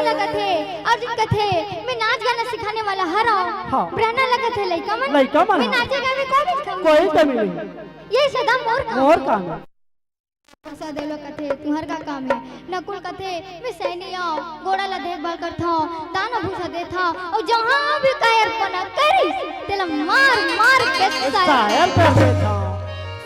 लगत है अर्जुन कथे मैं नाच गाना सिखाने वाला हरा हाँ। ब्रहना लगत है लइका मन लइका मन मैं नाचे गावे को कोई कमी नहीं, ये सदा मोर काम और काम है। सदेलो कथे तुहर का काम है नकुल कथे मैं सैनिया घोड़ा ला देखभाल करथा दाना भूसा देथा और जहां भी कायर पना करी तेला मार मार के शायर कर देता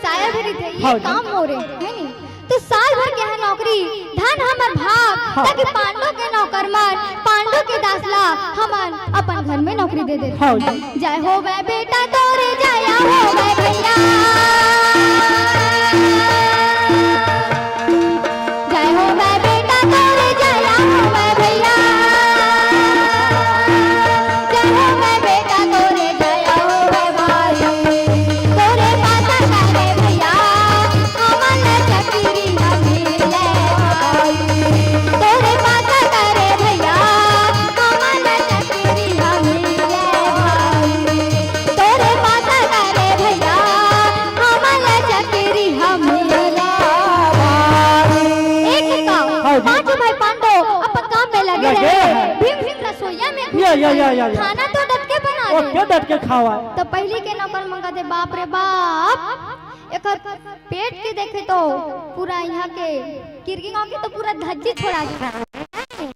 शायर भरी थे हाँ ये जी। काम मोरे है नी तो साल भर के है नौकरी धन हमर भाग हाँ। ताकि पांडव के नौकर मन पांडव के दासला हमन अपन घर में नौकरी दे दे हाँ जी। जय हो वे बेटा तोरे जया हो वे भैया जय हो वे बेटा तोरे जया हो वे भैया जय हो वे बेटा तोरे जया हो वे भाई तोरे पाता करे भैया हमन चक्री न मिले तोरे पाता करे भैया हमन चक्री न मिले तोरे पाता करे भैया हमन चक्री हम मिले एक का हाँ जी। पांच भाई पांडव अपन काम में लगे लगे रहे हैं। भीम भीम रसोईया में या। खाना तो डट के बना और दे क्या डट के खावा तो पहले के नौकर मंगा दे बाप रे बाप एक पेट के देखे तो पूरा यहाँ के किरगिंग के तो पूरा धज्जी छोड़ा दे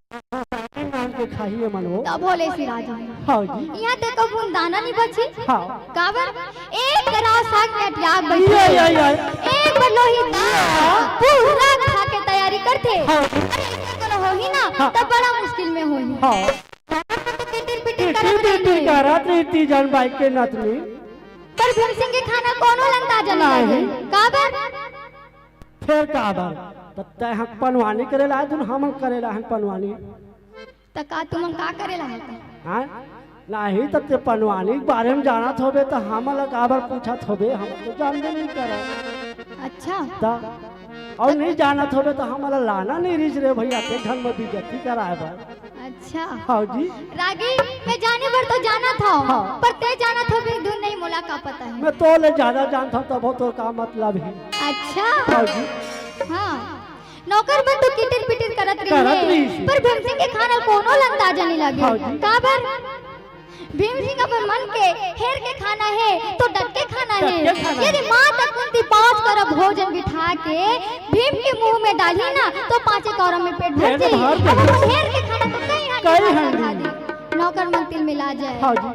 नाम के खाइए मनो। तब भोले सी राजा हाँ जी। यहाँ तक कबून दाना नहीं बची हाँ। काबर एक राव साग में अटियाग बैठे या। एक बार लोही पूरा खा के तैयारी करते हाँ। अरे ऐसा कोनो हो ही ना हाँ। तब बड़ा मुश्किल में होई हाँ। पिटिर पिटिर टी करत टी रहे। करत रीति जन बाइक के नतनी पर भीम सिंह के खाना कोनो लंता जन नहीं। लगे काबर फिर काबर तब तय हम पनवानी करेला है हम करेला है पनवानी त का तुम का करेला है हाँ नहीं तब ते पनवानी के बारे में जानत होबे तो हम लग काबर पूछत होबे हम तो जानबे नहीं करे अच्छा ता और नहीं जानत होबे तो हम लाना नहीं रिज रे भैया के घर में बेइज्जती कराए बा अच्छा हाँ जी। रागी मैं जाने भर तो जाना था हाँ। पर ते जाना था भी धुन नहीं मोला का पता है मैं तो ले ज्यादा जानता हूँ तब तो का मतलब है। अच्छा हाँ जी। हाँ नौकर बन तो किटिर पिटिर करत रही करत है रही। पर भीम सिंह के खाना कोनो लंता नहीं लगे हाँ जी। काबर भीम सिंह अपन मन के हेर के खाना है तो डट के खाना डट के है खाना है। यदि माता कुंती 5 करब भोजन बिठा के भीम के मुंह में डाली ना तो 5 कौरव में पेट भर पेट जाई भर अब जाई। अपन हेर के खाना तो कई कई हांडी हांडी। खा दी नौकर मंतिल मिला जाए हाँ जी।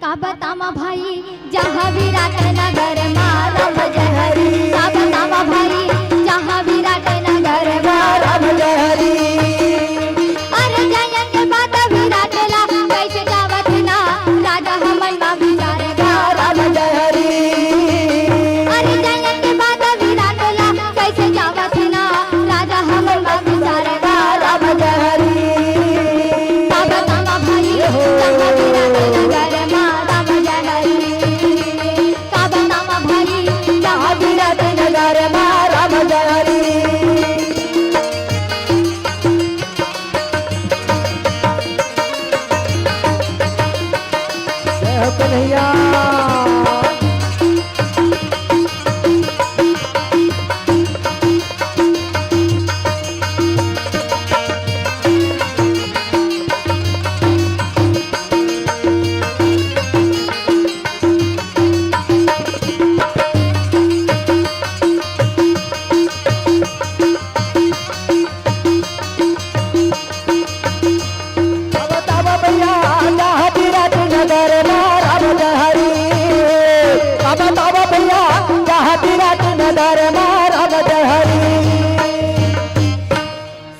का बतामा भाई जहाँ विराट नगर मारम जहरी का बतामा भाई जहाँ विराट नगर मारम जहरी अरे जयन के बात विराट ला कैसे जावत ना राजा हमन मा विचार मारम जहरी अरे जयन के बात विराट ला कैसे जावत ना राजा हमन मा विचार मारम जहरी का बतामा भाई जहाँ विराट नगर मारम जहरी का बतामा भाई जहाँ विराट नगर मारम जहरी जय हो कन्हैया। बतावा भैया जहाँ विराट नगर मारम जहरी बतावा भैया जहाँ विराट नगर मारम जहरी।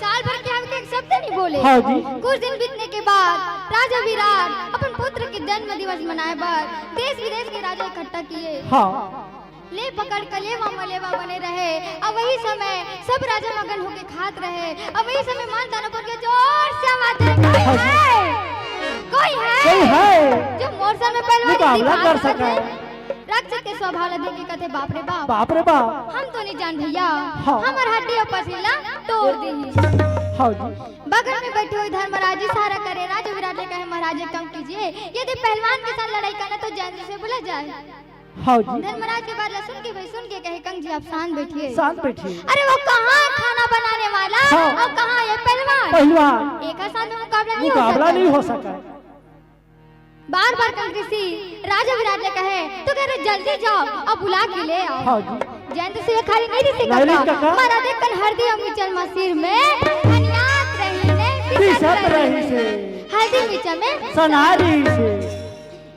साल भर के हम एक शब्द नहीं बोले हाँ जी। कुछ दिन बीतने के बाद राजा विराट अपन पुत्र के जन्म दिवस मनाए पर देश विदेश के राजा इकट्ठा किए हाँ। ले पकड़ कलेवा मलेवा बने रहे अब वही समय सब राजा मगन होके खात रहे अब वही समय मान दानव के जोर से आवाज आई, कोई है कोई है जो मोरसा में पहलवानी मुकाबला दिखा कर सकत है सके। राक्षस के स्वभाव देख के कहते बाप रे बाप बाप रे बाप। हम तो नहीं जान भैया हाँ। हमर हड्डी और पसीना तोड़ दी हाँ जी। बगल में बैठे हुए धर्मराज जी सहारा करे राजा विराट ने कहे महाराज कम कीजिए यदि पहलवान के साथ लड़ाई करना तो जैन से बोला जाए हाँ जी धर्मराज के बाद सुन के कहे कंग जी आप शांत बैठिए। शांत बैठिए। अरे वो कहाँ खाना बनाने वाला हाँ। और कहाँ ये पहलवान। पहलवान एक साथ में मुकाबला मुकाबला नहीं हो सका। बार बार कंग ऋषि राजा विराट ने कहे तो कह रहे जल्दी जाओ और बुला के ले आओ। हाँ जी जयंत से खाली नहीं ऋषि नहीं ऋषि काका काका। मारा देख कर हरदी अम्मी चल मसीर में धनियात रही ने पिसत रही से हल्दी मिर्चा में सनारी से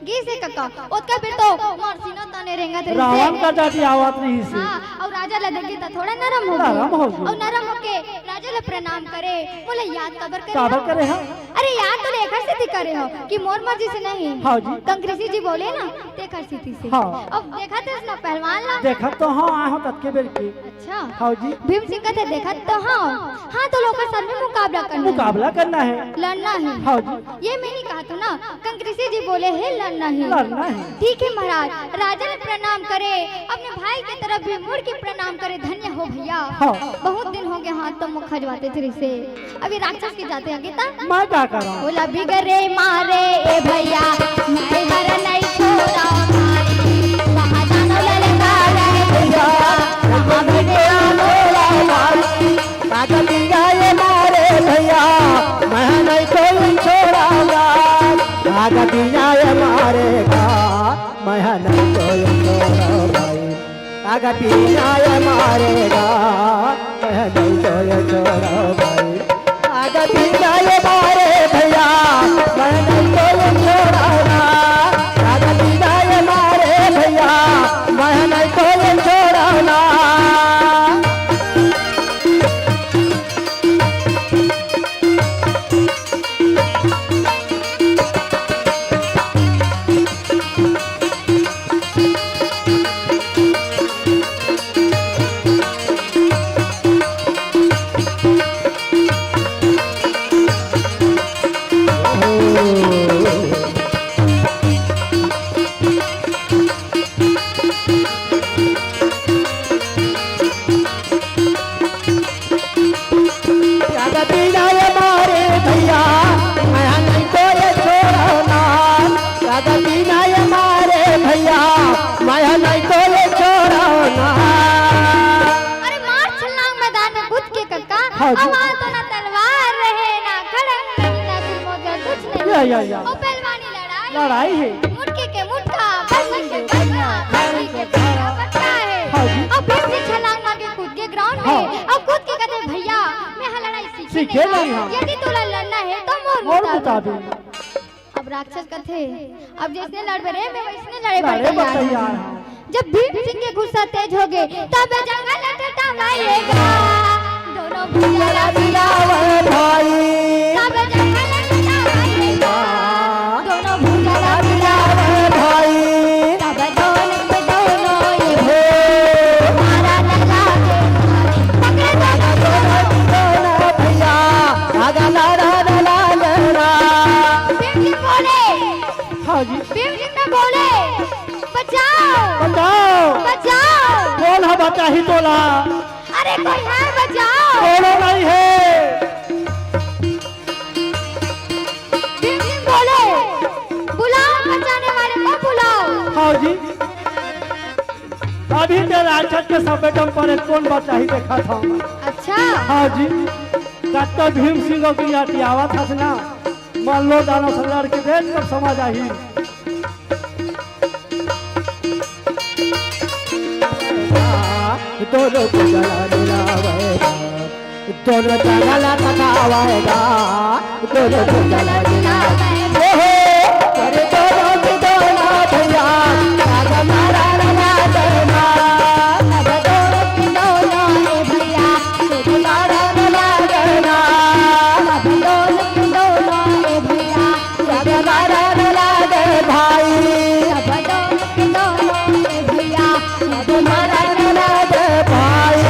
गी से काका उसका फिर तो मरसीना ताने रेंगा तेरे रावण का जाती आवत नहीं से। हाँ और राजा ला देखे तो थोड़ा नरम हो नरम हो गया गया। और नरम होके राजा ले प्रणाम करे बोले याद कबर काबर करे हाँ। अरे याद तो लेखर सिद्धि करे हो कि मोर मर्जी से नहीं। हाँ जी कंग ऋषि जी बोले ना लेखर सिद्धि से। हाँ। अब देखा थे ना पहलवान ला देखा तो हाँ आहो तत्के बेर की। अच्छा हाँ जी भीम सिंह कहते देखा तो हाँ हाँ तो लोग सर में मुकाबला करना है। मुकाबला करना है लड़ना है। हाँ जी ये मैंने कहा तो ना कंग ऋषि जी बोले है लड़ना है। लड़ना है ठीक है महाराज राजा ने प्रणाम करे अपने भाई की तरफ भी मुड़ के प्रणाम करे धन्य हो भैया। हाँ। बहुत दिन हो गए हाथ तो मुख खजवाते थे से अभी राक्षस के जाते हैं गीता मैं क्या कर रहा हूँ। बोला बिगरे मारे ए भैया मैं हर नहीं छोड़ा भाई वहाँ जानो ललकारा है भैया वहाँ बिगड़ा मोला भाई काका बिगाए मारे भैया मैं नहीं कोई छोड़ाऊंगा। काका बिगाए मारेगा मैं नहीं कोई छोड़ा भाई। काका बिगाए मारेगा मैं नहीं कोई छोड़ा भाई। काका बिगाए मारे भैया मैं नहीं कोई छोड़ाऊंगा। काका बिगाए मारे भैया मैं नहीं कोई छोड़ाऊंगा। अरे मार छलांग मैदान में कूद के कक्का हाँ जी। अब तो ना तलवार रहे ना खड़ंग रहे ना सिरमौजा कुछ नहीं। या। ओ पहलवानी लड़ाई लड़ाई है मुटके के मुटका बल्ली के बल्ला बल्ली के बल्ला बट्टा है। हाँ जी। अब फिर से छलांग मार के कूद के ग्राउंड हाँ। में अब कूद के कहते भैया मैं हाँ लड़ाई सीखे नहीं हाँ। यदि तोला लड़ना है तो और मोर बता मुताबिक। दे अब राक्षस कथे अब जिसने लड़ रहे मैं वैसने लड़े लड़े पर पर तैयार तैयार हैं। जब भीम सिंह के गुस्सा तेज हो गए तब जंगल टटाएगा दोनों भुजाला बिलावे भाई तब जंगल टटाएगा दोनों भुजाला बिलावे भाई तब दोनों के दोनों ये मारा लगा के पकड़े दोनों भैया आगा लाड़ा लाड़ा भीम सिंह बोले हाँ जी भीम सिंह ने बोले बचाओ बताओ बचाओ कौन है बचा ही तोला। अरे कोई है बचाओ कौन नहीं है। भीम सिंह बोले बुलाओ बचाने वाले को बुलाओ। हाँ जी अभी तो राक्षस के सब बेटम पर कौन बचा ही देखा था। अच्छा हाँ जी तब तो भीम सिंह की आती आवत था ना मान लो दानव से लड़ के देख कब समझ आई। दोनों को जला दिलावेगा दोनों जला तकावेगा दोनों को जला दिलावेगा अरे दोनों की दोनों भैया राजा मारा लगा देना अब दोनों की दोनों ए भैया तुझे मारा लगा देना अब दोनों की दोनों ए भैया राजा मारा लगा दे भाई अब दोनों की दोनों ए भैया राजा मारा लगा दे भाई।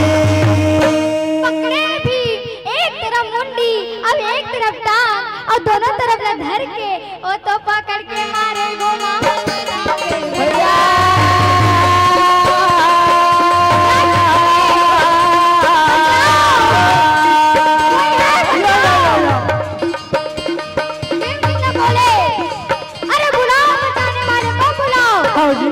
पकड़े भी एक तरफ मुंडी अब एक तरफ टांग और दोनों तरफ न धर के ओ तो पकड़ के मारे गोमा भैया भीम सिंह ने बोले अरे बुलाओ बचाने वाले को बुलाओ। हाँ जी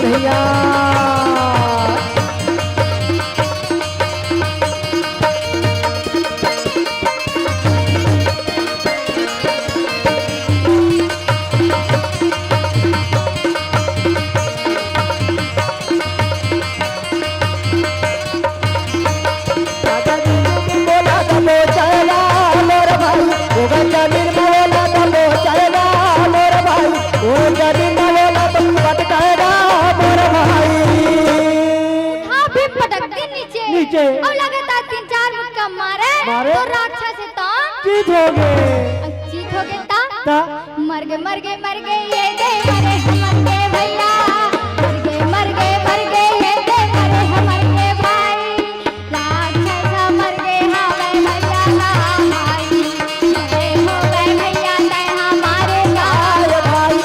भैया हाँ भी पटक दी नीचे नीचे। और लगातार 3-4 मुक्का मारे मारे। तो राक्षस है तो जीत हो गए जीत हो गए ता ता मर गए ये दे मरे हमर के भैया मर गए ये दे मरे हमर के भाई राक्षस मर गए हमारे भैया ना भाई गए हो गए भैया ते हमारे गाँव भाई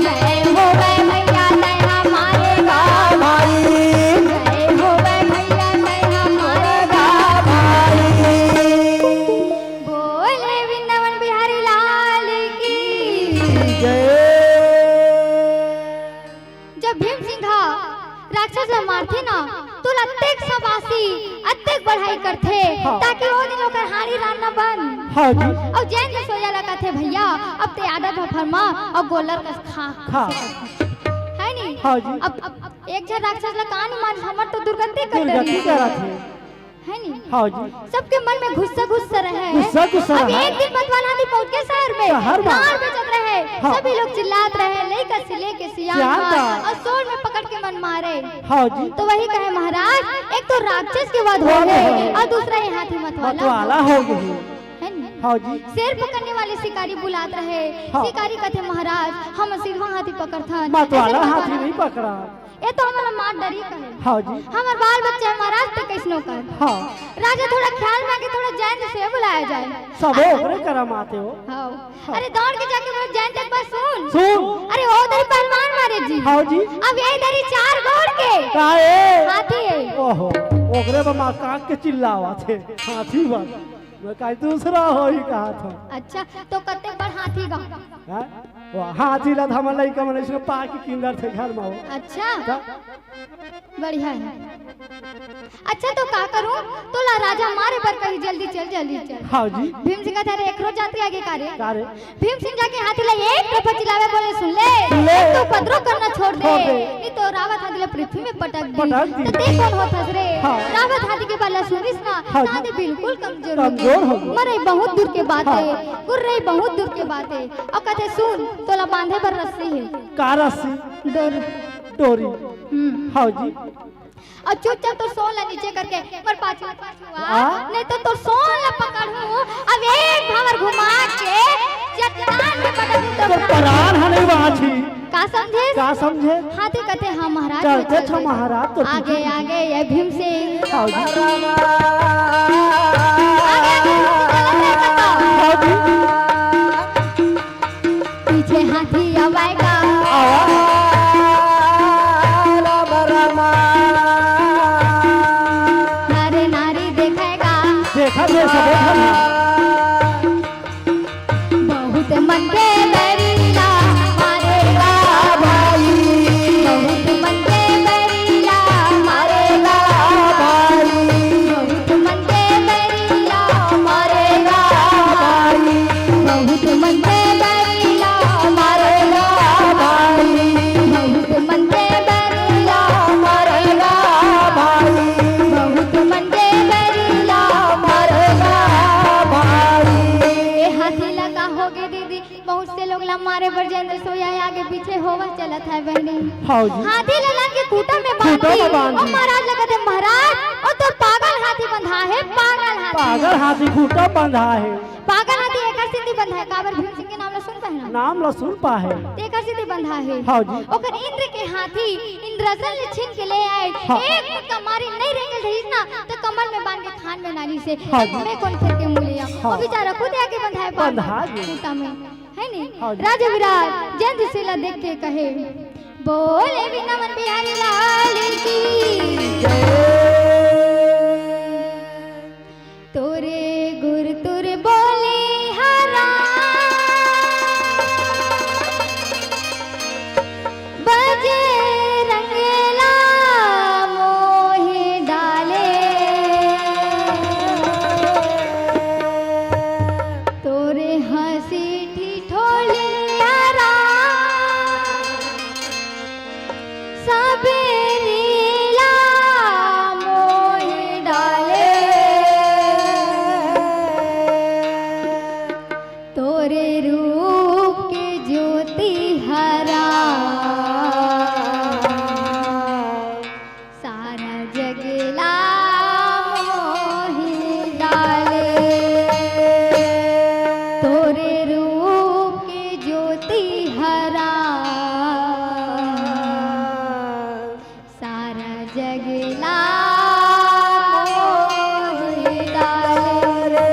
गए हो गए भैया ते हमारे गाँव भाई गए हो गए भैया ते हमारे गाँव भाई बोले वृंदावन बिहारी लाल की जब भीम सिंह राक्षस ला मारथे ना तो अत्तेक सबासी अत्तेक बढ़ाई करथे ताकि वो दिन ओकर हारी रान न बन हाँ जी और जैन से सोया लगा थे भैया अब ते आदत है फरमा और गोलर का खा है नी हाँ जी। अब एक जन राक्षस ला कहानी मान हमर तो दुर्गति कर दुर्गति रही करा थे है नी हाँ जी सबके मन में गुस्सा रहे गुस्सा अब रहे। एक दिन मतवाला हाथी पहुंच के शहर शहर में में। नार बेचत रहे हाँ। सभी लोग चिल्लात रहे लेकर से लेके सियान सियान था था। और सोल में पकड़ के मन मारे हाँ जी तो वही कहे महाराज एक तो राक्षस के वध हो गए और दूसरा ही हाथी मतवाला मतवाला हो गई है नी? हाँ जी शेर पकड़ने वाले शिकारी बुलात रहे हाँ। शिकारी कहते महाराज हम सिरवा हाथी पकड़थन मतवाला हाथी नहीं पकड़ा ये तो हमारा मार डरी कहे हाँ जी हमार बाल बच्चे महाराज तो कैसनो कर हाँ राजा थोड़ा ख्याल में आके थोड़ा जैन से बुलाया जाए सब ओकरे करम आते हो हाँ अरे दौड़ के जाके बोलो जैन एक बार सुन सुन अरे वो दरी पहलवान मारे जी हाँ जी अब यही दरी 4 गौड़ के काहे हाथी है ओहो ओकरे बमा काक के चिल्लावा थे हाथी बन मैं कहीं दूसरा हो ही कहा था अच्छा तो कते पर हाथी गा हैं? वो हाथी लद हमर लइका मन इसने पा के किंदर थे घर में हो अच्छा बढ़िया है अच्छा तो का करूं तो ला राजा मारे पर कहीं जल्दी चल हाँ जी भीम सिंह कहता है एक रोज जाती आगे कार्य कारे भीम सिंह जाके हाथी ला एक टोपा चिल्लावे बोले सुन ले तो उपद्रव करना छोड़ दे छोड़ दे। नहीं तो रावत हाथी ला पृथ्वी में पटक पटक दी दी। तो ते कौन होता रे हाँ। रावत हाथी के बाला सुनिस ना हाँ जी। हाथी बिल्कुल कमजोर कमजोर हो गई। मरे बहुत दूर के बात हाँ। है गुर रही बहुत दूर के बात है और कहते सुन तोला बांधे पर रस्सी है का रस्सी डोर डोरी हाँ जी और चुपचाप तो सोन ला नीचे करके पर पाछू आ? नहीं तो सोन ला पकड़ूं अब एक भंवर घुमा के चट्टान पे पटक तो दूं परान हने बाछी का समझे का समझे हाथी कहते हाँ महाराज चलते छ महाराज तो आगे आगे ये भीम सिंह हाँ जी आगे हाँ जी पीछे हाथी आवेगा नारे नारी देखेगा देखा दे सब बहुत मन के बैरीला मारेगा भाई बहुत मन के बैरीला मारेगा भाई बहुत मन के बैरीला मारेगा भाई बहुत मन के बैरीला मारेगा भाई बहुत मन के बैरीला मारेगा भाई बहुत मन के बैरीला मारेगा भाई ए हाथी लगा होगे दीदी बहुत से लोग ला मारे पर जेंद्र सोया है, आगे पीछे होवा चलत है बहनी हाँ जी हाथी लगा के खूटा में खूंटा में बांधी बांधी। और महाराज लगा दे महाराज और तो पागल हाथी बंधा है पागल हाथी खूटा बंधा है पागल हाथी एकर सिद्धि बंधा है काबर भीम सिंह के नाम ला सुन पहना नाम लसुन पा है एकर सिद्धि बंधा है हाँ जी ओकर इंद्र के हाथी इंद्रजन ले छीन के ले आए हाँ। एक मुक्का मारी नहीं रेंगल रही ना तो कमल में बांध के खान में नानी से हाँ तब जी। मैं कौन फिर के मुलिया हाँ। वो बेचारा खुद आके बंधा है बंधा है। खूंटा में है नी हाँ जी। राजा विराट जंद सिला देख के कहे बोले बिना मन बिहारी लाल की तोरे गुर तुर बोले हरा बजे रंगे हंसी ठिठोलियारा सबेरीला मोहि डाले तोरे रूप के ज्योति हरा सारा जगला मोहि डाले तोरे रूप के ज्योति हरा सारा जगला मोहि डाले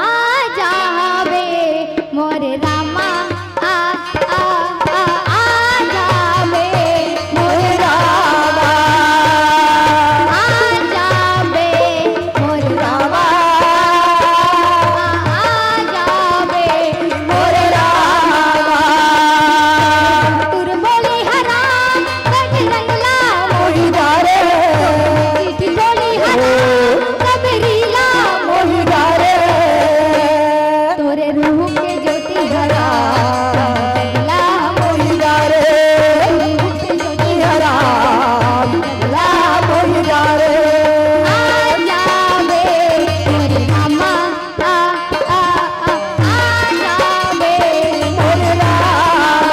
आ जावे मोर रामा आ जावे मोर रामा आ जावे मोर रामा आ जावे मोर रामा तुर बोली हरा कट रंगला मोहि डारे चिट्ठी बोली हरा सबरीला मोहि डारे तोरे रूह के ज्योति हरा जगला मोहि डारे रूह के ज्योति हरा जगला मोहि डारे आ जावे मोर रामा आ जावे मोर रामा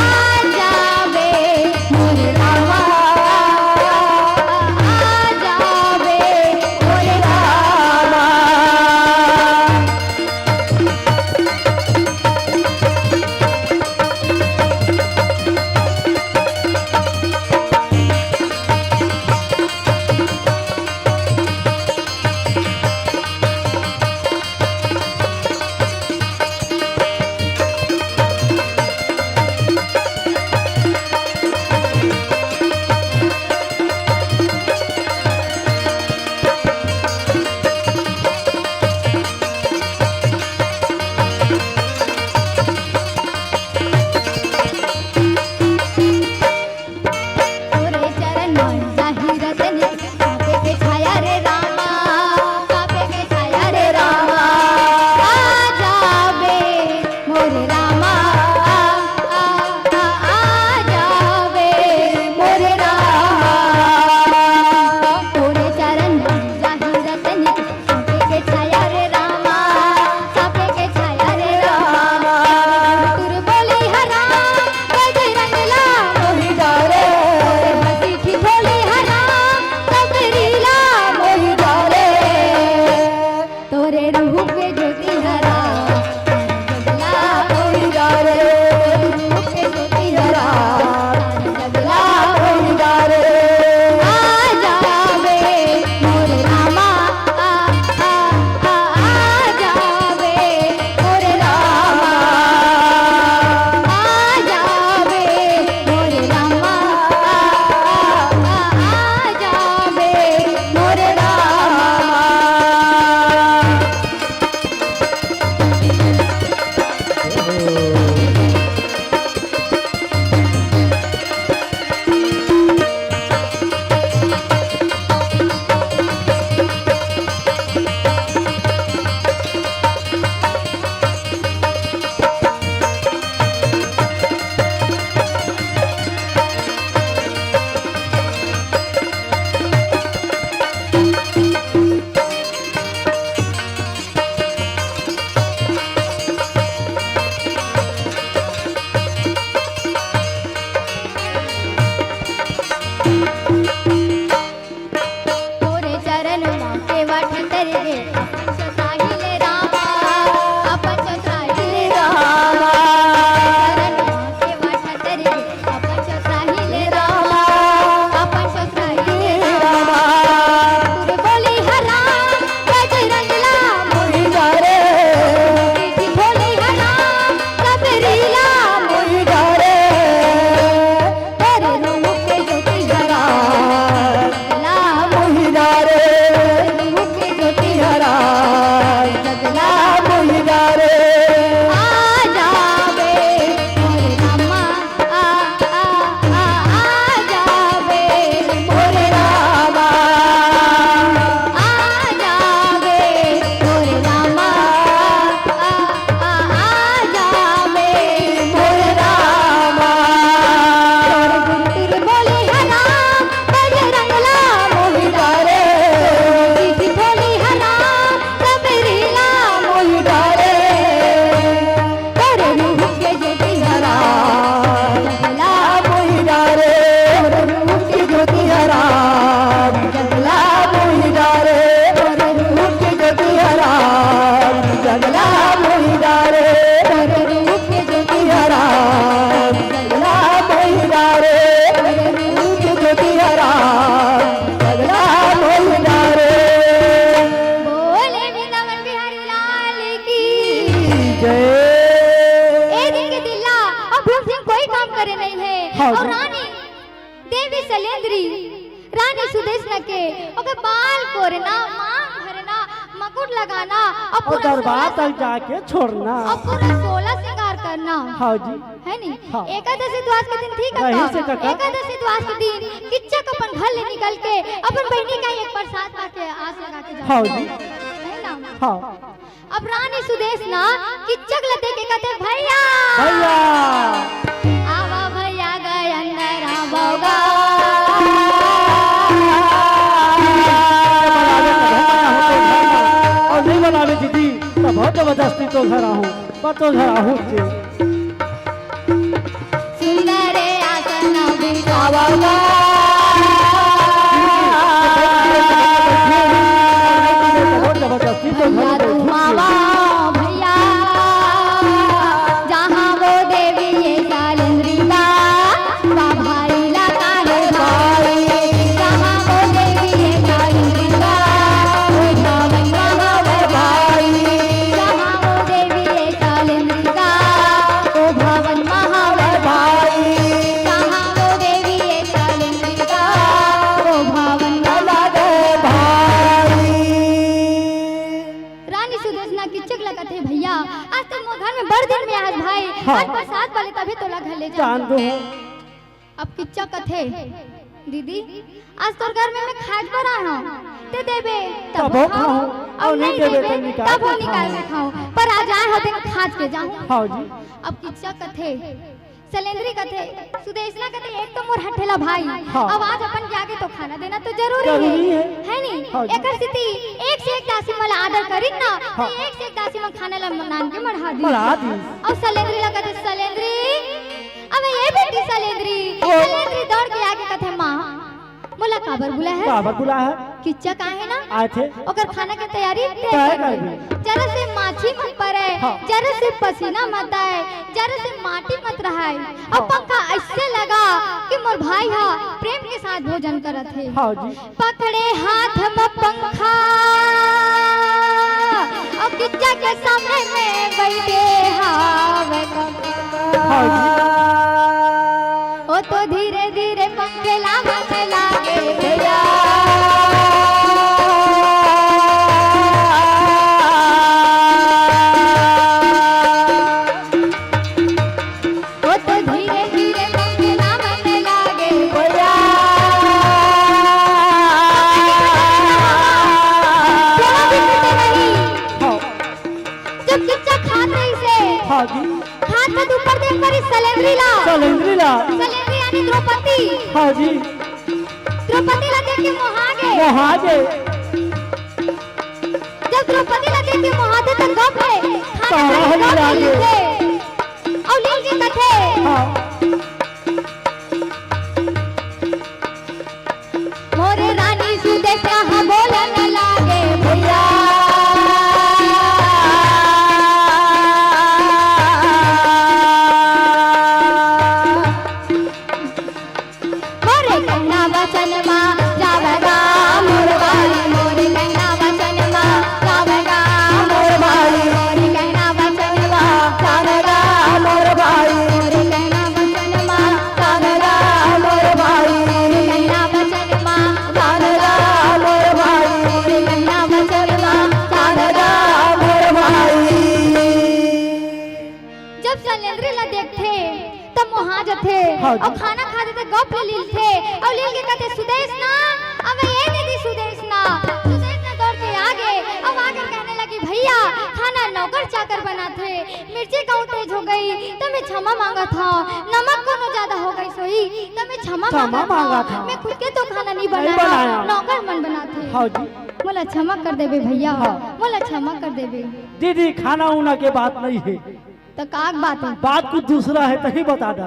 आ जावे मोर रामा आ जावे मोर रामा तोरे चरण जाहि रतनी कापे के छाया रे रामा कापे के छाया रे रामा आ जावे मोर रामा आ जावे मोर रामा तोरे चरण जाहि रतनी कापे के छाया रे रामा कापे के छाया रे रामा तुर बोली हरा गज रंगला मोहि डारे हंसी ठिठोली हरा सबरीला मोहि डारे तोरे रूह के ज्योति हरा जगला मोहि डारे रूह के ज्योति हरा जगला मोहि डारे आ जावे मोर रामा आ जावे मोर रामा आ जावे मोर रामा आ जावे मोर रामा हाँ और जी। रानी देवी शैलेंद्री रानी सुदेशना के ओके बाल कोरना मांग भरना मुकुट लगाना और और पूरा दरबार 16 तक जाके छोड़ना। और पूरा 16 श्रृंगार करना हाँ जी। है नी हाँ। एकादशी द्वास के दिन ठीक नहीं है से काका। एकादशी द्वास के दिन किच्चा को अपन घर ले निकल के अपन बहनी का एक प्रसाद पाके आस लगा के हाँ जाते जी। है ना हाँ अब रानी सुदेशना किच्चक लते के कहते भैया भैया आवा भैया गए अंदर आवोगा और नहीं बनावे दीदी तो बहुत जबरदस्ती तो घर आहूँ पर तो घर आहूँ सुंदर आसन बिठावोगा बहुत जबरदस्ती तो भैया घर तुम आवा भैया जहाँ वो देवी ये शैलेंद्री का भाई लगा है भाई जहाँ वो देवी ये शैलेंद्री का भावन महावर भाई जहाँ वो देवी ये शैलेंद्री का भावन महावर भाई जहाँ वो देवी ये शैलेंद्री का भावन महावर भाई। रानी सुदेशना की चक लगत है भैया आज तक मोर घर में बड़ दिन में आज भाई हाँ। आज प्रसाद वाले तभी तोला घर ले जा जान दो अब किच्चा कथे दीदी आज तोर घर में मैं खाद पर आया हूं ते देबे तब वो खाऊं, और नहीं देबे तो निकाल तब वो के निकाल के खाऊं पर आज आए हो दिन खाद के जाऊं हाँ जी। अब किच्चा कथे शैलेंद्री कथे सुदेशना कथे एक तो मोर हठेला भाई हाँ। अब आज अपन जाके तो खाना देना तो जरूरी जरूरी है। है नी हाँ जी। एकर स्थिति एक से एक दासी मला आदर करिन ना हाँ। तो एक से एक दासी में खाने ला नान के मढ़ा दी बढ़ा दी। और शैलेंद्री लगा दे शैलेंद्री अब ये बेटी शैलेंद्री दौड़ के आके कथे माँ मोला काबर बुला है बाबा बुला है किच्चा काहे ना आए थे ओकर खाना के तैयारी ते काहे कर करबी? जरा से माछी मत पड़े हाँ। जरा से पसीना मत आए जरा से माटी मत रहाए और पंखा ऐसे लगा कि मोर भाई हा प्रेम के साथ भोजन करत है हाँ जी। पकड़े हाथ में पंखा और किच्चा के सामने में बैठे हावे हाँ जी। ओ तो धीरे धीरे पंखे लागे भैया ओ तो धीरे धीरे पंखे लागे भैया थोड़ा भी कटे नहीं हाँ जब किच्चा खात रही से हाँ जी। खात में ऊपर देख पर शैलेंद्री ला शैलेंद्री ला शैलेंद्री यानी द्रौपदी हाँ जी। द्रौपदी ला देख के मोहागे मोहाजे जब द्रौपदी ला देख के मोहागे तो गप है तारा हली लागे। और लील के कथे हाँ मोरे रानी सुदेशना हाँ बोलन लागे भैया मोरे कहना वचन मा जावगा मोर बाली मोरे कहना वचन मा जावगा मोर बाली मोरे कहना वचन मा जावगा मोर बाली मोरे कहना वचन मा जावगा मोर बाली मोरे कहना वचन मा जावगा मोर बाली मोरे कहना वचन मा जावगा मोर बाली। जब शैलेंद्री ला देखते तब वहां जथे हाँ जी। और खाना खाते थे गप ले लील थे और लील के कहते सुदेशना अब ये दीदी सुदेशना दौड़ के आगे अब आकर कहने लगी भैया खाना नौकर चाकर बनाते मिर्ची कम तेज हो गई तो मैं क्षमा मांगा था नमक कोनो ज्यादा हो गई सोई तो मैं क्षमा मांगा था मैं खुद के तो खाना नहीं बनाया बनाया। नौकर मन बनाते हाँ जी। बोला क्षमा कर देबे भैया हाँ। बोला क्षमा कर देबे दीदी खाना उना के बात नहीं है तो काक बात है बात कुछ दूसरा है तभी बता दा।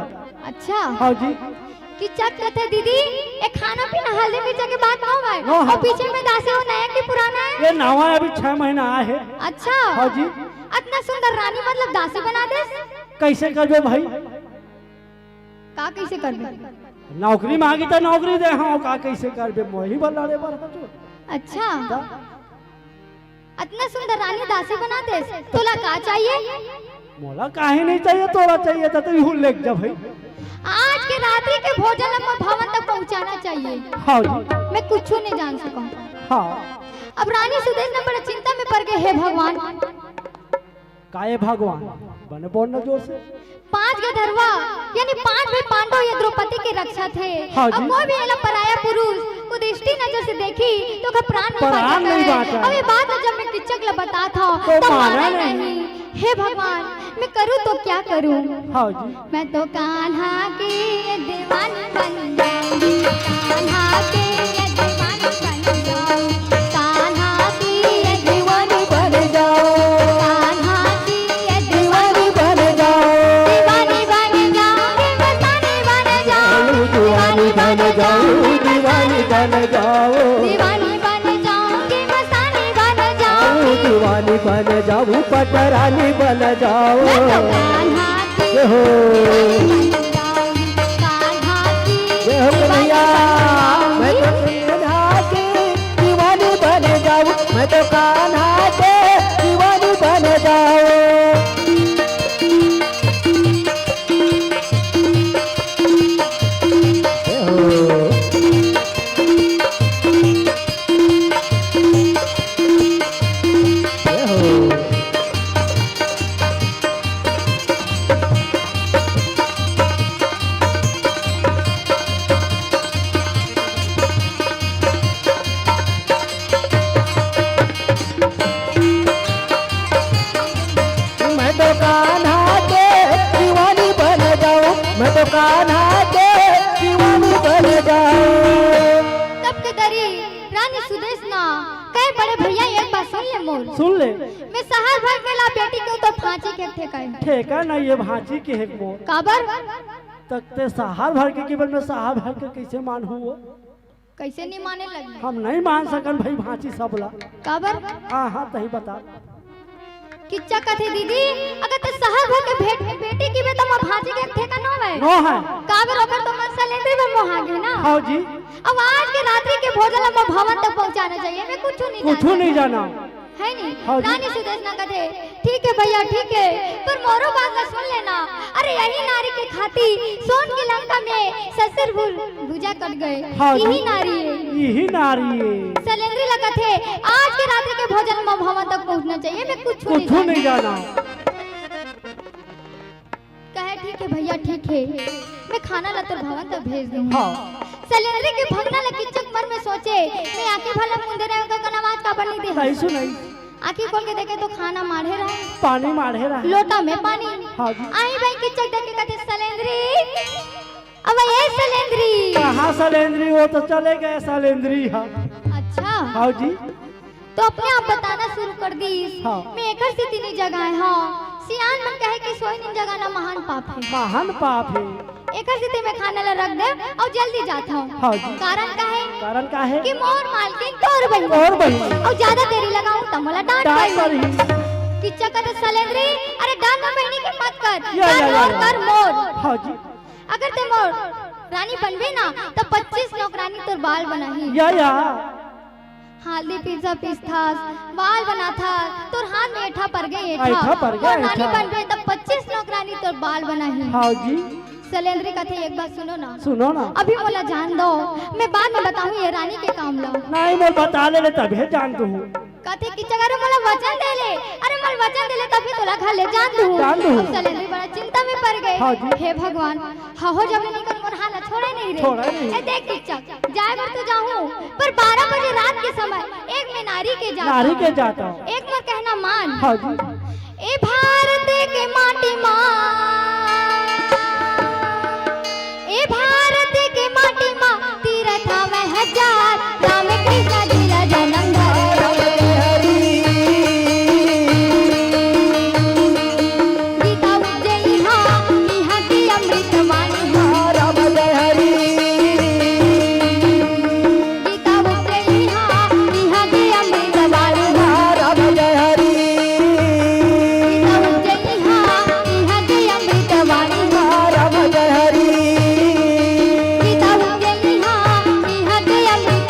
अच्छा हाँ जी। कि चक कहते दीदी ये खाना पीना हल्दी मिर्चा के बात ना हुआ है नो, हाँ। और पीछे में दासी हो नया कि पुराना है ये नवा अभी 6 महीना आए है। अच्छा हाँ जी। इतना सुंदर रानी मतलब दासी बना दे कैसे करबे भाई? का कैसे करबे नौकरी मांगी तो नौकरी दे हाँ का कैसे करबे मोही बल्ला रे बर हजो। अच्छा इतना सुंदर रानी दासी बना दे तोला का चाहिए मोला काहे नहीं चाहिए तोरा चाहिए तो तू हूं लेक जा भाई। आज के रात्रि के भोजन हम भवन तक पहुंचाना चाहिए। हाँ जी मैं कुछ नहीं जान सकूं। हाँ अब रानी सुदेश ने बड़ा चिंता में पड़ गए। हे भगवान, काये भगवान बने बोलना जोर से। 5 गधर्वा यानी 5 भाई पांडव ये द्रौपदी के रक्षा थे। हाँ अब जी। कोई भी ऐला पराया पुरुष को दृष्टि नजर से देखी तो उसका प्राण प्राण नहीं बांटा। अब ये बात जब मैं किचक ला बता था तो तब माना माना नहीं। हे भगवान, मैं करूँ तो क्या करूँ? हाँ जी मैं तो कान्हा की दीवानी बन जाऊंगी, कान्हा की दीवानी बन जाऊं, कान्हा की दीवानी बन जाऊं, कान्हा की दीवानी बन जाऊं, दीवानी बन जाऊंगी, मस्तानी बन जाऊं, दीवानी बन जाऊं, दीवानी बन जाऊं, दीवानी बन जाऊंगी, मस्तानी बन जाऊंगी। दीवानी बन जाऊं, पटरानी बन मैं तो जाऊं। कान्हा की जय हो दीवानी बन जाऊंगी, कान्हा की जय हो दीवानी कन्हैया, बन मैं तो जाऊंगी। कान्हा की दीवानी बन जाऊं, मैं तो कान्हा के दीवानी बन जाऊं। जय हो जय हो मैं तो कान्हा के दीवानी बन जाऊं, मैं तो कान्हा के दीवानी बन जाऊं। तब के दरी रानी सुदेश ना कहे बड़े भैया एक बात सुन ले मोर। सुन ले। मैं शहर भर के ला बेटी को तो फांसी के थे कहे ठेका नहीं ये भांची के है मोर काबर तकते सहार भर के केवल में सहार भर के कैसे मान हुआ। कैसे नहीं माने लगी हम नहीं मान सकन भाई भांची सबला। काबर हाँ हाँ तही बता। किच्चा कथे दीदी अगर ते शहर भर के बेटी की बे तो मैं फांसी के थे का नो है नो है। काबर ओकर तो मन सलेंद्री में मोहागे ना। हाँ जी अब आज के रात्रि के भोजन हम भवन तक पहुंचाना चाहिए। मैं कुछ नहीं कुछ जानती। नहीं जाना। है नहीं हाँ जी। रानी सुदेश ना कथे ठीक है भैया ठीक है पर मोरो बात का सुन लेना। अरे यही नारी के खाती सोन की लंका में ससुर भुजा कट गए। हाँ जी। यही नारी है यही नारी है। सलेंद्री लगा थे आज के रात्रि के भोजन में भवन तक पहुंचना चाहिए। मैं कुछ कुछ नहीं जाना। कहे ठीक है भैया ठीक है मैं खाना ला तो भवन तक भेज दूंगा। हाँ सलेंद्री के भगना लगी चक मन में सोचे मैं आंखें भला मुंदे रहे तो कनावाज का बनी दे नहीं सुनाई। आंखें खोल के देखे तो खाना माढ़े रहा पानी मारे रहा। लोटा में पानी। हाँ जी। आई भाई की चक देखे कहते सलेंद्री अब ये सलेंद्री कहाँ सलेंद्री वो तो चले गए सलेंद्री। हाँ अच्छा हाँ जी तो अपने आप बताना शुरू कर दी। हाँ। मैं एक से तीन जगह है। हाँ सियान मन कहे कि सोई दिन जगह ना महान पाप है। महान पाप है। एक से मैं खाना ला रख दे और जल्दी जाता हूँ। हाँ जी। कारण का है कारण का है कि मोर मालकिन तोर बही और बही और ज्यादा देरी लगाऊं तो मला डांट डांट पड़ी। पड़ी। किच्चा कहते सलेंद्री अरे डांट में बहनी के मत कर या, कर या, मोर या। कर मोर। हाँ जी अगर ते मोर रानी बनबे ना तो 25 नौकरानी तोर बाल बनाही। या हल्दी पिज्जा पिस्तास बाल बना था तोर हाथ में ऐठा पड़ गए ऐठा पड़ गया, और रानी ऐठा। बनबे तो 25 नौकरानी तोर बाल बनाही। हाँ जी सलेंद्री कहते एक बात सुनो ना सुनो ना। अभी मोला जान दो मैं बाद में बताऊं ये रानी के काम लो। नहीं मैं बता दे तभी जान तू। कहते कि जगह मोला वचन दे ले। अरे मोल वचन दे ले तभी तोला खा ले जान दू। जान दू। अब सलेंद्री बड़ा चिंता में पड़ गए। हाँ जी। हे भगवान हाँ हो जब नहीं कर मोर हाल छोड़े नहीं रे। छोड़े नहीं। ए देख किच्चा जाए बर तो जाऊं पर 12 बजे रात के समय एक में नारी के जाता नारी के जाता हूँ। एक मोर कहना मान। हाँ जी ए भारत के माटी माँ ए भारत के माटी माँ तीरथ में हजार राम कृष्ण जी का जन्म धरे। गीता उज्जयी हाँ यहाँ की अमृत वाणी हाँ राम जय हरि गीता उज्जयी हाँ यहाँ की अमृत वाणी हाँ राम जय हरि गीता उज्जयी हाँ यहाँ की अमृत वाणी हाँ राम जय हरि गीता उज्जयी हाँ यहाँ की अमृत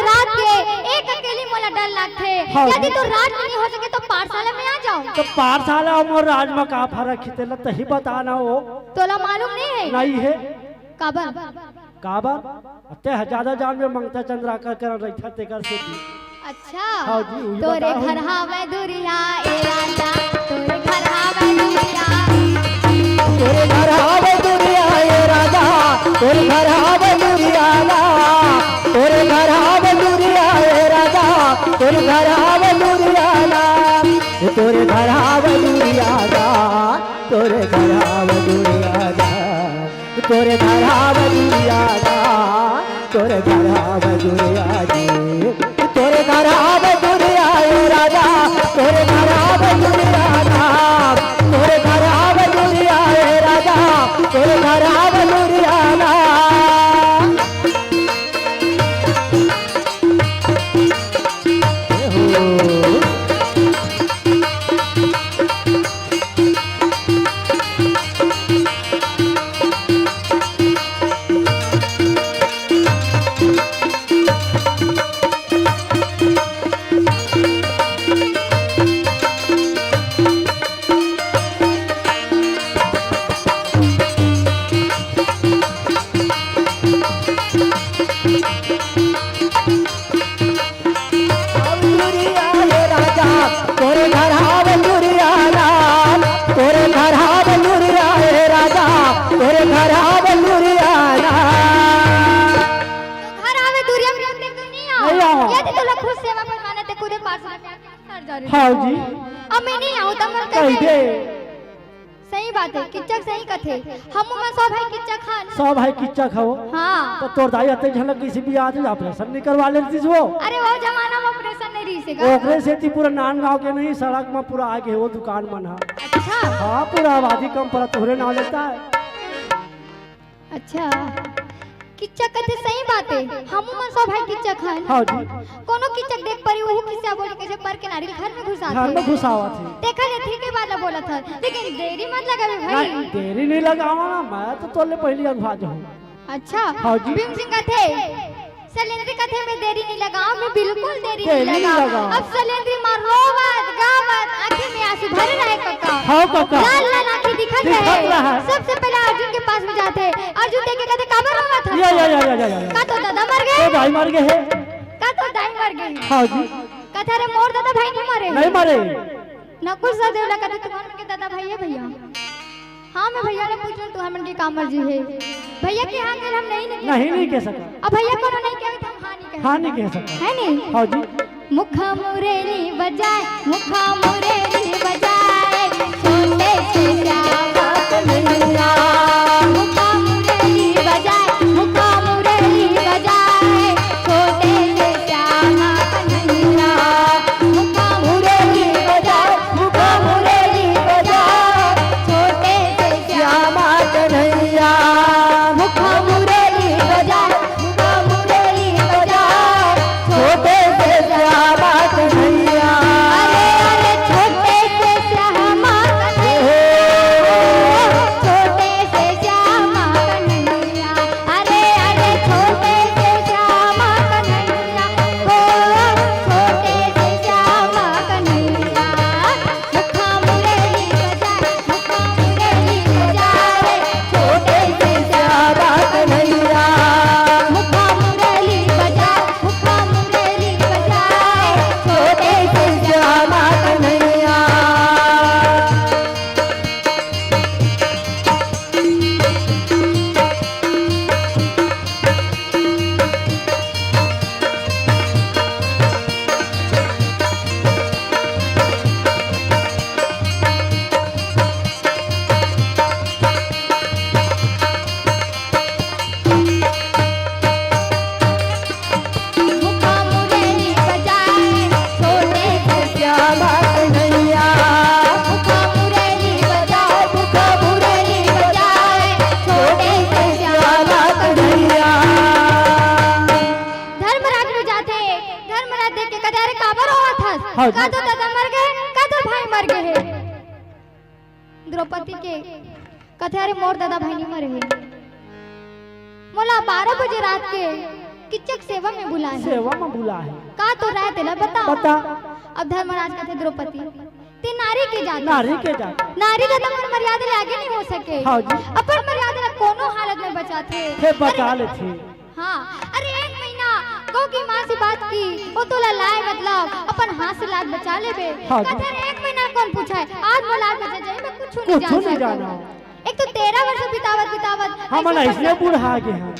रात के एक अकेली मोला डर लगथे। हाँ। यदि तू रात में नहीं हो सके तो पाठशाला में आ जाओ। तो पाठशाला और राज में का फर्क है तेला तही बताना हो। तोला मालूम नहीं है? नहीं है काबर काबर अते ज्यादा जान में मंगता चंद्रा कर रखा ते कर से दी। अच्छा हाँ जी, वही तोरे बताओ। घर हावे दुरिया ए राजा, तोरे घर हावे दुरिया, तोरे घर आवे दुनिया ये राजा, तोरे घर आवे दुनिया ना, तोरे घर आवे दुनिया ये राजा, तोरे घर आवे दुनिया ना, तोरे घर आवे दुनिया ना, तोरे घर आवे दुनिया ना, तोरे घर आवे दुनिया ना, तोरे घर आवे दुनिया जी, तोरे घर आवे दुनिया ये राजा, तोरे घर आवे दुनिया ना, तोरे घर आवे दुनिया ये राजा, तोरे घर आवे दुनिया ना। दुनिया ये राजा, तोरे घर आवे दुनिया ना, तोरे घर आवे दुनिया ये राजा, तोरे घर आवे दुनिया ना। तो घर आवे दुरिया में रहते तो नहीं नहीं आओ। आओ। यदि तोला खुद सेवा बनवाना ते खुदे पाठशाला में आके सर जा रही। हाँ जी अब मैं नहीं आऊं तब कह मर दे सही बात है, किच्चक सही कथे। हम में सौ भाई किच्चक खान। सब भाई किच्चा खाओ। हाँ तो तोर दाई अते झलक किसी भी आज ऑपरेशन नहीं करवा लेती वो। अरे वो जमाना में ऑपरेशन नहीं रही से ओकरे से ती पूरा नान गांव के नहीं सड़क में पूरा आगे वो दुकान मन है। अच्छा हाँ पूरा आबादी कम पर तोहरे नाम लेता है। अच्छा किच्चक कथे सही बात है। हम में सौ भाई किच्चक खान। हाँ जी कोनो किच्चक देख परी वही किस्सा बोल के पर के नारियल घर में घुसा घर में घुसावा थी। देखा ले थी के बाद बोला था, लेकिन देरी मत लगावे नहीं भाई। देरी नहीं लगावा ना, मैं तो तोले पहले अगवा जाऊँ। अच्छा हाँ जी। भीम सिंह कथे सलेंद्री कथे में देरी नहीं लगाओ, मैं बिल्कुल देरी देरी नहीं नहीं लगाओ। लगाओ। अब सलेंद्री मार रोवत गावत आंखें में आंसू भरे रहे काका। हाँ काका लाल लाल आंखें दिखत दिखत रहे। रहा। सबसे पहले अर्जुन के पास में जाते, अर्जुन देख के कहते काबर रोवत था। या का तो दादा मर तो गए, भाई मर गए है। का तो दाई मर गई। हाँ जी कथा रे मोर दादा भाई नहीं मरे। नहीं मरे। नकुल सहदेव कहते तुम्हारे के दादा भाई है भैया। हाँ मैं भैया ने पूछा तू हमन के का मर्जी है। भैया के हाँ कल हम नहीं कह सका। अब भैया को नहीं कहे तो हम हाँ नहीं कहे। हाँ नहीं कह सका। है नहीं। हाँ जी मुखा मुरेली बजाए, मुखा मुरेली बजाए, छोटे से श्यामा कन्हैया। मुखा मुरेली बजाए, मुखा मुरेली बजाए, छोटे से श्यामा कन्हैया। मुखा मुरेली बजाए, मुखा मुरेली बजाए, छोटे से श्यामा कन्हैया मुखा मुरेली बजाए, मुखा मुरेली बजाए, छोटे से श्यामा कन्हैया। अरे अरे छोटे से श्यामा कन्हैया, छोटे से श्यामा कन्हैया, अरे अरे छोटे से श्यामा कन्हैया, ओ छोटे से श्यामा कन्हैया। मुखा मुरली बजाए, मुखा मुरली बजाए, छोटे से श्यामा कन्हैया मुखा मुरली बजाए, मुखा मुरली बजाए, छोटे से श्यामा कन्हैया। मुखा मुरली बजाए, छोटे से श्यामा कन्हैया मुखा मुरली बजाए, मुखा मुरली बजाए, छोटे से श्यामा कन्हैया। धर्मराज में जाते, धर्मराज देख के कहते अरे काबर हुआ था। हाँ जी। का तो दादा मर गए, का तो भाई मर गए हैं। द्रौपदी के कहते अरे मोर दादा भाई नहीं मरे हैं। मोला 12 बजे रात के किचक सेवा में बुलाए हैं। सेवा में बुला है। का तो राय तेला बता। बता। अब धर्मराज कहते द्रौपदी ते नारी के जात नारी के जात नारी का तो मर्यादा ले आगे नहीं हो सके। हाँ जी। अपन मर्यादा कोनो हालत में बचा थे। बचा ले थे। हाँ अरे एक महीना गौ की माँ से बात की वो तो लाए मतलब अपन हाथ से लात बचा ले बे। हाँ कहते हैं, एक महीना कौन पूछा है आज वो लात बचा जाए मैं कुछ नहीं जाना। एक तो 13 वर्ष बितावत हम इसलिए बूढ़ा गए हैं।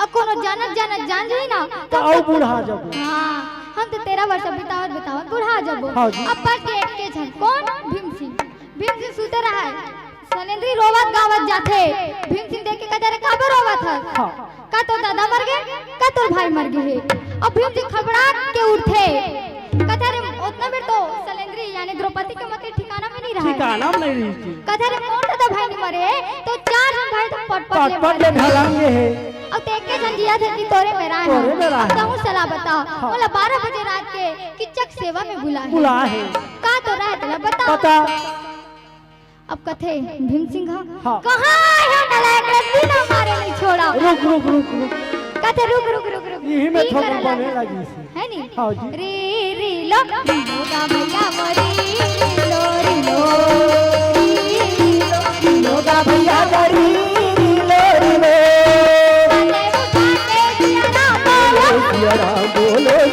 अब कोनो जानत जान जाई ना तो और बूढ़ा जब। हाँ हम तो 13 वर्ष बितावत बूढ़ा जब। हाँ जी। अब पर के छन कौन भीम सिंह सूते रहा है सलेंद्री रोवत गावत जाते भीम सिंह देख के कहते रे काबर रोवत है। हाँ। का तो दादा मर गए का तो भाई मर गए। अब भीम सिंह खबड़ा के उठे कहते रे उतना बेर तो सलेंद्री यानी द्रौपदी के मत ठिकाना में नहीं रहा। ठिकाना में नहीं रही थी। कहते रे कौन दादा भाई नहीं मरे तो 4 जन भाई तो पट ले ढलांगे है। अब देख के संजिया थे तोरे मेरा है। तोरे मेरा है। अब सलाह बता। बोला 12 बजे रात के किचक सेवा में बुला है। का तो रात तेला बता। अब कथे भीम सिंह हाँ। कहां है नलायक रत्ती ना मारे नहीं छोड़ा। रुक कथे रुक यही में थोड़ा बने लगी सी है नी। हाँ जी। री लो होगा भैया मरी लो होगा भैया गरी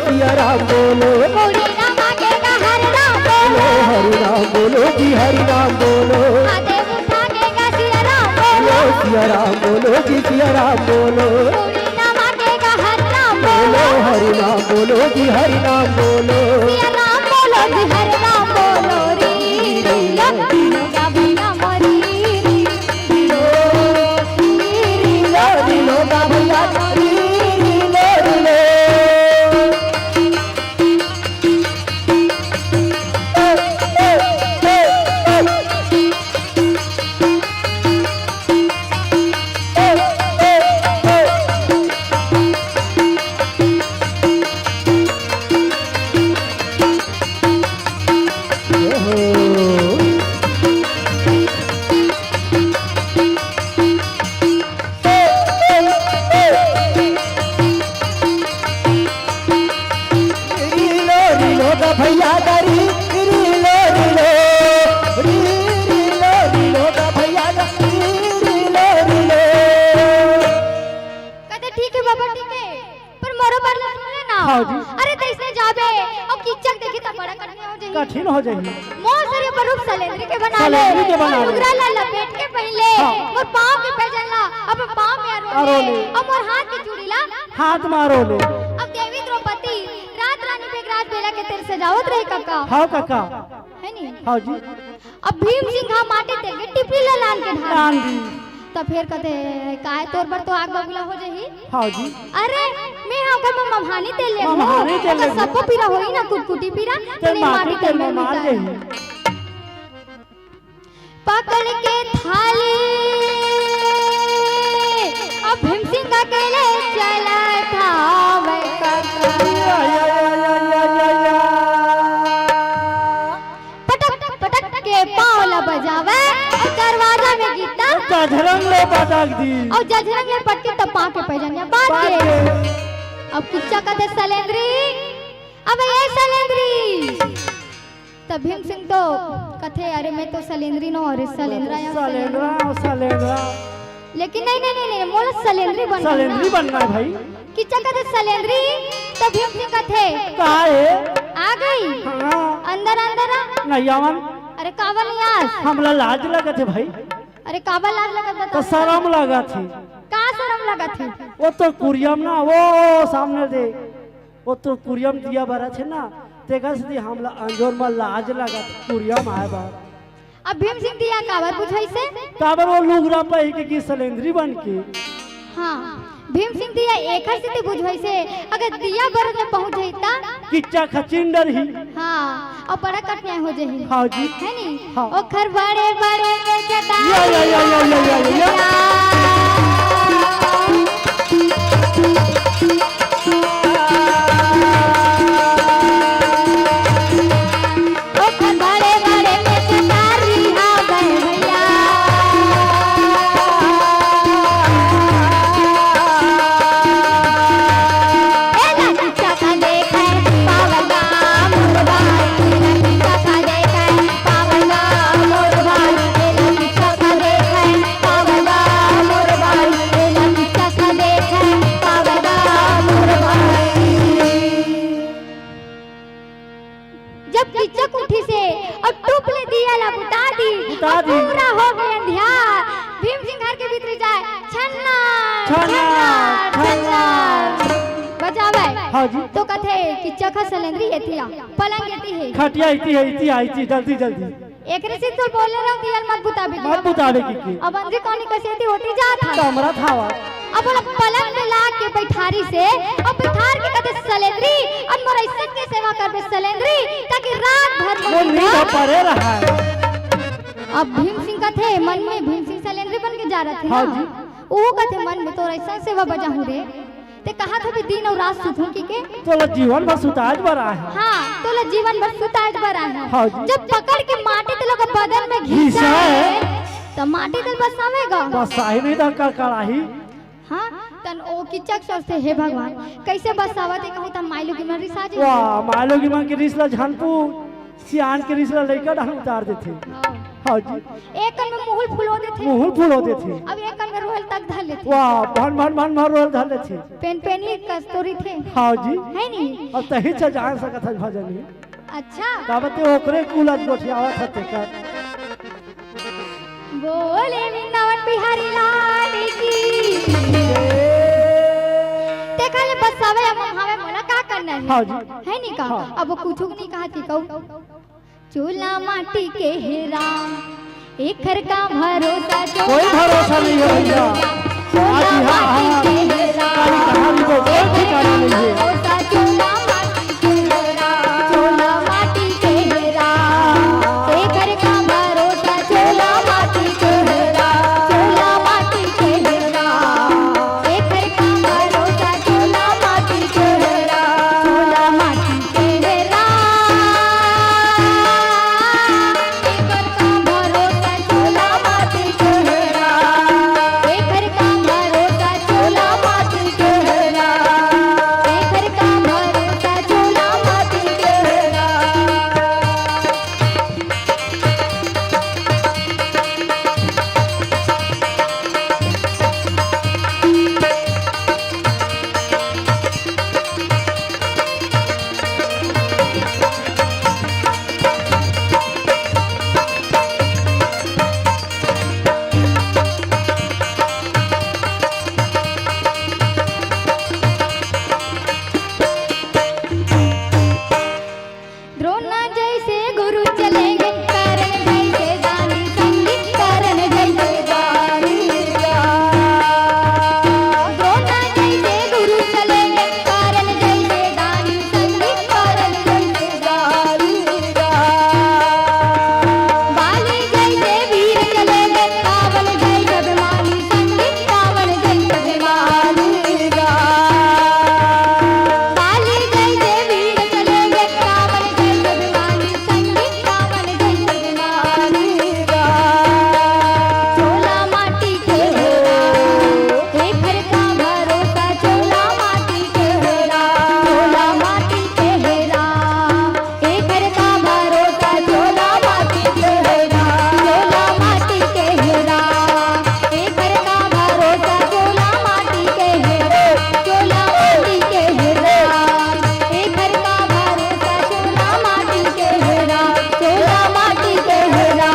सिया राम बोलो मोरी ना मांगेगा हरि राम बोलो हरि राम बोलो जी हरि राम बोलो महादेव उठाएगा सिया राम बोलो सिया राम बोलो जी सिया राम बोलो मोरी ना मांगेगा हरि राम बोलो बोलो हरि राम बोलो जी हरि राम बोलो सिया राम बोलो जी हरि राम बोलो री होगा भैया मरी होगा भैया भैया गरी भैया कहते ठीक है बाबा ठीक है पर मोरो पर ना। हाँ जी। अरे तो इसने जाबे और किचक देखी तो बड़ा कठिन हो जाएगी। मोसरे पर रूप सलेंद्री के बना ले सलेंद्री के बना ले। उगरा ला लपेट के पहले हाँ। और पांव के पहन ला अब पांव में अरो अरो ले। ले अब और हाथ के चूड़ी ला हाथ मारो ले। अब देवी द्रौपदी रात रानी बेगराज बेला के तेरे सजावट रही काका हाँ काका है नी। हाँ जी। अब भीम सिंह माटे ते के टिपली ला लान के ढाल लान दी। तो फिर कहते काहे तोर पर तो आग बबूला हो जाही। हाँ जी। अरे मैं होकर ममहानी तेल ले ममहानी तेल ले सबको पीरा होई ना कुटकुटी पीरा तेल माटी तेल में मार दे। पकड़ के थाली अब भीम सिंह अकेले चला था वे पटक के पावला बजावे और दरवाजा में गीता जझरंग ले पटक दी और जझरंग ले पटके तो पा के पैजनिया बात के। अब किच्चा कहते सलेंद्री अब ये सलेंद्री तब भीम सिंह तो कथे अरे मैं तो सलेंद्री नो और सलेंद्रा लेकिन नहीं मोला सलेंद्री बनना है भाई। किच्चा कहते सलेंद्री तो भीम सिंह कथे कहा है आ गई हाँ। अंदर नहीं आवन अरे कावल यार हमला लाज लगा थे भाई। अरे कावल लाज लगा तो शर्म लगा थी। का शर्म लगा थी। वो तो कुरियम ना वो सामने दे वो तो कुरियम दिया बरा थे ना तेगा से हमला अंजोर में लाज लगा कुरियम आए बा। अब भीम सिंह दिया काबर पूछाई से काबर वो लुगरा पे की सलेंद्री बन के। हाँ भीम सिंह दिया एक हर से बुझवाई से अगर दिया बर में पहुंच जाता किच्चा खचिंडर ही। हाँ और बड़ा कठिनाई हो जाही। हाँ जी। है नी। हाँ। ओ खर बड़े बड़े में जटा या। ओ खर बड़े बड़े में जटारी हाँ गए भैया छन्ना छन्ना बजावे हाँ जी तो कथे कि चखा सलेंद्री हेतिया पलंग हेती है खटिया इति आई जल्दी जल्दी एकरे से तो बोले रहा कि यार मत बुतावे की अब अंजी कौनी कसेती होती जात है कमरा था अब बोला पलंग में ला के बैठारी से अब बैठार के कथे सलेंद्री अब मोर इज्जत के सेवा करबे सलेंद्री ताकि रात भर वो नींद पड़े रहा है अब भीम सिंह कथे मन में भीम सिंह सलेंद्री बन के जा रहे थे हाँ ना जी। वो कथे मन में तो ऐसा सेवा बजाहू रे ते कहा था भी दिन और रात सुधू की के तो जीवन बस उताज बरा है हाँ तो ला जीवन भर सुताज बरा है हाँ जी। जब पकड़ के माटी ते लोग बदन में घिसा घिसा है। है तो माटी ते बसावेगा बस आई नहीं था कड़ाही हाँ तन ओ किचक सोचते हे भगवान कैसे बसावत है कहूं त माइलो की मरी साजे वाह मालो की मां के रिसला झानपू सियान के रिसला लेकर डाल उतार देते हाँ जी एक कन में मुहुल फुलो देथे मुंह फुलो देते अब एक कन में रोहल तक धर लेथे वाह भन रोल धर लेते पेन पेनी कस्तूरी थे हाँ जी है नी अब तही से जान सकत है भजन अच्छा ताबते ओकरे कुलज गोठियावत हते कर बोले वृंदावन बिहारी लाल की देखा ले बसावे अब हमें मोला का करना है हाँ जी है नी का हाँ। अब वो कुछ नहीं कहा थी कहू चूल्हा माटी के हे राम एक घर का भरोसा कोई भरोसा नहीं है भैया चूल्हा आज हाँ माटी के हे काली राम कहानी को कोई ठिकाना नहीं है भरोसा चूल्हा माटी के हे राम चूल्हा माटी के हे राम एक घर का भरोसा चूल्हा माटी के हे राम चूल्हा माटी के हे राम एक घर का भरोसा चूल्हा माटी के हे राम चूल्हा माटी के हे राम एक घर का भरोसा चूल्हा माटी के हे राम एक घर का भरोसा चूल्हा माटी के हे राम एक घर का भरोसा चूल्हा माटी के हे राम द्रोणा जैसे गुरु चलेंगे करण जैसे दानी संगीत करण जैसे दानी द्रोणा जैसे गुरु चलेंगे करण जैसे दानी संगीत करण जैसे दानी बाली जैसे वीर चलेंगे कावन जैसे अभिमानी संगीत कावन जैसे अभिमानी बाली जैसे वीर चलेंगे कावन जैसे अभिमानी संगीत कावन जैसे अभिमानी चोला माटी के हेरा एक घर का भरोसा चोला माटी के हेरा चोला माटी के हेरा एक घर का भरोसा चोला माटी के हेरा चोला माटी के हेरा एक घर का भरोसा चोला माटी के हेरा चोला माटी के हेरा एक घर का भरोसा चोला माटी के हेरा चोला माटी के हेरा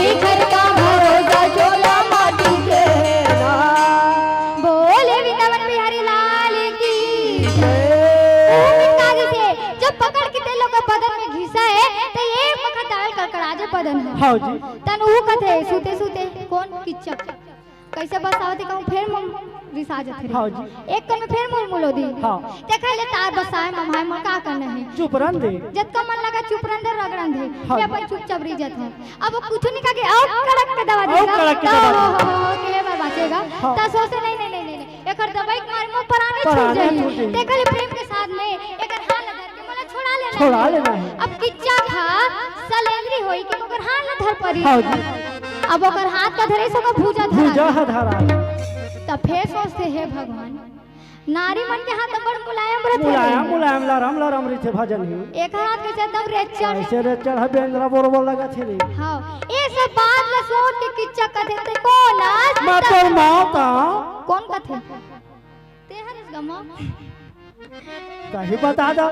एक घर का भरोसा चोला माटी के हेरा बोले वृंदावन बिहारी लाल की कागे से जब पकड़ के ते लोग बदन में घिसा है तो एक मखा दाल कड़कड़ाजे बदन है हाँ जी तन ऊ कथे सूते सूते कौन किचक कैसे बसावती कहूं फिर मम रिसाजत है हाँ जी एक कन में फिर मुलमुलो दी हाँ। देखा ले तार बसाए ममाय म का करना है चुप रन दे जब का मन लगा चुप रंदर रगड़न दे हाँ। ये अपन चुपचाप रिजत है अब वो कुछ नहीं कहे और कड़क के दवा और देगा कड़क के तो दवा हो के बार बचेगा हाँ। ता सोचे नहीं नहीं नहीं नहीं एकर दवाई के मारे में पराने छूट पराने जाई छूट जाई। देखा ले प्रेम के साथ में एकर हाथ धर के मला छोड़ा लेना है। अब किच्चा खा सलेंद्री होई कि ओकर हाथ न धर परी हाँ जी अब ओकर हाथ का धरे सो का भूजा भूजा धरा धरा तब फिर सोचते हे भगवान नारी मन के हाथ बड़ मुलायम रहते मुलायम लरम रीते भजन ही एक हाथ के एकदम रेचर ऐसे रे चढ़ बेंद्रा बोरबो लगा थी रे हाँ ये सब बात ला सोच के किच्चा कथे ते कौन आज मैं तो माता कौन कथे ते हरिस गमा कहीं बता दो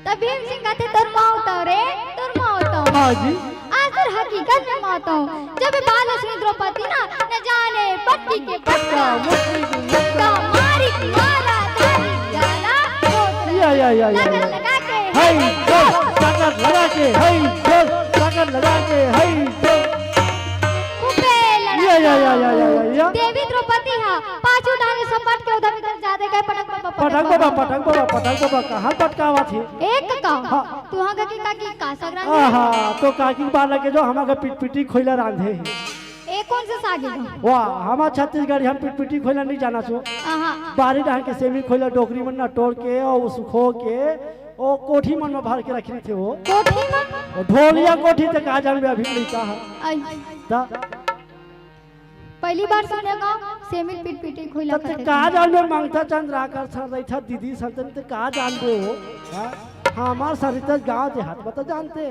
तब भीम सिंह कथे तोर मावता रे तोर मावता हाँ जी आज तर हकीकत में मावता जब बाल द्रौपदी ना न जाने पट्टी के पट्टा मुट्ठी या लगा के हाय जो ताकत लगा के हाय जो ताकत लगा के हाय जो खूबे या देवी द्रौपदी हा पाछू डाले सपाट के उधर इधर जादे गए पटक बाबा कहाँ पटकावा थी एक का तू हां की का सगरान आहा तो काकी बार लगे जो हमारे पिटपिटी खोइला रांधे ए कौन से सागी वाह हमारा छत्तीसगढ़ हम पिटपिटी खोइला नहीं जाना छो आहा बारी डाल के सेमी खोइला डोकरी में ना तोड़ के और सुखो के ओ कोठी मन में भर के रखी थे वो कोठी में ढोलिया कोठी ते का जान में अभी नहीं कहा आई ता पहली बार सुने का सेमी पिटपिटी खोइला ते का जान में मांगता चंद राकर सर रही था दीदी संतन ते का जान दे हो हमार सरिता गांव देहात में तो जानते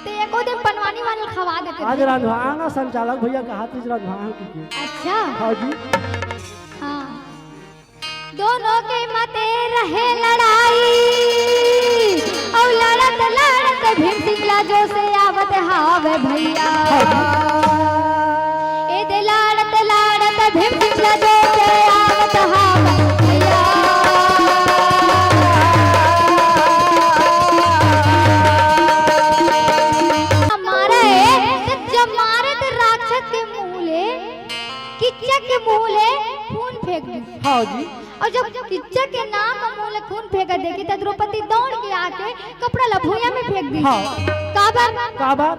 ते एको दिन बनवानी वाले खवा देते आज रंधवाना संचालक भैया का हाथ रंधवाना की अच्छा हाँ जी हाँ दोनों के मते रहे लड़ाई और लड़त लड़त भीम सिंगला जो से आवत हावे भैया ए दे लड़त लड़त भीम सिंगला जो से आवत हावे भैया किच्चक के मूले खून फेंक दी हाँ जी और जब किच्चक के नाम का मूले खून फेंका देखी तो द्रौपदी दौड़ के आके कपड़ा लभुया में फेंक दी हाँ। काबा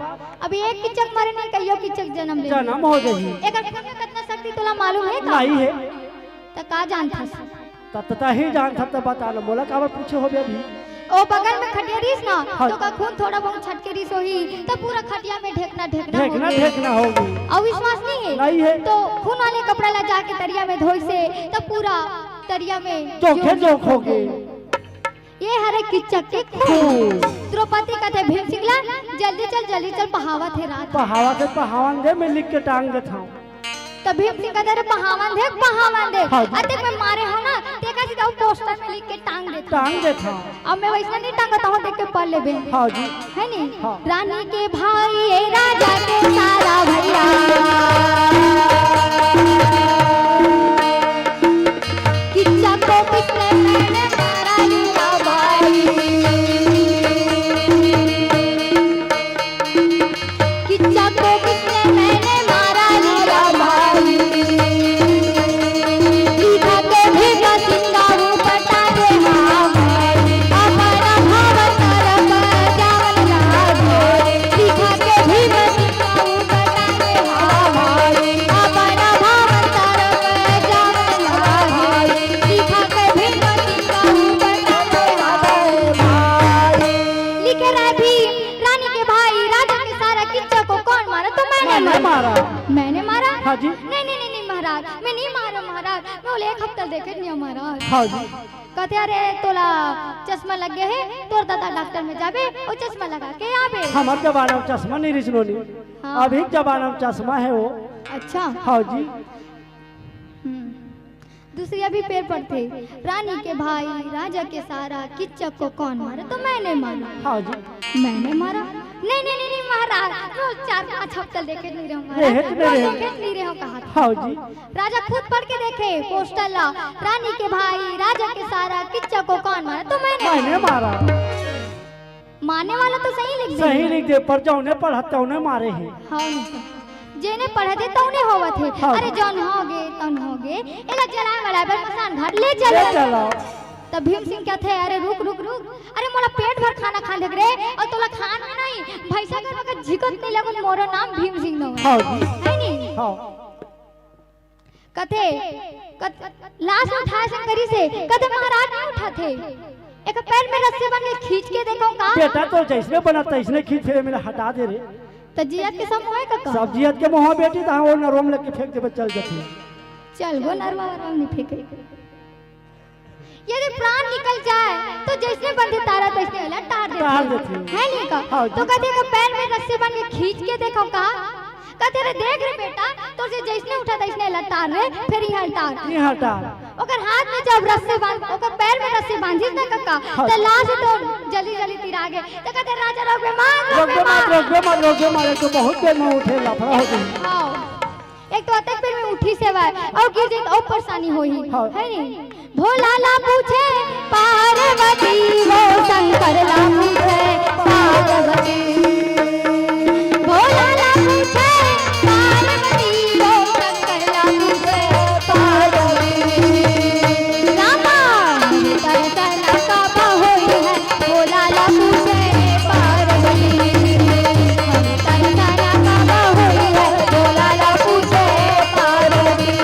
अभी एक किच्चक मरे नहीं कहियो किच्चक जन्म ले जन्म हो गई एकर खून में कितना शक्ति तोला मालूम है का नहीं है तो का जानता तत्ता ही जान था बता लो बोला काबर पूछे हो अभी ओ बगल में खटिया रहीस ना हाँ। तो का खून थोड़ा बहुत छटके रहीस होही तो पूरा खटिया में ढेकना होगी अविश्वास नहीं नहीं है तो खून वाले कपड़ा ला जाके तरिया में धोई से तो पूरा तरिया में जोख हो गए ये हरे किच्चक के खून द्रौपदी का थे भीम सिंगला जल्दी चल बहावत है रात पहावन दे मैं लिख के टांग देता हूँ तो भीम सिंह का तेरे बहावन दे हाँ। अते मैं मारे हो ना देखा सीधा पोस्टर में लिख के टांग देता हूँ अब मैं वैसा नहीं टांगता हूँ देख के पढ़ ले बे हाँ जी है नहीं हाँ। रानी के भाई ये राजा के सारा भैया किच्चा को किसने मैंने मारा लिया भाई किच्चा को किसने मैंने मारा लिया भाई लिखा के भी बसिंगा हूँ बता दे हाँ भाई हमारा भाव तरफ जावन लागे लिखा के भी बसिंगा हूँ बता दे हाँ भाई हमारा भाव तरफ जावन लागे लिखा के भी बसिंगा हूँ बता दे हाँ भाई लिखे रहे भी रानी के भाई राजा के सारा किच्चा को कौन मारा तो मैंने मारा हाँ जी नहीं महाराज मैं नहीं मारा महाराज मैं बोले एक हफ्ता देखे नहीं महाराज हाँ जी कहते अरे तोला चश्मा लग गया है तोर दादा डॉक्टर में जाबे और चश्मा लगा के आबे हमारे जमाना में चश्मा नहीं रिसनोनी हाँ। अभी जमाना में चश्मा है वो अच्छा हाँ जी दूसरी अभी पेड़ पर थे रानी के भाई राजा के सारा किच्चक को कौन मारा तो मैंने मारा हाँ जी मैंने मारा नहीं महाराज रोज 4-5 हफ्ते देखे नहीं रहो नहीं रहो कहा हाँ जी राजा खुद पढ़ के देखे पोस्टर ला रानी के भाई राजा के सारा किच्चक को कौन मारा तो मैंने मारा मारने वाला तो सही लिख दे पर जो उन्हें पढ़ाता उन्हें मारे हैं हाँ जेने पढ़े थे तो उन्हें होवत है हाँ। अरे जौन होगे तन होगे एला जलाए वाला पर मसान घाट ले चलो तब भीम सिंह क्या थे अरे रुक अरे मोला पेट भर खाना खा देख रे और तोला खान में नहीं भैसा का झिकत नहीं लगन मोरो नाम भीम सिंह न हाँ है नहीं हाँ कथे लाश उठाए शंकरी से कथे महाराज नहीं उठाते एक पैर में रस्सी बन के खींच के देखो का बेटा तो जैसे बना तैसने खींच फिर मेरा हटा दे रे तजियत के सब होए का सब्जियत के मुंह बेटी तो वो नरोम लग के फेंक दे चल जाती चल वो नरवा नहीं फेंके यदि प्राण निकल जाए तो जैसे बंधे तारा तैसे वाला टार देती है नहीं का हाँ तो कहते का पैर में रस्सी बन के खींच के देखो का कहते रे देख रे बेटा तो से जैसे उठा तैसे लटार रे फिर यहाँ टार ओकर हाथ में जब रस्सी बांध ओकर पैर में रस्सी बांधी त कक्का तो लाश तो जल्दी तिरा गए तो कहते राजा रोक मारे तो बहुत देर में उठे लफड़ा हो गई हां एक तो अटक पेड़ में उठी से और गिर जाए तो और परेशानी होई है नहीं भोला ला पूछे पार्वती वो शंकर ला पूछे पार्वती भोला ला पूछे पार्वती वो शंकर ला पूछे पार्वती रामा दर्शन कब होई है भोला ला पूछे पार्वती दर्शन कब होई है भोला ला पूछे पार्वती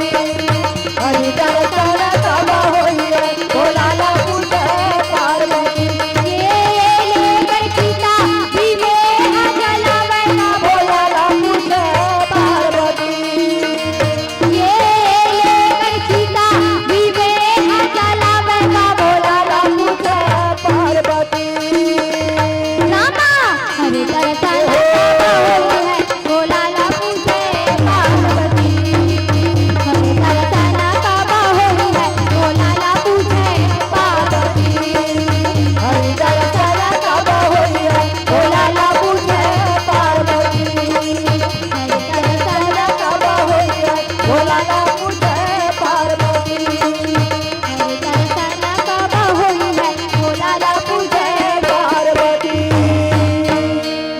हरि दर्शन कब होई है भोला ला पूछे पार्वती ये लेकर सीता भी में जलावना भोला ला पूछे पार्वती ये लेकर सीता भी में जलावना भोला ला पूछे पार्वती रामा हरे दर्शन होई है भोला ला पूछे पार्वती हरे दर्शन कब होई है भोला ला पूछे पार्वती हरि दर्शन कब होई है भोला ला पूछे पार्वती हरे दर्शन कब होई है भोला ला पूछे पार्वती हरे दर्शन कब होई है भोला ला पूछे पार्वती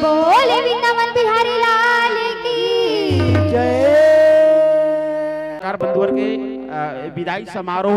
बोले वृंदावन बिहारी लाल की जय कार बंधुवर के विदाई समारोह